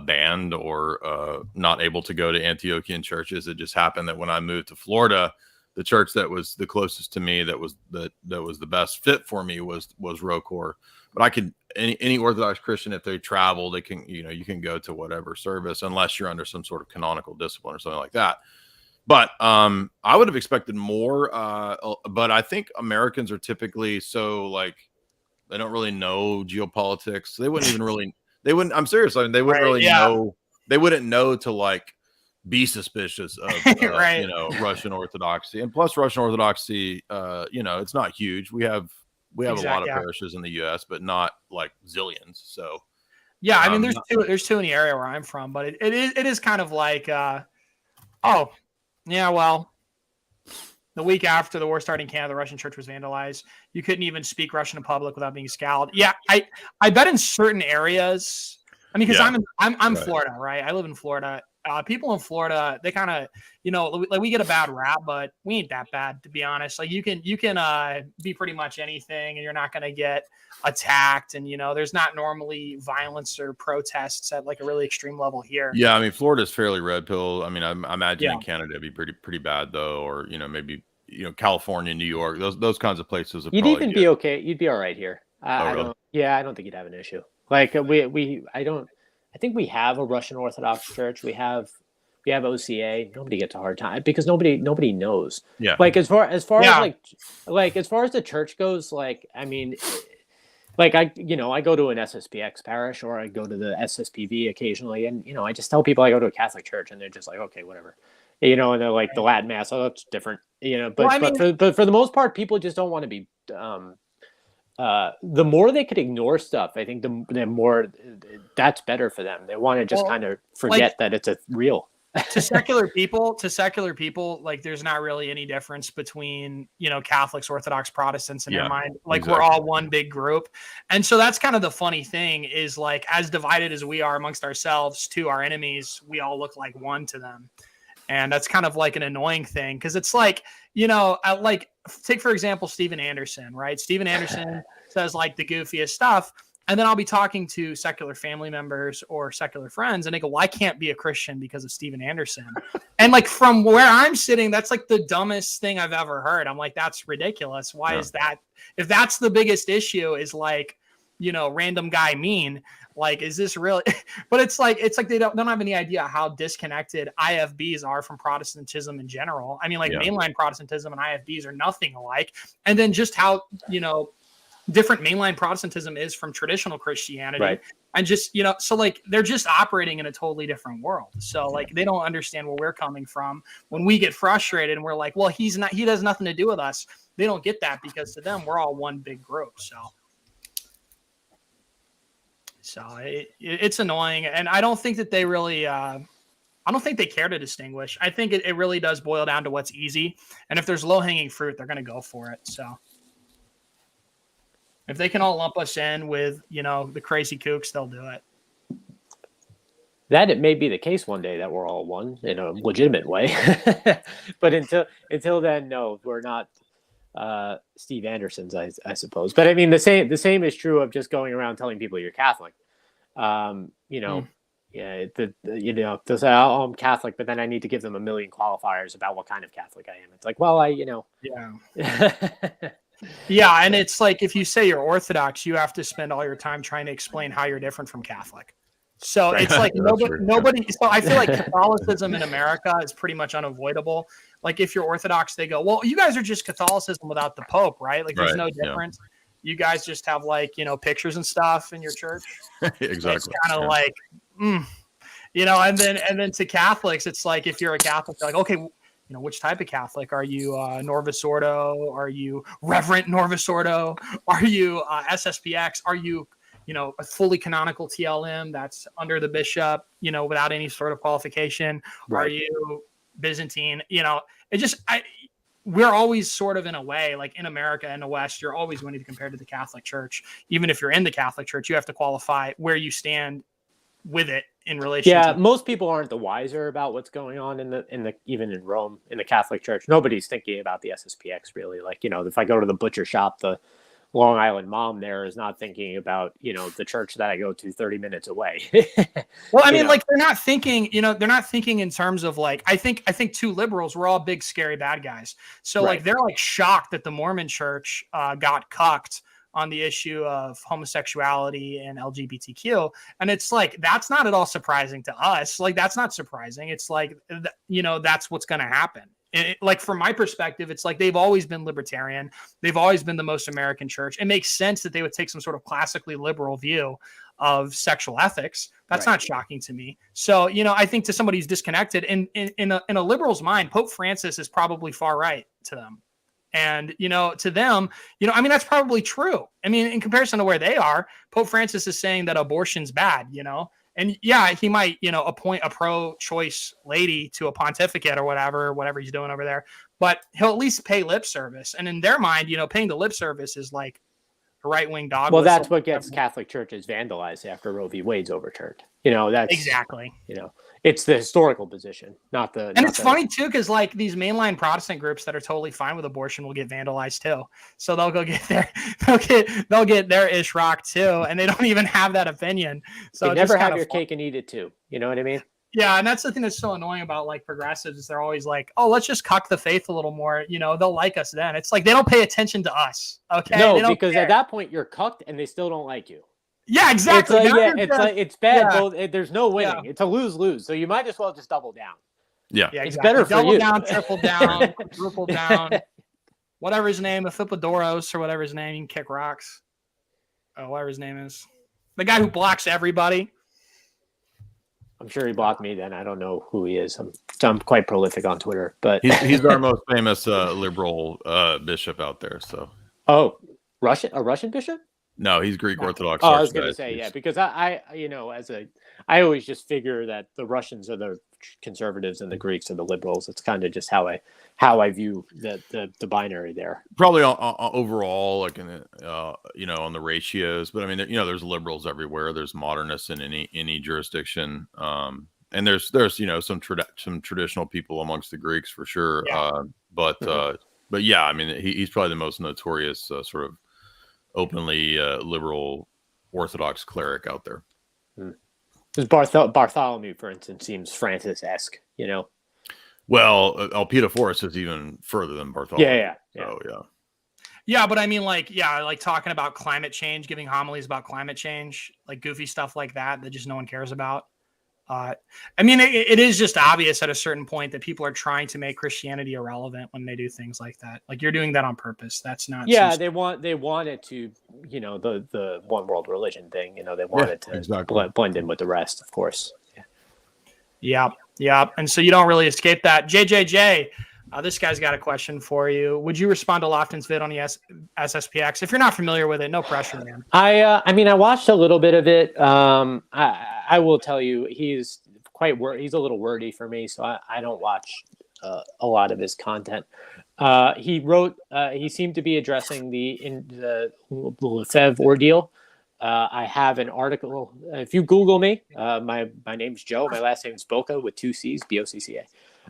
banned or not able to go to Antiochian churches. It just happened that when I moved to Florida, the church that was the closest to me, that was the best fit for me, was ROCOR. But I could, any Orthodox Christian, if they travel, they can, you can go to whatever service, unless you're under some sort of canonical discipline or something like that. But I would have expected more. But I think Americans are typically so, like, they don't really know geopolitics. They wouldn't even really, I'm serious. I mean, they wouldn't really know. They wouldn't know to, like, be suspicious of Russian Orthodoxy. And plus, Russian Orthodoxy, it's not huge. We have a lot of parishes in the U.S., but not like zillions. So, yeah, I mean, there's two in the area where I'm from, but it is kind of like, well, the week after the war started in Canada, the Russian church was vandalized. You couldn't even speak Russian in public without being scowled. Yeah, I bet in certain areas. I mean, because I'm right. Florida, right? I live in Florida. People in Florida, they kind of, like, we get a bad rap, but we ain't that bad, to be honest. Like, you can be pretty much anything, and you're not going to get attacked. And there's not normally violence or protests at, like, a really extreme level here. Yeah, I mean, Florida's fairly red pill. I mean, I imagine in Canada it'd be pretty bad though, or maybe California, New York, those kinds of places. You'd even be okay. You'd be all right here. I don't think you'd have an issue. Like I think we have a Russian Orthodox church. We have OCA. Nobody gets a hard time because nobody knows. Yeah. Like as far as as far as the church goes, like, I mean, like I go to an SSPX parish, or I go to the SSPV occasionally, and I just tell people I go to a Catholic church, and they're just like, okay, whatever. And they're like, the Latin Mass, oh, that's different. But for the most part, people just don't want to be the more they could ignore stuff, I think the more that's better for them. They want to just kind of forget that it's real. to secular people, like, there's not really any difference between, Catholics, Orthodox, Protestants in their mind. Like, exactly. We're all one big group. And so that's kind of the funny thing is, like, as divided as we are amongst ourselves to our enemies, we all look like one to them. And that's kind of like an annoying thing, because it's like, like, take, for example, Steven Anderson, right? Steven Anderson says, like, the goofiest stuff. And then I'll be talking to secular family members or secular friends, and they go, well, I can't be a Christian because of Steven Anderson. And, like, from where I'm sitting, that's like the dumbest thing I've ever heard. I'm like, that's ridiculous. Why is that? If that's the biggest issue, is, like, random guy mean, like, is this really? But it's like they don't have any idea how disconnected IFBs are from Protestantism in general. I mean, like, mainline Protestantism and IFBs are nothing alike. And then just how, different mainline Protestantism is from traditional Christianity. Right. And just, so, like, they're just operating in a totally different world. So, like, they don't understand where we're coming from. When we get frustrated and we're like, well, he does nothing to do with us. They don't get that, because to them, we're all one big group. So it's annoying. And I don't think that they really, I don't think they care to distinguish. I think it really does boil down to what's easy. And if there's low hanging fruit, they're going to go for it. So if they can all lump us in with, the crazy kooks, they'll do it. That it may be the case one day that we're all one in a legitimate way. But until then, no, we're not Steve Anderson's, I suppose. But I mean, the same is true of just going around telling people you're Catholic. They'll say, oh, I'm Catholic, but then I need to give them a million qualifiers about what kind of Catholic I am. It's like, well, Yeah, and it's like, if you say you're Orthodox, you have to spend all your time trying to explain how you're different from Catholic. So it's like nobody. So I feel like Catholicism in America is pretty much unavoidable. Like, if you're Orthodox, they go, well, you guys are just Catholicism without the Pope, right? Like, there's no difference. Yeah. You guys just have, like, pictures and stuff in your church. Exactly. It's kind of like, and then to Catholics, it's like if you're a Catholic, they're like, okay, which type of Catholic are you? Norvis Ordo? Are you Reverend Norvis Ordo? Are you SSPX? Are you a fully canonical TLM that's under the bishop, without any sort of qualification? Right. Are you Byzantine? We're always sort of in a way, like in America and the West, you're always going to be compared to the Catholic Church. Even if you're in the Catholic Church, you have to qualify where you stand with it in relation to. Most people aren't the wiser about what's going on in the even in Rome, in the Catholic Church. Nobody's thinking about the SSPX really. Like, if I go to the butcher shop, the Long Island mom there is not thinking about, the church that I go to 30 minutes away. Well, I mean, like they're not thinking in terms of like, I think two liberals, we're all big, scary bad guys. So Right. like, they're like shocked that the Mormon church got cucked on the issue of homosexuality and LGBTQ. And it's like, that's not at all surprising to us. Like, that's not surprising. It's like, that's what's going to happen. Like, from my perspective, it's like they've always been libertarian. They've always been the most American church. It makes sense that they would take some sort of classically liberal view of sexual ethics. That's Right. not shocking to me. So, I think to somebody who's disconnected, in a liberal's mind, Pope Francis is probably far right to them. And, to them, that's probably true. I mean, in comparison to where they are, Pope Francis is saying that abortion's bad, and yeah, he might, appoint a pro-choice lady to a pontificate or whatever he's doing over there, but he'll at least pay lip service. And in their mind, paying the lip service is like a right-wing dog. Well, that's what gets Catholic churches vandalized after Roe v. Wade's overturned. That's exactly. It's the historical position, not the. And it's funny too, because like these mainline Protestant groups that are totally fine with abortion will get vandalized too. So they'll go get they'll get their ish rocked too, and they don't even have that opinion. So you never have your cake and eat it too. You know what I mean? Yeah, and that's the thing that's so annoying about like progressives is they're always like, oh, let's just cuck the faith a little more. They'll like us then. It's like they don't pay attention to us. Okay, no, because at that point you're cucked and they still don't like you. Yeah, exactly. It's bad. Yeah. Both, there's no winning. Yeah. It's a lose-lose. So you might as well just double down. Yeah, exactly. It's better for double you. Double down, triple down, quadruple down, whatever his name, Epiphanodoros or whatever his name. You can kick rocks. Oh, whatever his name is, the guy who blocks everybody. I'm sure he blocked me. Then I don't know who he is. I'm quite prolific on Twitter, but he's our most famous liberal bishop out there. So. Oh, a Russian bishop? No, he's Greek Orthodox. Oh, I was going to say, yeah, because I always just figure that the Russians are the conservatives and the Greeks are the liberals. It's kind of just how I view the binary there. Probably overall, like in on the ratios, but I mean, there's liberals everywhere. There's modernists in any jurisdiction, and there's some traditional people amongst the Greeks for sure. Yeah. But yeah, I mean, he's probably the most notorious sort of openly liberal Orthodox cleric out there. Because Bartholomew, for instance, seems Francis-esque, Well, Elpidophoros is even further than Bartholomew. Yeah. So, yeah. Yeah, but I mean, like talking about climate change, giving homilies about climate change, like goofy stuff like that just no one cares about. I mean, it is just obvious at a certain point that people are trying to make Christianity irrelevant when they do things like that. Like, you're doing that on purpose. That's not. Yeah, they want it to, the one world religion thing. They want it to exactly. blend in with the rest, of course. Yeah. And so you don't really escape that. JJJ, this guy's got a question for you. Would you respond to Lofton's vid on the SSPX? If you're not familiar with it, no pressure, man. I watched a little bit of it. I will tell you, he's a little wordy for me, so I don't watch a lot of his content. He seemed to be addressing the Lefebvre ordeal. I have an article. If you Google me, my name's Joe. My last name is Bocca with 2 C's, Bocca.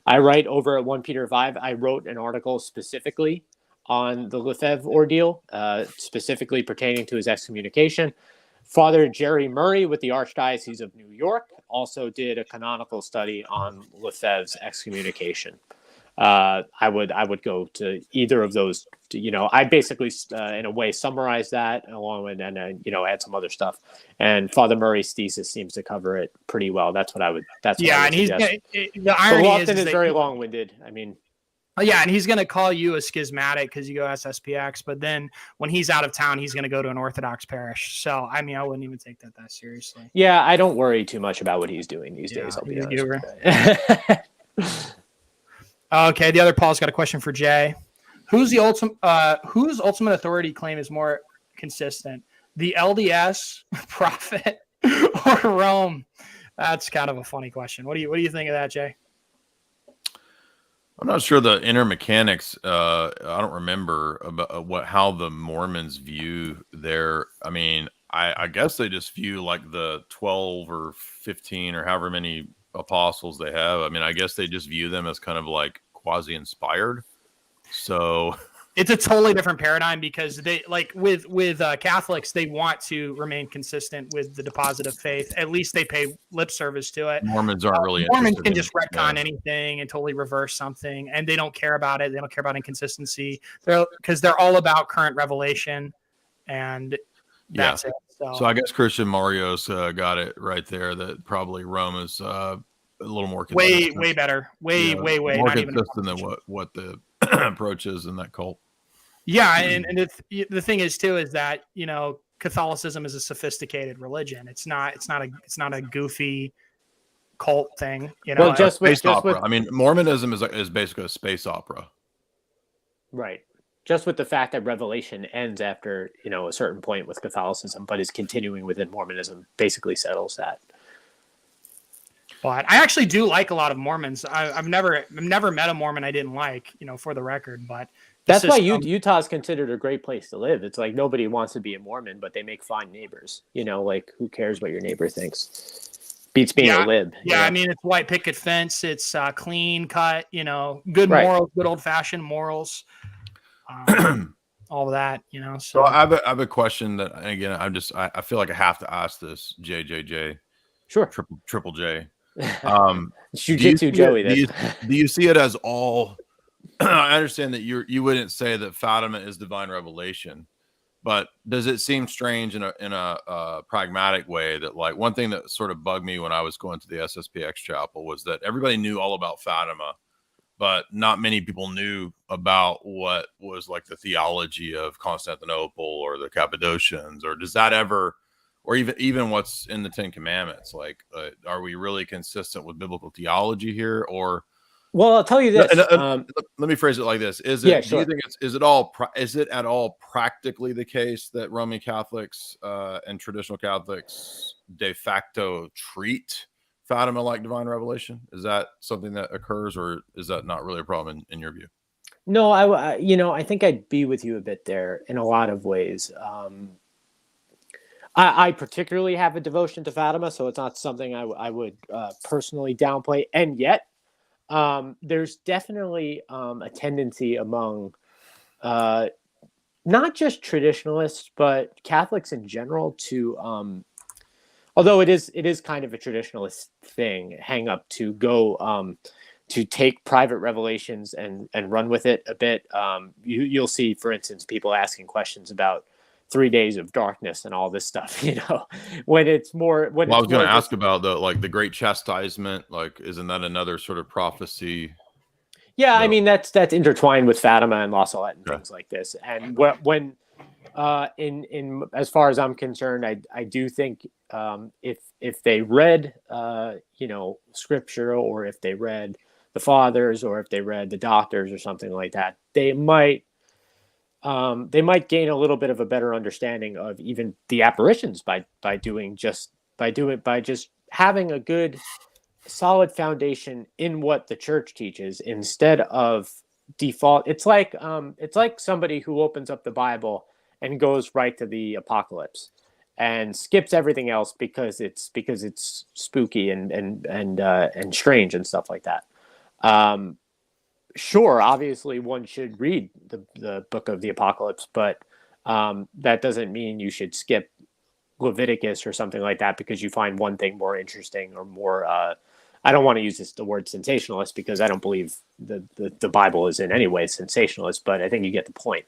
I write over at 1 Peter 5. I wrote an article specifically on the Lefebvre ordeal, specifically pertaining to his excommunication. Father Jerry Murray with the Archdiocese of New York also did a canonical study on Lefebvre's excommunication. I would go to either of those. I basically, in a way, summarize that along with, and add some other stuff. And Father Murray's thesis seems to cover it pretty well. That's what I would. That's what I would and suggest. The irony Lofton is that very long-winded. I mean, Oh, yeah, and he's going to call you a schismatic because you go SSPX, but then when he's out of town, he's going to go to an Orthodox parish. So, I mean, I wouldn't even take that seriously. Yeah, I don't worry too much about what he's doing these days, I'll be honest. Okay, the other Paul's got a question for Jay. Whose ultimate authority claim is more consistent? The LDS, Prophet, or Rome? That's kind of a funny question. What do you think of that, Jay? I'm not sure the inner mechanics. I don't remember about how the Mormons view their. I mean, I guess they just view like the 12 or 15 or however many apostles they have. I mean, I guess they just view them as kind of like quasi-inspired. So it's a totally different paradigm because they like with Catholics, they want to remain consistent with the deposit of faith. At least they pay lip service to it. Mormons aren't really. Mormons can just retcon anything and totally reverse something, and they don't care about it. They don't care about inconsistency. Because they're all about current revelation, and that's it. So I guess Christian Mario's got it right there. That probably Rome is a little more consistent. way better, way more consistent than what the approach is in that cult. Yeah, and the thing is too is that Catholicism is a sophisticated religion. It's not a goofy cult thing. Well, just with I mean, Mormonism is basically a space opera. Right. Just with the fact that revelation ends after a certain point with Catholicism, but is continuing within Mormonism, basically settles that. But I actually do like a lot of Mormons. I've never met a Mormon I didn't like, for the record. But that's why Utah's considered a great place to live. It's like nobody wants to be a Mormon, but they make fine neighbors. Like who cares what your neighbor thinks? Beats being a lib. Yeah, I mean it's white picket fence. It's clean cut. Good morals, good old fashioned morals. All of that. So I have a question that again I feel like I have to ask this. JJJ. Sure. Triple J. Jiu-Jitsu Joey. Do you see it as all? I understand that you wouldn't say that Fatima is divine revelation, but does it seem strange in a pragmatic way that like one thing that sort of bugged me when I was going to the SSPX chapel was that everybody knew all about Fatima, but not many people knew about what was like the theology of Constantinople or the Cappadocians, or does that ever? Or even what's in the Ten Commandments, like, are we really consistent with biblical theology here? Or, well, I'll tell you this. Let me phrase it like this: Is it? Yeah, sure. Do you think is it at all practically the case that Roman Catholics and traditional Catholics de facto treat Fatima like divine revelation? Is that something that occurs, or is that not really a problem in your view? No, I think I'd be with you a bit there in a lot of ways. I particularly have a devotion to Fatima, so it's not something I would personally downplay. And yet, there's definitely a tendency among not just traditionalists, but Catholics in general to, although it is kind of a traditionalist thing, hang up to go to take private revelations and run with it a bit. You'll see, for instance, people asking questions about 3 days of darkness and all this stuff, when it's more. I was going to ask about the great chastisement. Like, isn't that another sort of prophecy? Yeah, I mean that's intertwined with Fatima and La Salette and things like this. And when in as far as I'm concerned, I do think if they read scripture, or if they read the fathers, or if they read the doctors or something like that, they might gain a little bit of a better understanding of even the apparitions by just having a good solid foundation in what the church teaches instead of default. It's like somebody who opens up the Bible and goes right to the apocalypse and skips everything else because it's spooky and strange and stuff like that. Sure, obviously one should read the book of the Apocalypse, but that doesn't mean you should skip Leviticus or something like that because you find one thing more interesting or more. I don't want to use the word sensationalist because I don't believe the Bible is in any way sensationalist, but I think you get the point.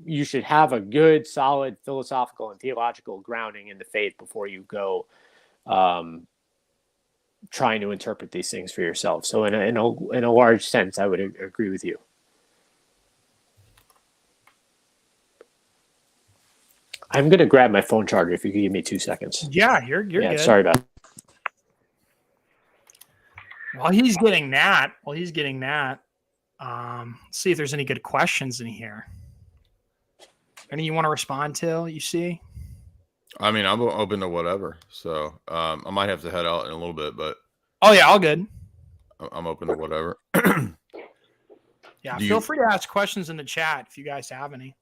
You should have a good, solid philosophical and theological grounding in the faith before you go trying to interpret these things for yourself. So in a large sense, I would agree with you. I'm going to grab my phone charger if you could give me 2 seconds. Yeah, you're good. Sorry about that. While he's getting that, see if there's any good questions in here. Any you want to respond to, you see? I mean, I'm open to whatever. So I might have to head out in a little bit, but Oh yeah, all good. I'm open to whatever. Yeah, feel free to ask questions in the chat if you guys have any.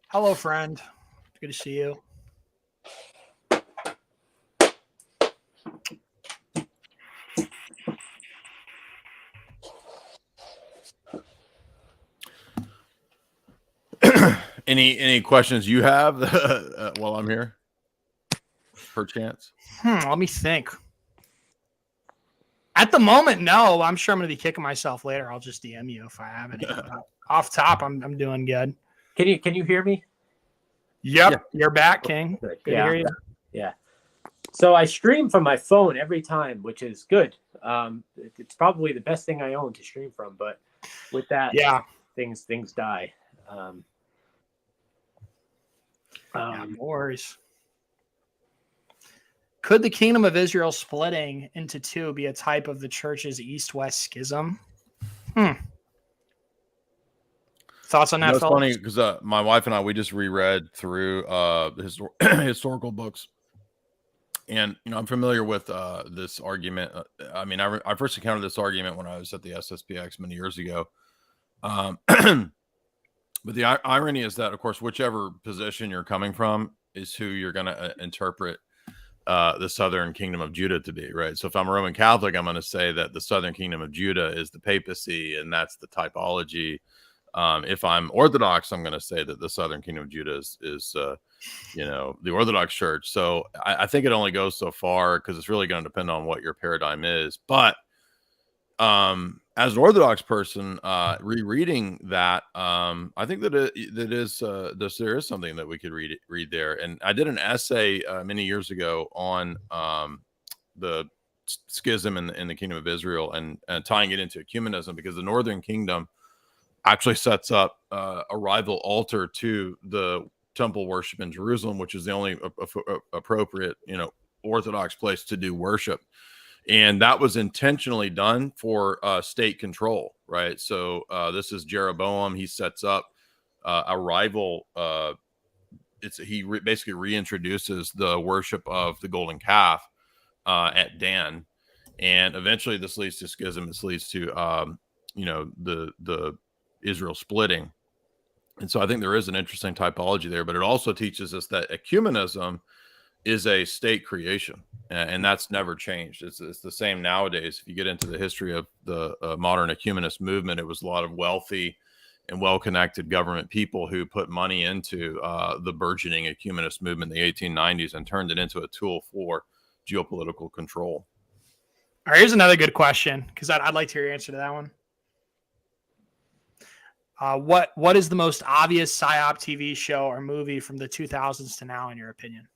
Hello, friend. Good to see you. Any questions you have while I'm here? Perchance. Let me think. At the moment, no. I'm sure I'm going to be kicking myself later. I'll just DM you if I have any. Off top, I'm doing good. Can you hear me? Yep, yeah. You're back, King. Good to hear you. Yeah. So I stream from my phone every time, which is good. It's probably the best thing I own to stream from. But with that, things die. No worries. Could the kingdom of Israel splitting into two be a type of the church's east-west schism? Thoughts on that? That's funny because my wife and I, we just reread through the historical books, and I'm familiar with this argument. I mean, I first encountered this argument when I was at the SSPX many years ago. But the irony is that, of course, whichever position you're coming from is who you're going to interpret the southern kingdom of Judah to be, right? So if I'm a Roman Catholic, I'm going to say that the southern kingdom of Judah is the papacy, and that's the typology. If I'm Orthodox, I'm going to say that the southern kingdom of Judah is the Orthodox Church. So I think it only goes so far because it's really going to depend on what your paradigm is. But as an Orthodox person, rereading that, I think that there is something that we could read there. And I did an essay many years ago on the schism in the kingdom of Israel and tying it into ecumenism, because the northern kingdom actually sets up a rival altar to the temple worship in Jerusalem, which is the only appropriate, Orthodox place to do worship. And that was intentionally done for state control, right? So this is Jeroboam. He sets up a rival. Basically reintroduces the worship of the golden calf at Dan, and eventually this leads to schism. This leads to the Israel splitting. And so I think there is an interesting typology there, but it also teaches us that ecumenism is a state creation, and that's never changed. It's the same nowadays. If you get into the history of the modern ecumenist movement, it was a lot of wealthy and well-connected government people who put money into the burgeoning ecumenist movement in the 1890s and turned it into a tool for geopolitical control. All right, here's another good question, because I'd like to hear your answer to that one. What is the most obvious PSYOP TV show or movie from the 2000s to now, in your opinion?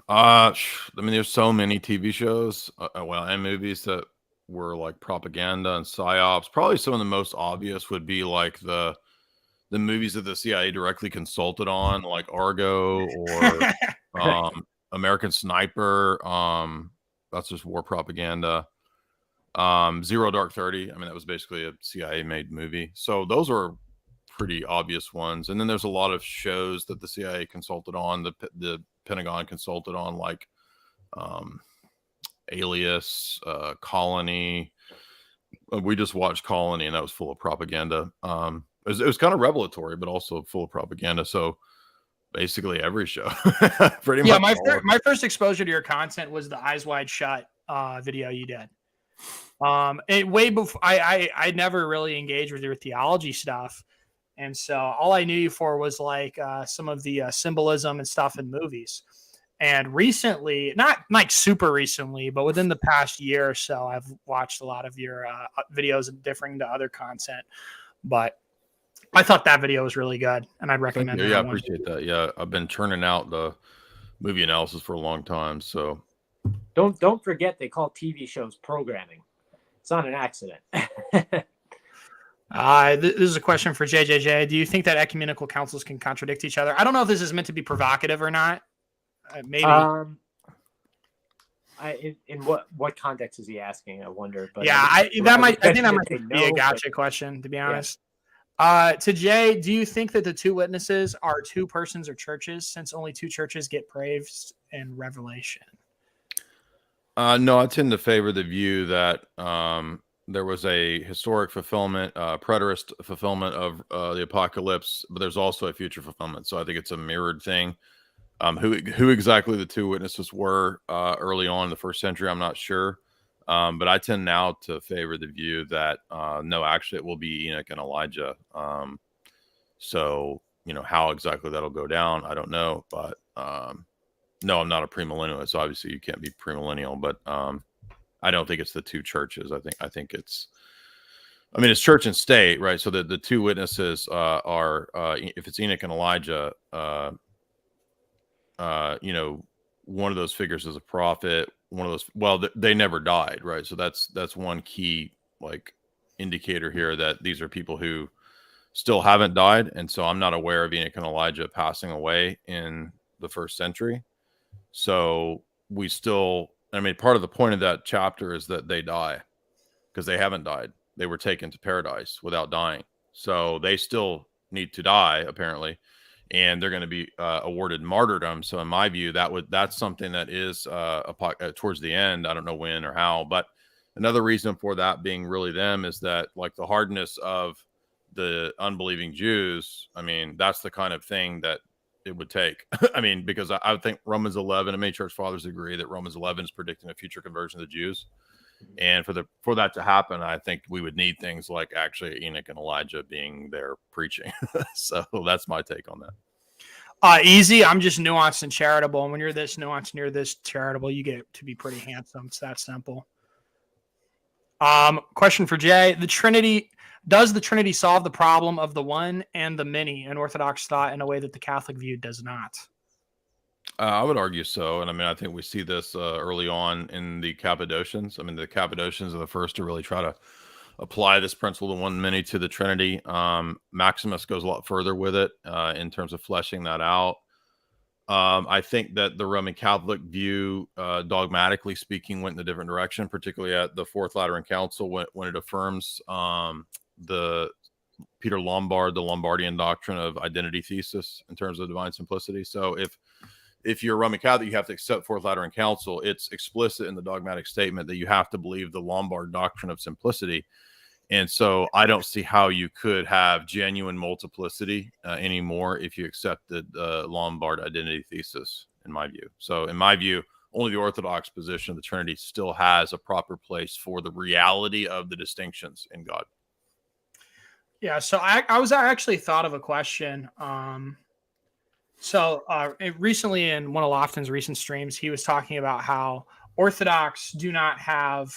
I mean, there's so many TV shows, and movies that were like propaganda and psyops. Probably some of the most obvious would be like the movies that the CIA directly consulted on, like Argo or American Sniper. That's just war propaganda. Zero Dark 30. I mean, that was basically a CIA made movie. So those are pretty obvious ones. And then there's a lot of shows that the CIA consulted on, the Pentagon consulted on, like Alias, Colony. We just watched Colony, and that was full of propaganda. It was kind of revelatory, but also full of propaganda. So basically every show. Pretty much. Yeah, my first exposure to your content was the Eyes Wide Shut video you did. Way before I never really engaged with your theology stuff. And so all I knew you for was like some of the symbolism and stuff in movies. And recently, not like super recently, but within the past year or so, I've watched a lot of your videos differing to other content. But I thought that video was really good, and I'd recommend Thank you. that Yeah, I one. appreciate that. Yeah, I've been churning out the movie analysis for a long time. So Don't forget they call TV shows programming. It's not an accident. This is a question for JJJ. Do you think that ecumenical councils can contradict each other? I don't know if this is meant to be provocative or not. Maybe. In what context is he asking? I wonder. But yeah, I think that might be a gotcha but, question, to be honest. Yeah. To Jay, do you think that the two witnesses are two persons or churches, since only two churches get praised in Revelation? No, I tend to favor the view that there was a historic fulfillment, preterist fulfillment of the apocalypse, but there's also a future fulfillment. So I think it's a mirrored thing. Who exactly the two witnesses were early on in the first century, I'm not sure. But I tend now to favor the view that no, actually it will be Enoch and Elijah. So, how exactly that'll go down, I don't know. But no, I'm not a premillennialist. Obviously, you can't be premillennial, but I don't think it's the two churches. I think it's church and state, right? So the two witnesses are, if it's Enoch and Elijah, one of those figures is a prophet. One of those, they never died, right? So that's one key indicator here that these are people who still haven't died, and so I'm not aware of Enoch and Elijah passing away in the first century. So we still, part of the point of that chapter is that they die because they haven't died. They were taken to paradise without dying, so they still need to die apparently. And they're going to be awarded martyrdom. So in my view, that's something that is towards the end. I don't know when or how, but another reason for that being really them is that the hardness of the unbelieving Jews. That's the kind of thing that it would take. Because I would think Romans 11, and many church fathers agree that Romans 11 is predicting a future conversion of the Jews. And for that to happen, I think we would need things like actually Enoch and Elijah being there preaching. So that's my take on that. Easy. I'm just nuanced and charitable. And when you're this nuanced and you're this charitable, you get to be pretty handsome. It's that simple. Question for Jay. Does the Trinity solve the problem of the one and the many in Orthodox thought in a way that the Catholic view does not? I would argue so. And I think we see this early on in the Cappadocians. The Cappadocians are the first to really try to apply this principle of one and many to the Trinity. Maximus goes a lot further with it in terms of fleshing that out. I think that the Roman Catholic view, dogmatically speaking, went in a different direction, particularly at the Fourth Lateran Council when it affirms the Peter Lombard, the Lombardian doctrine of identity thesis in terms of divine simplicity. So if you're a Roman Catholic, you have to accept Fourth Lateran Council. It's explicit in the dogmatic statement that you have to believe the Lombard doctrine of simplicity. And so I don't see how you could have genuine multiplicity anymore if you accepted the Lombard identity thesis, in my view. So in my view, only the Orthodox position of the Trinity still has a proper place for the reality of the distinctions in God. Yeah, so I actually thought of a question. Recently in one of Lofton's recent streams, he was talking about how Orthodox do not have,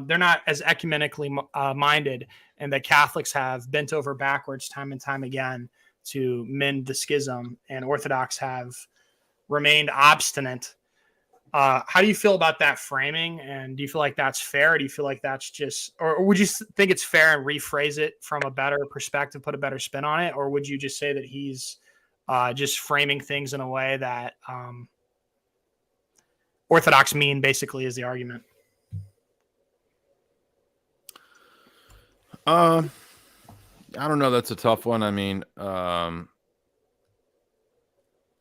they're not as ecumenically minded, and that Catholics have bent over backwards time and time again to mend the schism, and Orthodox have remained obstinate. How do you feel about that framing? And do you feel like that's fair? Or do you feel like that's just, or would you think it's fair and rephrase it from a better perspective, put a better spin on it? Or would you just say that he's just framing things in a way that Orthodox mean basically is the argument? I don't know. That's a tough one.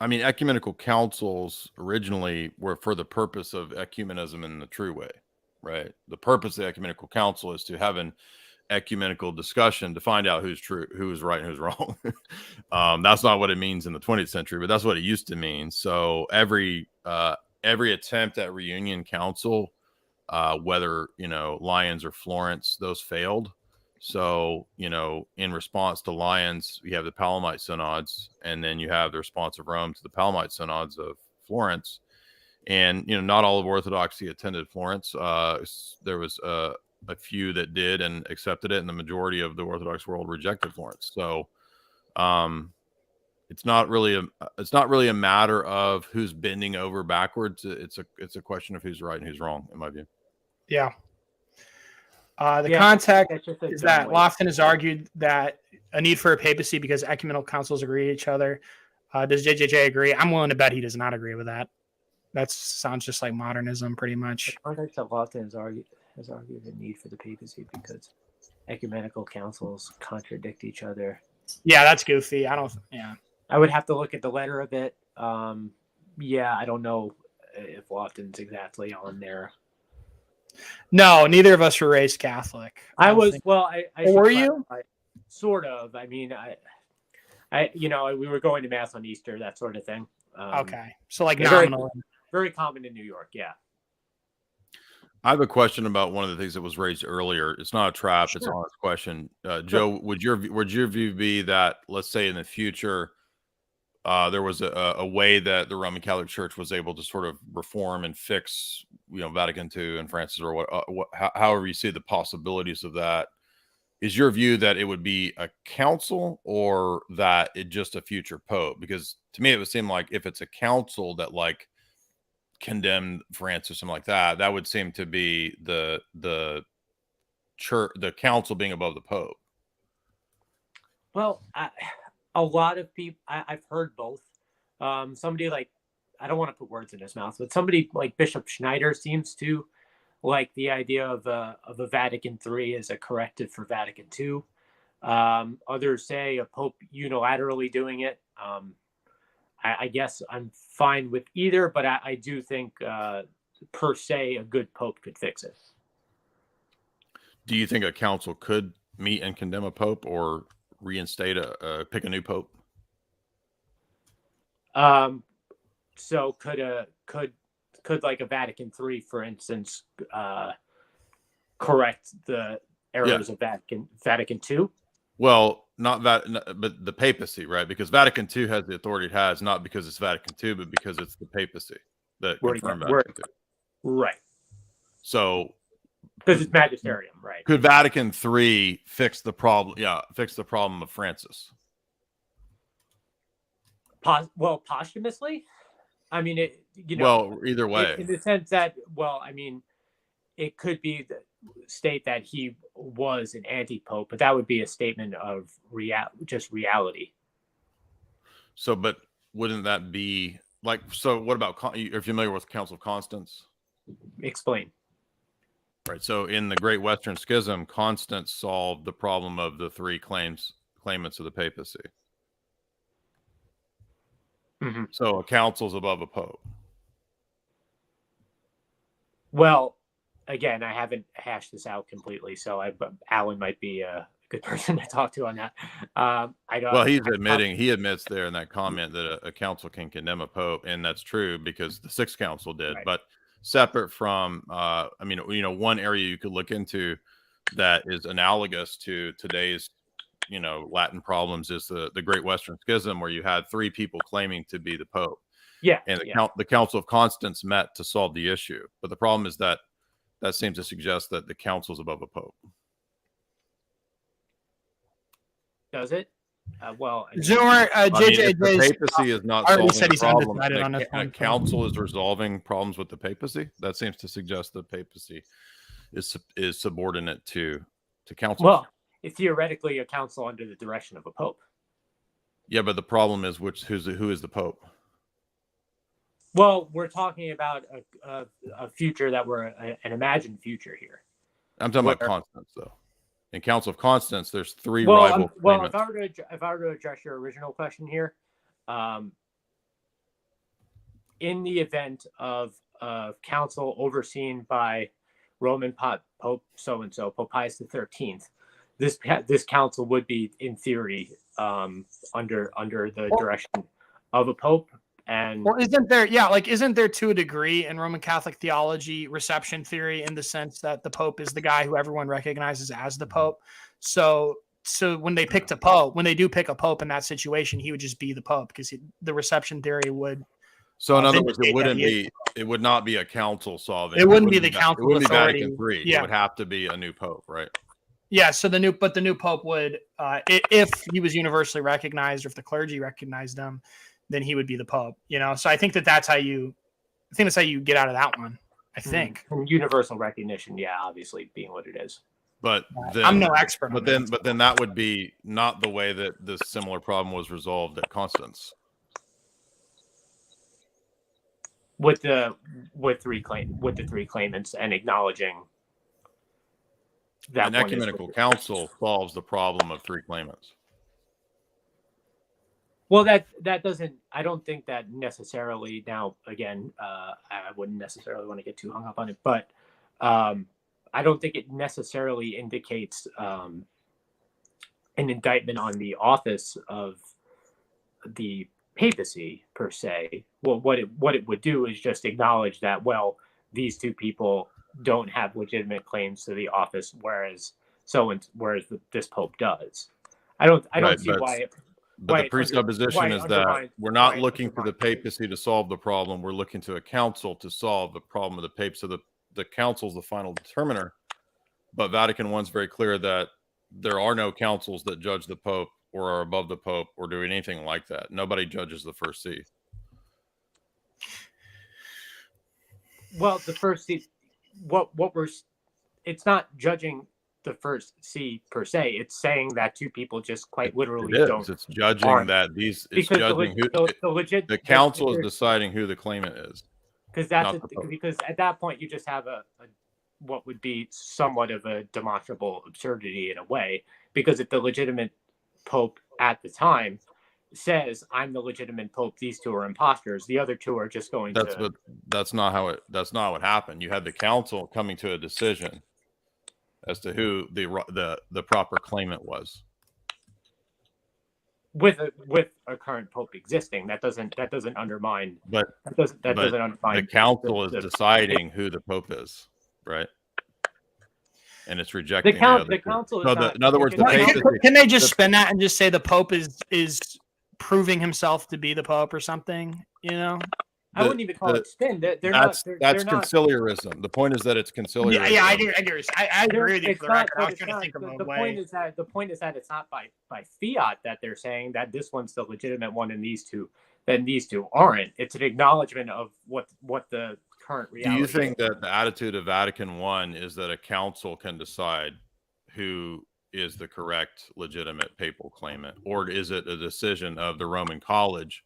Ecumenical councils originally were for the purpose of ecumenism in the true way, right? The purpose of the ecumenical council is to have an ecumenical discussion to find out who's true, who's right, and who's wrong. That's not what it means in the 20th century, but that's what it used to mean. So every attempt at reunion council, whether Lyons or Florence, those failed. So, in response to Lyons, you have the Palamite synods, and then you have the response of Rome to the Palamite synods of Florence. And, not all of Orthodoxy attended Florence. There was a few that did and accepted it, and the majority of the Orthodox world rejected Florence. So it's not really a matter of who's bending over backwards. It's a question of who's right and who's wrong, in my view. Yeah. The context is that Lofton has argued that a need for a papacy because ecumenical councils agree with each other. Does JJJ agree? I'm willing to bet he does not agree with that. That sounds just like modernism, pretty much. The context of Lofton has argued the need for the papacy because ecumenical councils contradict each other. Yeah, that's goofy. I would have to look at the letter a bit. I don't know if Lofton's exactly on there. No, neither of us were raised Catholic. I was. Well, were you? Sort of. I mean, we were going to mass on Easter, that sort of thing. Okay, so like nominal. Very common in New York. Yeah. I have a question about one of the things that was raised earlier. It's not a trap; It's an honest question. Joe, would your view be that, let's say, in the future, there was a way that the Roman Catholic Church was able to sort of reform and fix, Vatican II and Francis, or however you see the possibilities of that? Is your view that it would be a council or that it just a future pope? Because to me, it would seem like if it's a council that like condemned Francis or something like that, that would seem to be the church, the council being above the pope. Well, a lot of people, I've heard both. Somebody like, I don't want to put words in his mouth, but somebody like Bishop Schneider seems to like the idea of a Vatican III as a corrective for Vatican II. Others say a pope unilaterally doing it. I guess I'm fine with either, but I do think per se a good pope could fix it. Do you think a council could meet and condemn a pope or reinstate pick a new pope? So could like a Vatican III, for instance, correct the errors of Vatican II? Well, not that, but the papacy, right? Because Vatican II has the authority it has, not because it's Vatican II, but because it's the papacy that confirmed Vatican II. Right. So, because it's magisterium, right? Could Vatican III fix the problem? Yeah, fix the problem of Francis. Well, posthumously. I mean, either way, in the sense that, it could be state that he was an anti-pope, but that would be a statement of reality. So, but wouldn't that be like? So, what about? You're familiar with Council of Constance? Explain. Right. So, in the Great Western Schism, Constance solved the problem of the three claimants of the papacy. Mm-hmm. So, a council's above a pope. Well, again, I haven't hashed this out completely, so Alan might be a good person to talk to on that. He admits there in that comment that a council can condemn a pope, and that's true because the Sixth Council did. Right. But separate from, one area you could look into that is analogous to today's, Latin problems is the Great Western Schism, where you had three people claiming to be the pope. Yeah, and the Council of Constance met to solve the issue, but the problem is that seems to suggest that the council is above a pope. Does it? JJ, the papacy is not solving said he's undecided on this one. The council is resolving problems with the papacy. That seems to suggest the papacy is subordinate to council. Well, theoretically, a council under the direction of a pope. Yeah, but the problem is who is the pope? Well, we're talking about a future that we're an imagined future here. I'm talking about Constance, though. In Council of Constance, there's three rival claimants. If I were to address your original question here, in the event of a council overseen by Roman Pope so-and-so, Pope Pius XIII, this council would be, in theory, under the direction of a pope. And isn't there to a degree in Roman Catholic theology reception theory, in the sense that the Pope is the guy who everyone recognizes as the Pope? So when they pick a Pope in that situation, he would just be the Pope, because the reception theory would So in other then words, state that it would not be a council solving. It wouldn't be the council It wouldn't be authority. Vatican III. Yeah. It would have to be a new pope, right? Yeah. So the new pope would, if he was universally recognized, or if the clergy recognized him, then he would be the pope. You know. So I think that's how you get out of that one. I think universal recognition. Yeah, obviously being what it is. But then, I'm no expert. But then that would be not the way that this similar problem was resolved at Constance. With the three claimants and acknowledging that an ecumenical council solves the problem of three claimants. Well, that doesn't. I don't think that necessarily. Now, again, I wouldn't necessarily want to get too hung up on it, but I don't think it necessarily indicates an indictment on the office of the papacy per se. Well, what it would do is just acknowledge that, well, these two people don't have legitimate claims to the office, whereas this pope does. I don't see why. But the presupposition is that we're not looking for the papacy to solve the problem. We're looking to a council to solve the problem of the pape. So the council is the final determiner. But Vatican I is very clear that there are no councils that judge the pope or are above the pope or do anything like that. Nobody judges the first see. Well, the first see, it's not judging the first see per se. It's saying that two people just quite literally don't. It's judging that these. It's judging the council is deciding who the claimant is. Because because at that point you just have a what would be somewhat of a demonstrable absurdity in a way. Because if the legitimate pope at the time says, "I'm the legitimate pope," these two are imposters. The other two are just going to. That's not what happened. You had the council coming to a decision as to who the proper claimant was. With a current pope existing, that doesn't undermine. But that doesn't undermine. The council is deciding who the pope is, right? And it's rejecting the council. In other words, the papacy. Can they just spin that and just say the pope is proving himself to be the pope or something? You know. I wouldn't even call it spin. That's conciliarism. The point is that it's conciliarism. Yeah, I agree with you. For the record, I was trying to think of the point is that it's not by fiat that they're saying that this one's the legitimate one and these two aren't. It's an acknowledgement of what the current reality. Do you think that the attitude of Vatican I is that a council can decide who is the correct legitimate papal claimant, or is it a decision of the Roman College?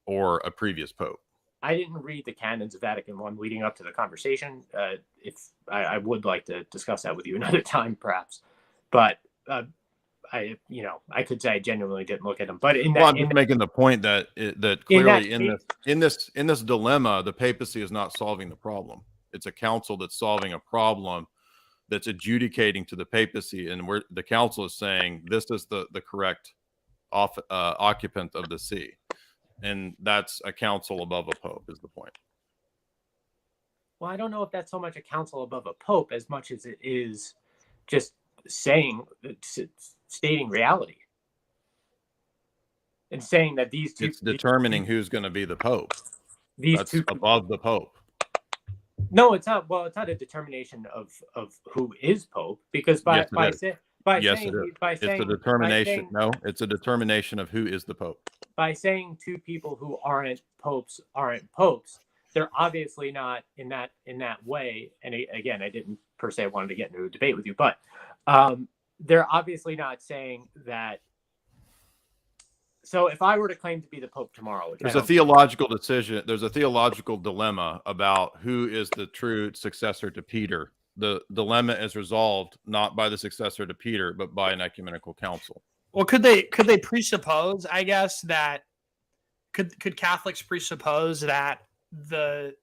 Or a previous pope? I didn't read the canons of Vatican I leading up to the conversation. If I would like to discuss that with you another time, perhaps. But I could say I genuinely didn't look at them. But I'm just making the point that clearly in this dilemma, the papacy is not solving the problem. It's a council that's solving a problem that's adjudicating to the papacy, and where the council is saying this is the correct occupant of the see. And that's a council above a pope is the point. Well, I don't know if that's so much a council above a pope as much as it is just stating reality. And saying that these two... It's determining who's going to be the pope. That's above the pope. No, it's not. Well, it's not a determination of who is pope, because it's a determination. It's a determination of who is the pope. By saying two people who aren't popes, they're obviously not in that way. And again, I didn't per se wanted to get into a debate with you, but they're obviously not saying that. So if I were to claim to be the pope tomorrow, there's a theological decision. There's a theological dilemma about who is the true successor to Peter. The dilemma is resolved not by the successor to Peter, but by an ecumenical council. Well, could they presuppose, I guess, that could Catholics presuppose that the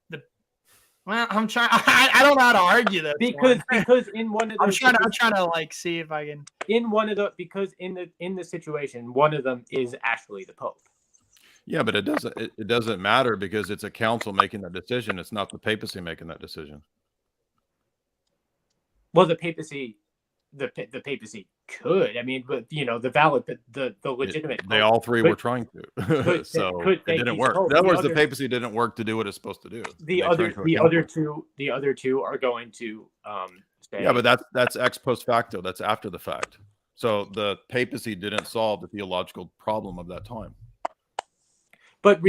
well, I'm trying. I don't know how to argue this because in one of those, I'm trying to like see if I can. In one of the because in the situation, one of them is actually the Pope. Yeah, but it doesn't matter because it's a council making that decision. It's not the papacy making that decision. Well, the papacy the papacy could. I mean, but the legitimate. They all three were trying to, so it didn't work. In other words, the papacy didn't work to do what it's supposed to do. The other two are going to say. Yeah, but that's ex post facto. That's after the fact. So the papacy didn't solve the theological problem of that time. But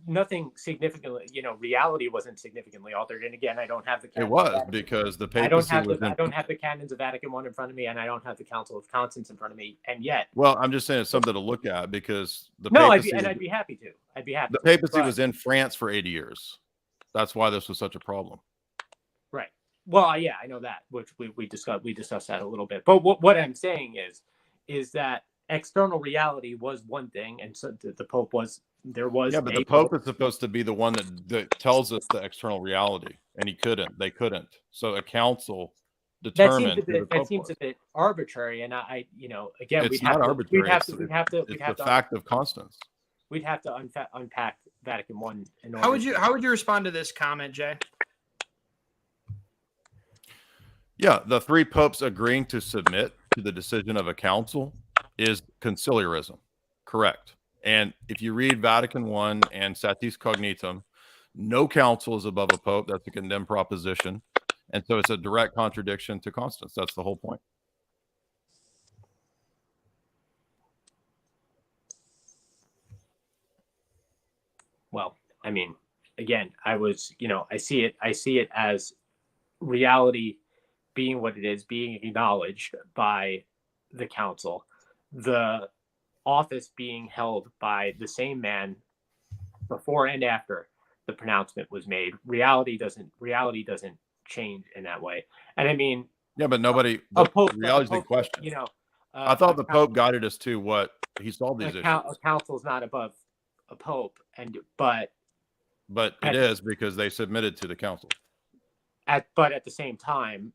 nothing significantly, reality wasn't significantly altered. And again, I don't have the. It was because the papacy. I don't have the canons of Vatican I in front of me, and I don't have the Council of Constance in front of me, and yet. Well, I'm just saying it's something to look at because the papacy. I'd be happy to. The papacy was in France for 80 years. That's why this was such a problem. Right. Well, yeah, I know that, which we discussed that a little bit. But what I'm saying is that external reality was one thing, and so the Pope was. There was but the Pope is supposed to be the one that tells us the external reality, and they couldn't. So a council determined. That seems a bit arbitrary, and again, it's not arbitrary. It's the fact of constance. We'd have to unpack Vatican I. How would you respond to this comment, Jay? Yeah, the three popes agreeing to submit to the decision of a council is conciliarism, correct? And if you read Vatican I and Satis Cognitum, no council is above a pope. That's a condemned proposition. And so it's a direct contradiction to Constance. That's the whole point. Well, I mean, again, I see it as reality being what it is, being acknowledged by the council. The office being held by the same man before and after the pronouncement was made. Reality doesn't change in that way. And I mean, yeah, but reality's the question. I thought the Pope guided us to what he solved these issues. A council is not above a Pope, but it is because they submitted to the council. But at the same time,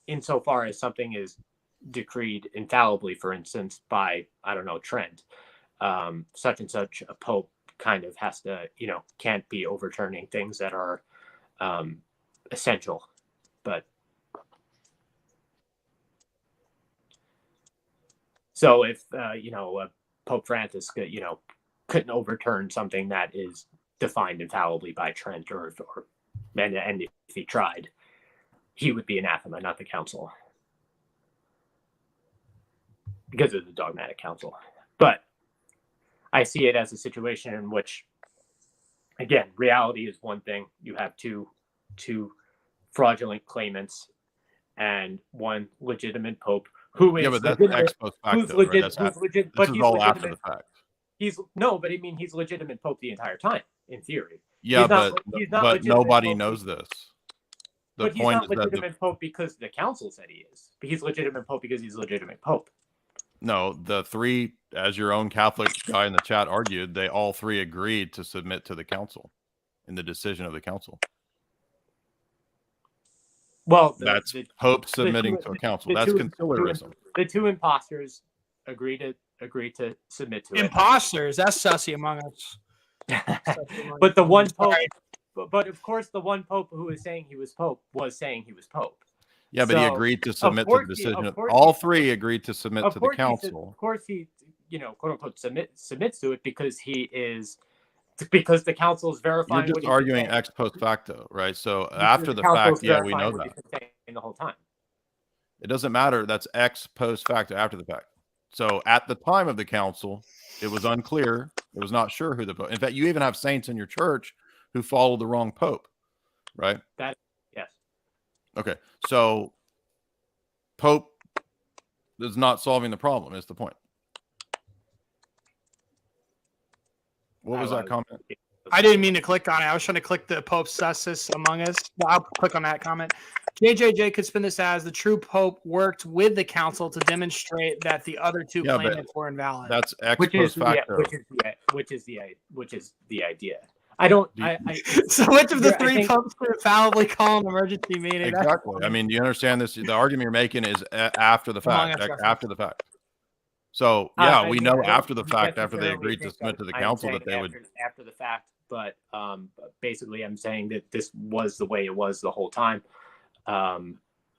insofar as something is decreed infallibly, for instance, by, I don't know, Trent, such and such a pope kind of has to, can't be overturning things that are essential. But so if Pope Francis couldn't overturn something that is defined infallibly by Trent, and if he tried, he would be anathema, not the council, because of the dogmatic council. But I see it as a situation in which, again, reality is one thing. You have two fraudulent claimants and one legitimate pope who is. Yeah, but that's ex post facto. This is all after the fact. He's legitimate pope the entire time, in theory. Yeah, but nobody knows this. But he's not legitimate pope because the council said he is. But he's legitimate pope because he's legitimate pope. No, the three, as your own Catholic guy in the chat argued, they all three agreed to submit to the council in the decision of the council. Well, that's Pope submitting to a council. That's conciliarism. The two imposters agree to submit to it. Imposters? That's sussy among us. But the one pope, but of course, the one pope who was saying he was pope was saying he was pope. Yeah, but he agreed to submit to the decision. All three agreed to submit to the council. Of course, he quote unquote submits to it because the council is verifying. You're just arguing ex post facto, right? So after the fact, yeah, we know that the whole time. It doesn't matter. That's ex post facto, after the fact. So at the time of the council, it was unclear. It was not sure who the pope. In fact, you even have saints in your church who followed the wrong pope, right? Yes. Okay, so Pope is not solving the problem, is the point. What was that comment? I didn't mean to click on it. I was trying to click the Pope sussus among us. I'll click on that comment. JJJ could spin this as the true Pope worked with the council to demonstrate that the other two claimants were invalid. That's ex post facto. Which is the idea. I don't. So which of the three popes could infallibly call an emergency meeting? Exactly. I mean, do you understand this? The argument you're making is after the fact. After the fact. So yeah, we know after the fact, after they agreed to submit to the council, that they would after the fact. But basically, I'm saying that this was the way it was the whole time.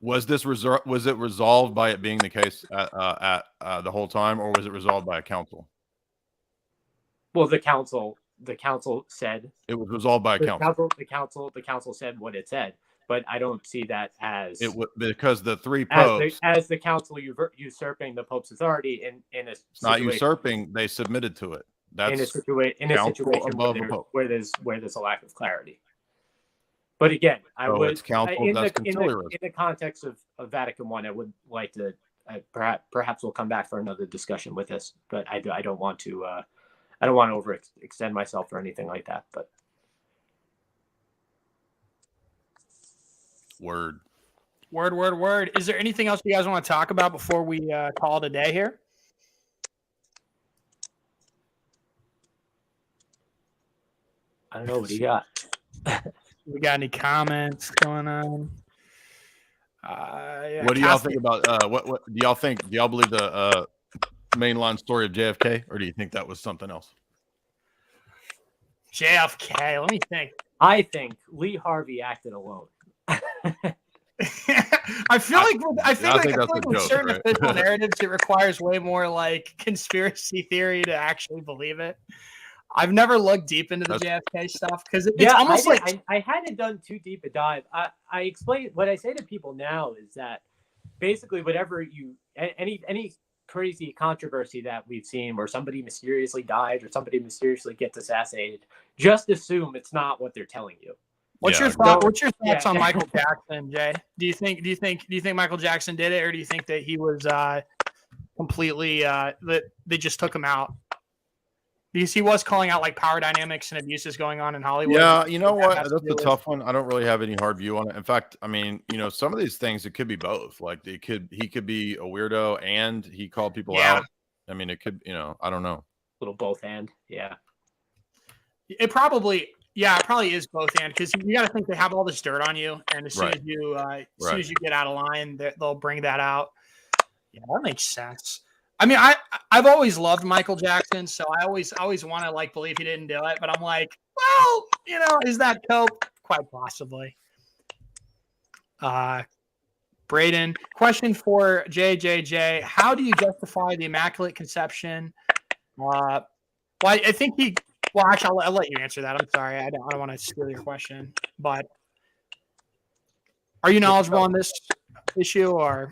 Was this was it resolved by it being the case at the whole time, or was it resolved by a council? Well, the council said it was resolved by a council. The council said what it said, but I don't see that as because the three popes as the council usurping the Pope's authority in a it's not usurping. They submitted to it. That's in a situation where there's a lack of clarity. But again, I would it's council, in that's the context of Vatican I, I would like to perhaps we'll come back for another discussion with this, but I don't want to overextend myself or anything like that. But word. Is there anything else you guys want to talk about before we call it a day here? I don't know. What do you got? We got any comments going on? What do y'all think about what do y'all think? Do y'all believe the mainline story of JFK, or do you think that was something else? JFK, let me think. I think Lee Harvey acted alone. I feel like with certain official narratives, it requires way more like conspiracy theory to actually believe it. I've never looked deep into the JFK stuff because it's almost I hadn't done too deep a dive. I explain what I say to people now is that basically whatever any crazy controversy that we've seen where somebody mysteriously died or somebody mysteriously gets assassinated, just assume it's not what they're telling you. What's your thoughts on Michael Jackson, Jay? Do you think Michael Jackson did it, or do you think that he was completely that they just took him out? Because he was calling out like power dynamics and abuses going on in Hollywood. Yeah, you know what? That's a tough one. I don't really have any hard view on it. In fact, I mean, some of these things, it could be both. Like he could be a weirdo and he called people out. I mean, it could, I don't know. A little both and, yeah. It probably is both and, because you got to think they have all this dirt on you, and as soon as you get out of line, they'll bring that out. Yeah, that makes sense. I mean, I've always loved Michael Jackson, so I always want to like believe he didn't do it, but I'm like, well, is that cope? Quite possibly. Braden, question for JJJ: how do you justify the Immaculate Conception? I think actually, I'll let you answer that. I'm sorry, I don't want to steal your question, but are you knowledgeable on this issue or?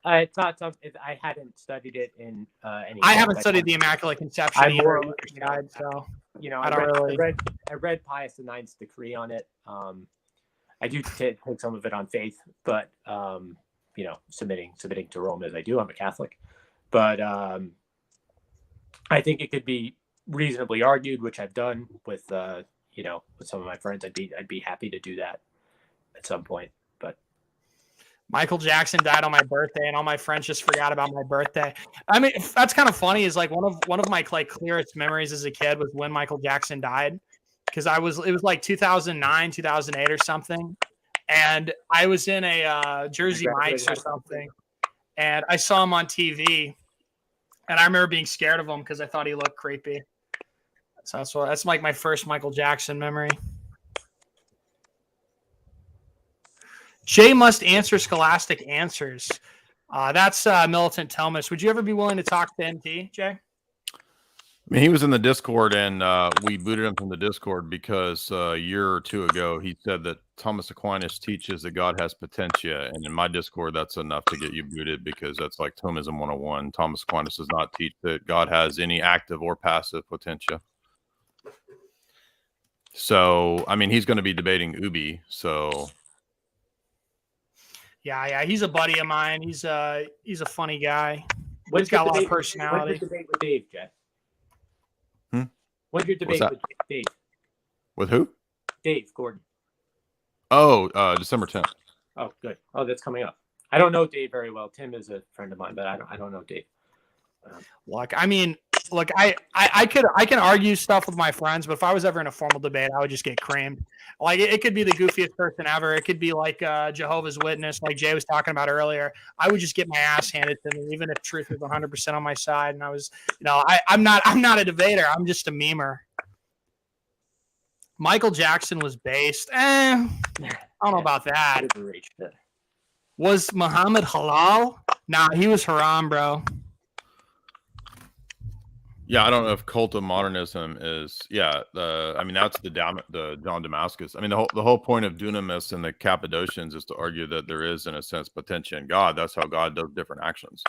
It's not something I hadn't studied it in any. I haven't studied the Immaculate Conception either. So I read Pius IX's decree on it. I do take some of it on faith, but submitting to Rome as I do. I'm a Catholic, but I think it could be reasonably argued, which I've done with with some of my friends. I'd be happy to do that at some point. Michael Jackson died on my birthday, and all my friends just forgot about my birthday. I mean, that's kind of funny. Is like one of my clearest memories as a kid was when Michael Jackson died, because it was like 2009, 2008 or something, and I was in a Jersey Mike's or something, and I saw him on TV, and I remember being scared of him because I thought he looked creepy. So that's like my first Michael Jackson memory. Jay must answer scholastic answers. That's Militant Thomas. Would you ever be willing to talk to MT, Jay? I mean, he was in the Discord, and we booted him from the Discord because a year or two ago he said that Thomas Aquinas teaches that God has potentia, and in my Discord that's enough to get you booted because that's like Thomism 101. Thomas Aquinas does not teach that God has any active or passive potentia. So, I mean, he's going to be debating Ubi, so... Yeah, he's a buddy of mine. He's a funny guy. He's got a lot of personality. What's your debate with Dave, Jay? What's your debate with Dave? With who? Dave Gordon. Oh, December 10th. Oh, good. Oh, that's coming up. I don't know Dave very well. Tim is a friend of mine, but I don't know Dave. I can argue stuff with my friends, but if I was ever in a formal debate, I would just get creamed. Like it could be the goofiest person ever. It could be like Jehovah's Witness, like Jay was talking about earlier. I would just get my ass handed to me, even if truth was 100% on my side. And I was, I'm not a debater. I'm just a memer. Michael Jackson was based. I don't know about that. Was Muhammad halal? Nah, he was haram, bro. Yeah, I don't know if cult of modernism is. Yeah, I mean that's the John Damascus. I mean the whole point of Dunamis and the Cappadocians is to argue that there is, in a sense, potentia in God. That's how God does different actions.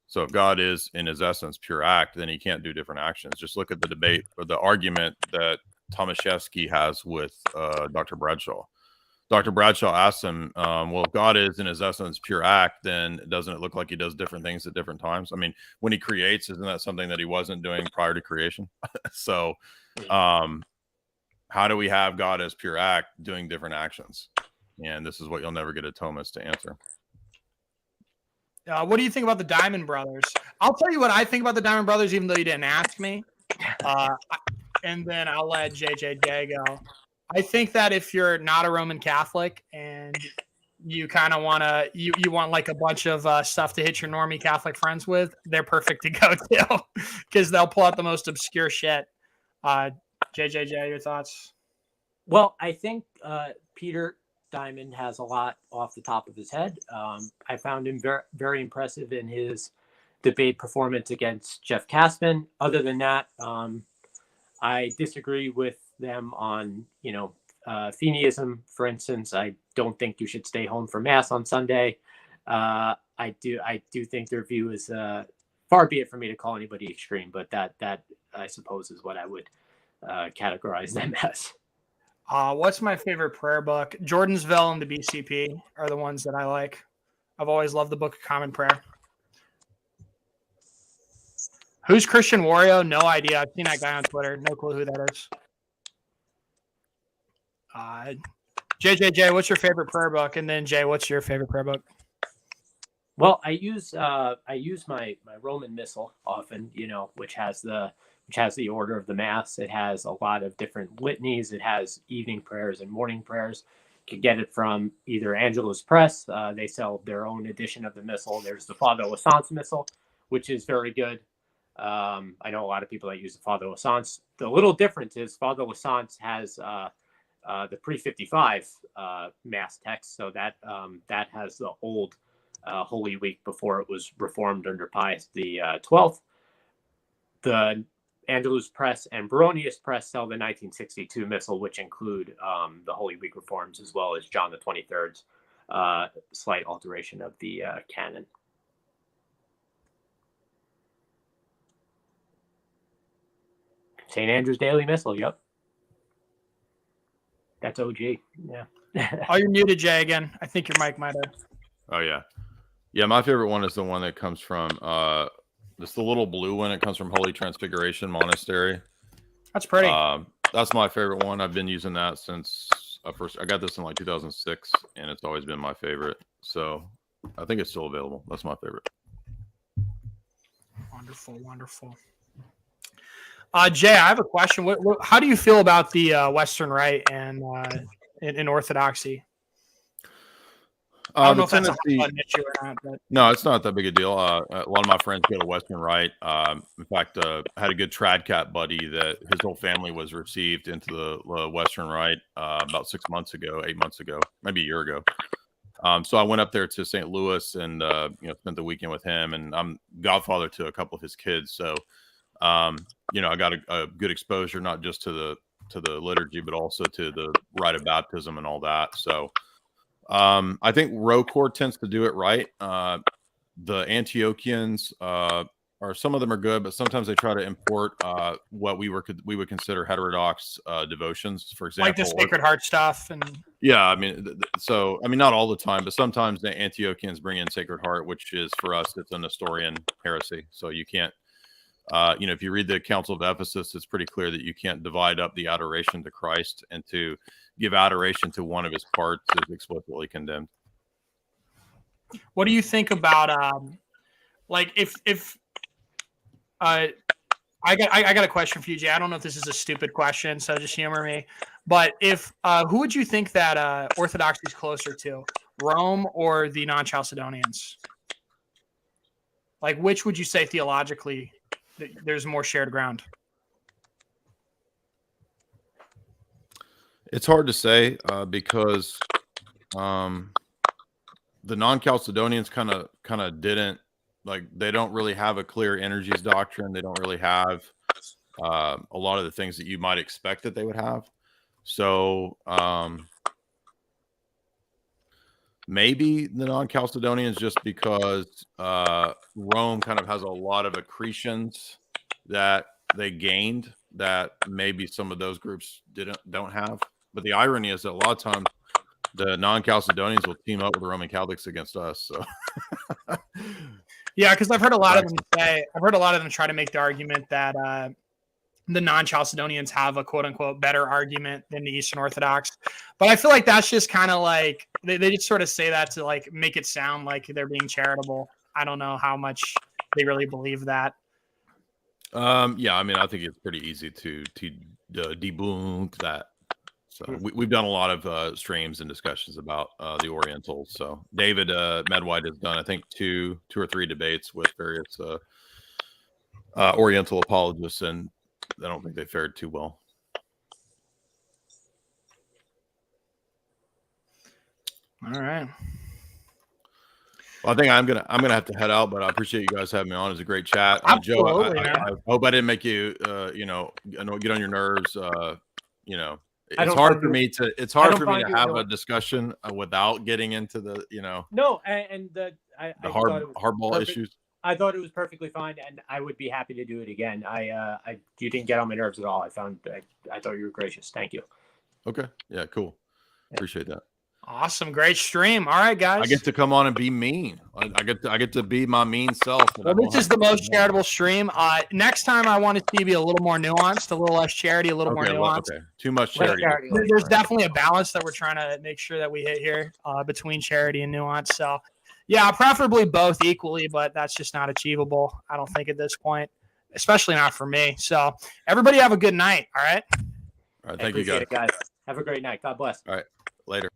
So if God is in his essence pure act, then he can't do different actions. Just look at the debate or the argument that Tomaszewski has with Dr. Bradshaw. Dr. Bradshaw asks him, well, if God is in his essence pure act, then doesn't it look like he does different things at different times? I mean, when he creates, isn't that something that he wasn't doing prior to creation? So how do we have God as pure act doing different actions? And this is what you'll never get a Thomist to answer. What do you think about the Diamond Brothers? I'll tell you what I think about the Diamond Brothers, even though you didn't ask me. And then I'll let JJJ go. I think that if you're not a Roman Catholic and you kind of want to, you want like a bunch of stuff to hit your normie Catholic friends with, they're perfect to go to because they'll pull out the most obscure shit. JJJ, your thoughts? Well, I think Peter Diamond has a lot off the top of his head. I found him very, very impressive in his debate performance against Jeff Kassman. Other than that, I disagree with them on, Fenianism, for instance. I don't think you should stay home for Mass on Sunday. I do think their view is far be it for me to call anybody extreme, but that I suppose is what I would categorize them as. What's my favorite prayer book? Jordansville and the BCP are the ones that I like. I've always loved the Book of Common Prayer. Who's Christian Wario? No idea. I've seen that guy on Twitter. No clue who that is. JJJ, what's your favorite prayer book? And then Jay, what's your favorite prayer book? Well, I use my Roman Missal often, which has the order of the Mass. It has a lot of different litanies. It has evening prayers and morning prayers. You can get it from either Angelus Press. They sell their own edition of the Missal. There's the Father Lassance Missal, which is very good. I know a lot of people that use the Father Lassance. The little difference is Father Lassance has the pre-55 Mass text, so that has the old Holy Week before it was reformed under Pius the 12th. The Angelus Press and Baronius Press sell the 1962 Missal, which include the Holy Week reforms as well as John the 23rd's slight alteration of the canon. St. Andrew's Daily Missal, yep. That's OG, yeah. Oh, you're muted, Jay, again. I think your mic might have. Oh, yeah. Yeah, my favorite one is the one that comes from, it's the little blue one. It comes from Holy Transfiguration Monastery. That's pretty. That's my favorite one. I've been using that since I got this in like 2006, and it's always been my favorite. So I think it's still available. That's my favorite. Wonderful, wonderful. Jay, I have a question. How do you feel about the Western Rite and in Orthodoxy? I don't know if that's a fun issue or not. But... No, it's not that big a deal. A lot of my friends go to Western Rite. In fact, I had a good Tradcat buddy that his whole family was received into the Western Rite about 8 months ago, maybe a year ago. So I went up there to St. Louis and spent the weekend with him, and I'm godfather to a couple of his kids. So I got a good exposure, not just to the liturgy, but also to the rite of baptism and all that. So I think ROCOR tends to do it right. The Antiochians or some of them are good, but sometimes they try to import what we would consider heterodox devotions, for example, like the Sacred Heart stuff. And yeah, I mean, not all the time, but sometimes the Antiochians bring in Sacred Heart, which is for us, it's a Nestorian heresy. So you can't, if you read the Council of Ephesus, it's pretty clear that you can't divide up the adoration to Christ, and to give adoration to one of his parts is explicitly condemned. What do you think about like if I got a question for you, Jay. I don't know if this is a stupid question, so just humor me. But if who would you think that Orthodoxy is closer to, Rome or the non-Chalcedonians? Like, which would you say theologically there's more shared ground? It's hard to say because the non-Chalcedonians kind of didn't, like, they don't really have a clear energies doctrine. They don't really have a lot of the things that you might expect that they would have. So maybe the non-Chalcedonians, just because Rome kind of has a lot of accretions that they gained that maybe some of those groups don't have. But the irony is that a lot of times the non-Chalcedonians will team up with the Roman Catholics against us. So yeah, because I've heard a lot of them try to make the argument that the non-Chalcedonians have a quote unquote better argument than the Eastern Orthodox. But I feel like that's just kind of like they just sort of say that to like make it sound like they're being charitable. I don't know how much they really believe that. Yeah, I mean, I think it's pretty easy to debunk that. So we've done a lot of streams and discussions about the Orientals. So David Medwhite has done, I think, two or three debates with various Oriental apologists, and I don't think they fared too well. All right. Well, I think I'm gonna have to head out, but I appreciate you guys having me on. It's a great chat. Absolutely, Joe, I hope I didn't make you get on your nerves. It's hard for me to have a discussion without getting into the No, and I hardball issues. I thought it was perfectly fine, and I would be happy to do it again. You didn't get on my nerves at all. I thought you were gracious. Thank you. Okay. Yeah. Cool. Appreciate that. Awesome. Great stream. All right, guys. I get to come on and be mean. I get to be my mean self. Well, this is the most charitable stream. Next time I want to see you be a little more nuanced, a little less charity, a little more nuanced. Okay. Too much charity. There's definitely a balance that we're trying to make sure that we hit here between charity and nuance. So, yeah, preferably both equally, but that's just not achievable, I don't think, at this point, especially not for me. So, everybody have a good night. All right. All right. Thank you, guys. Have a great night. God bless. All right. Later.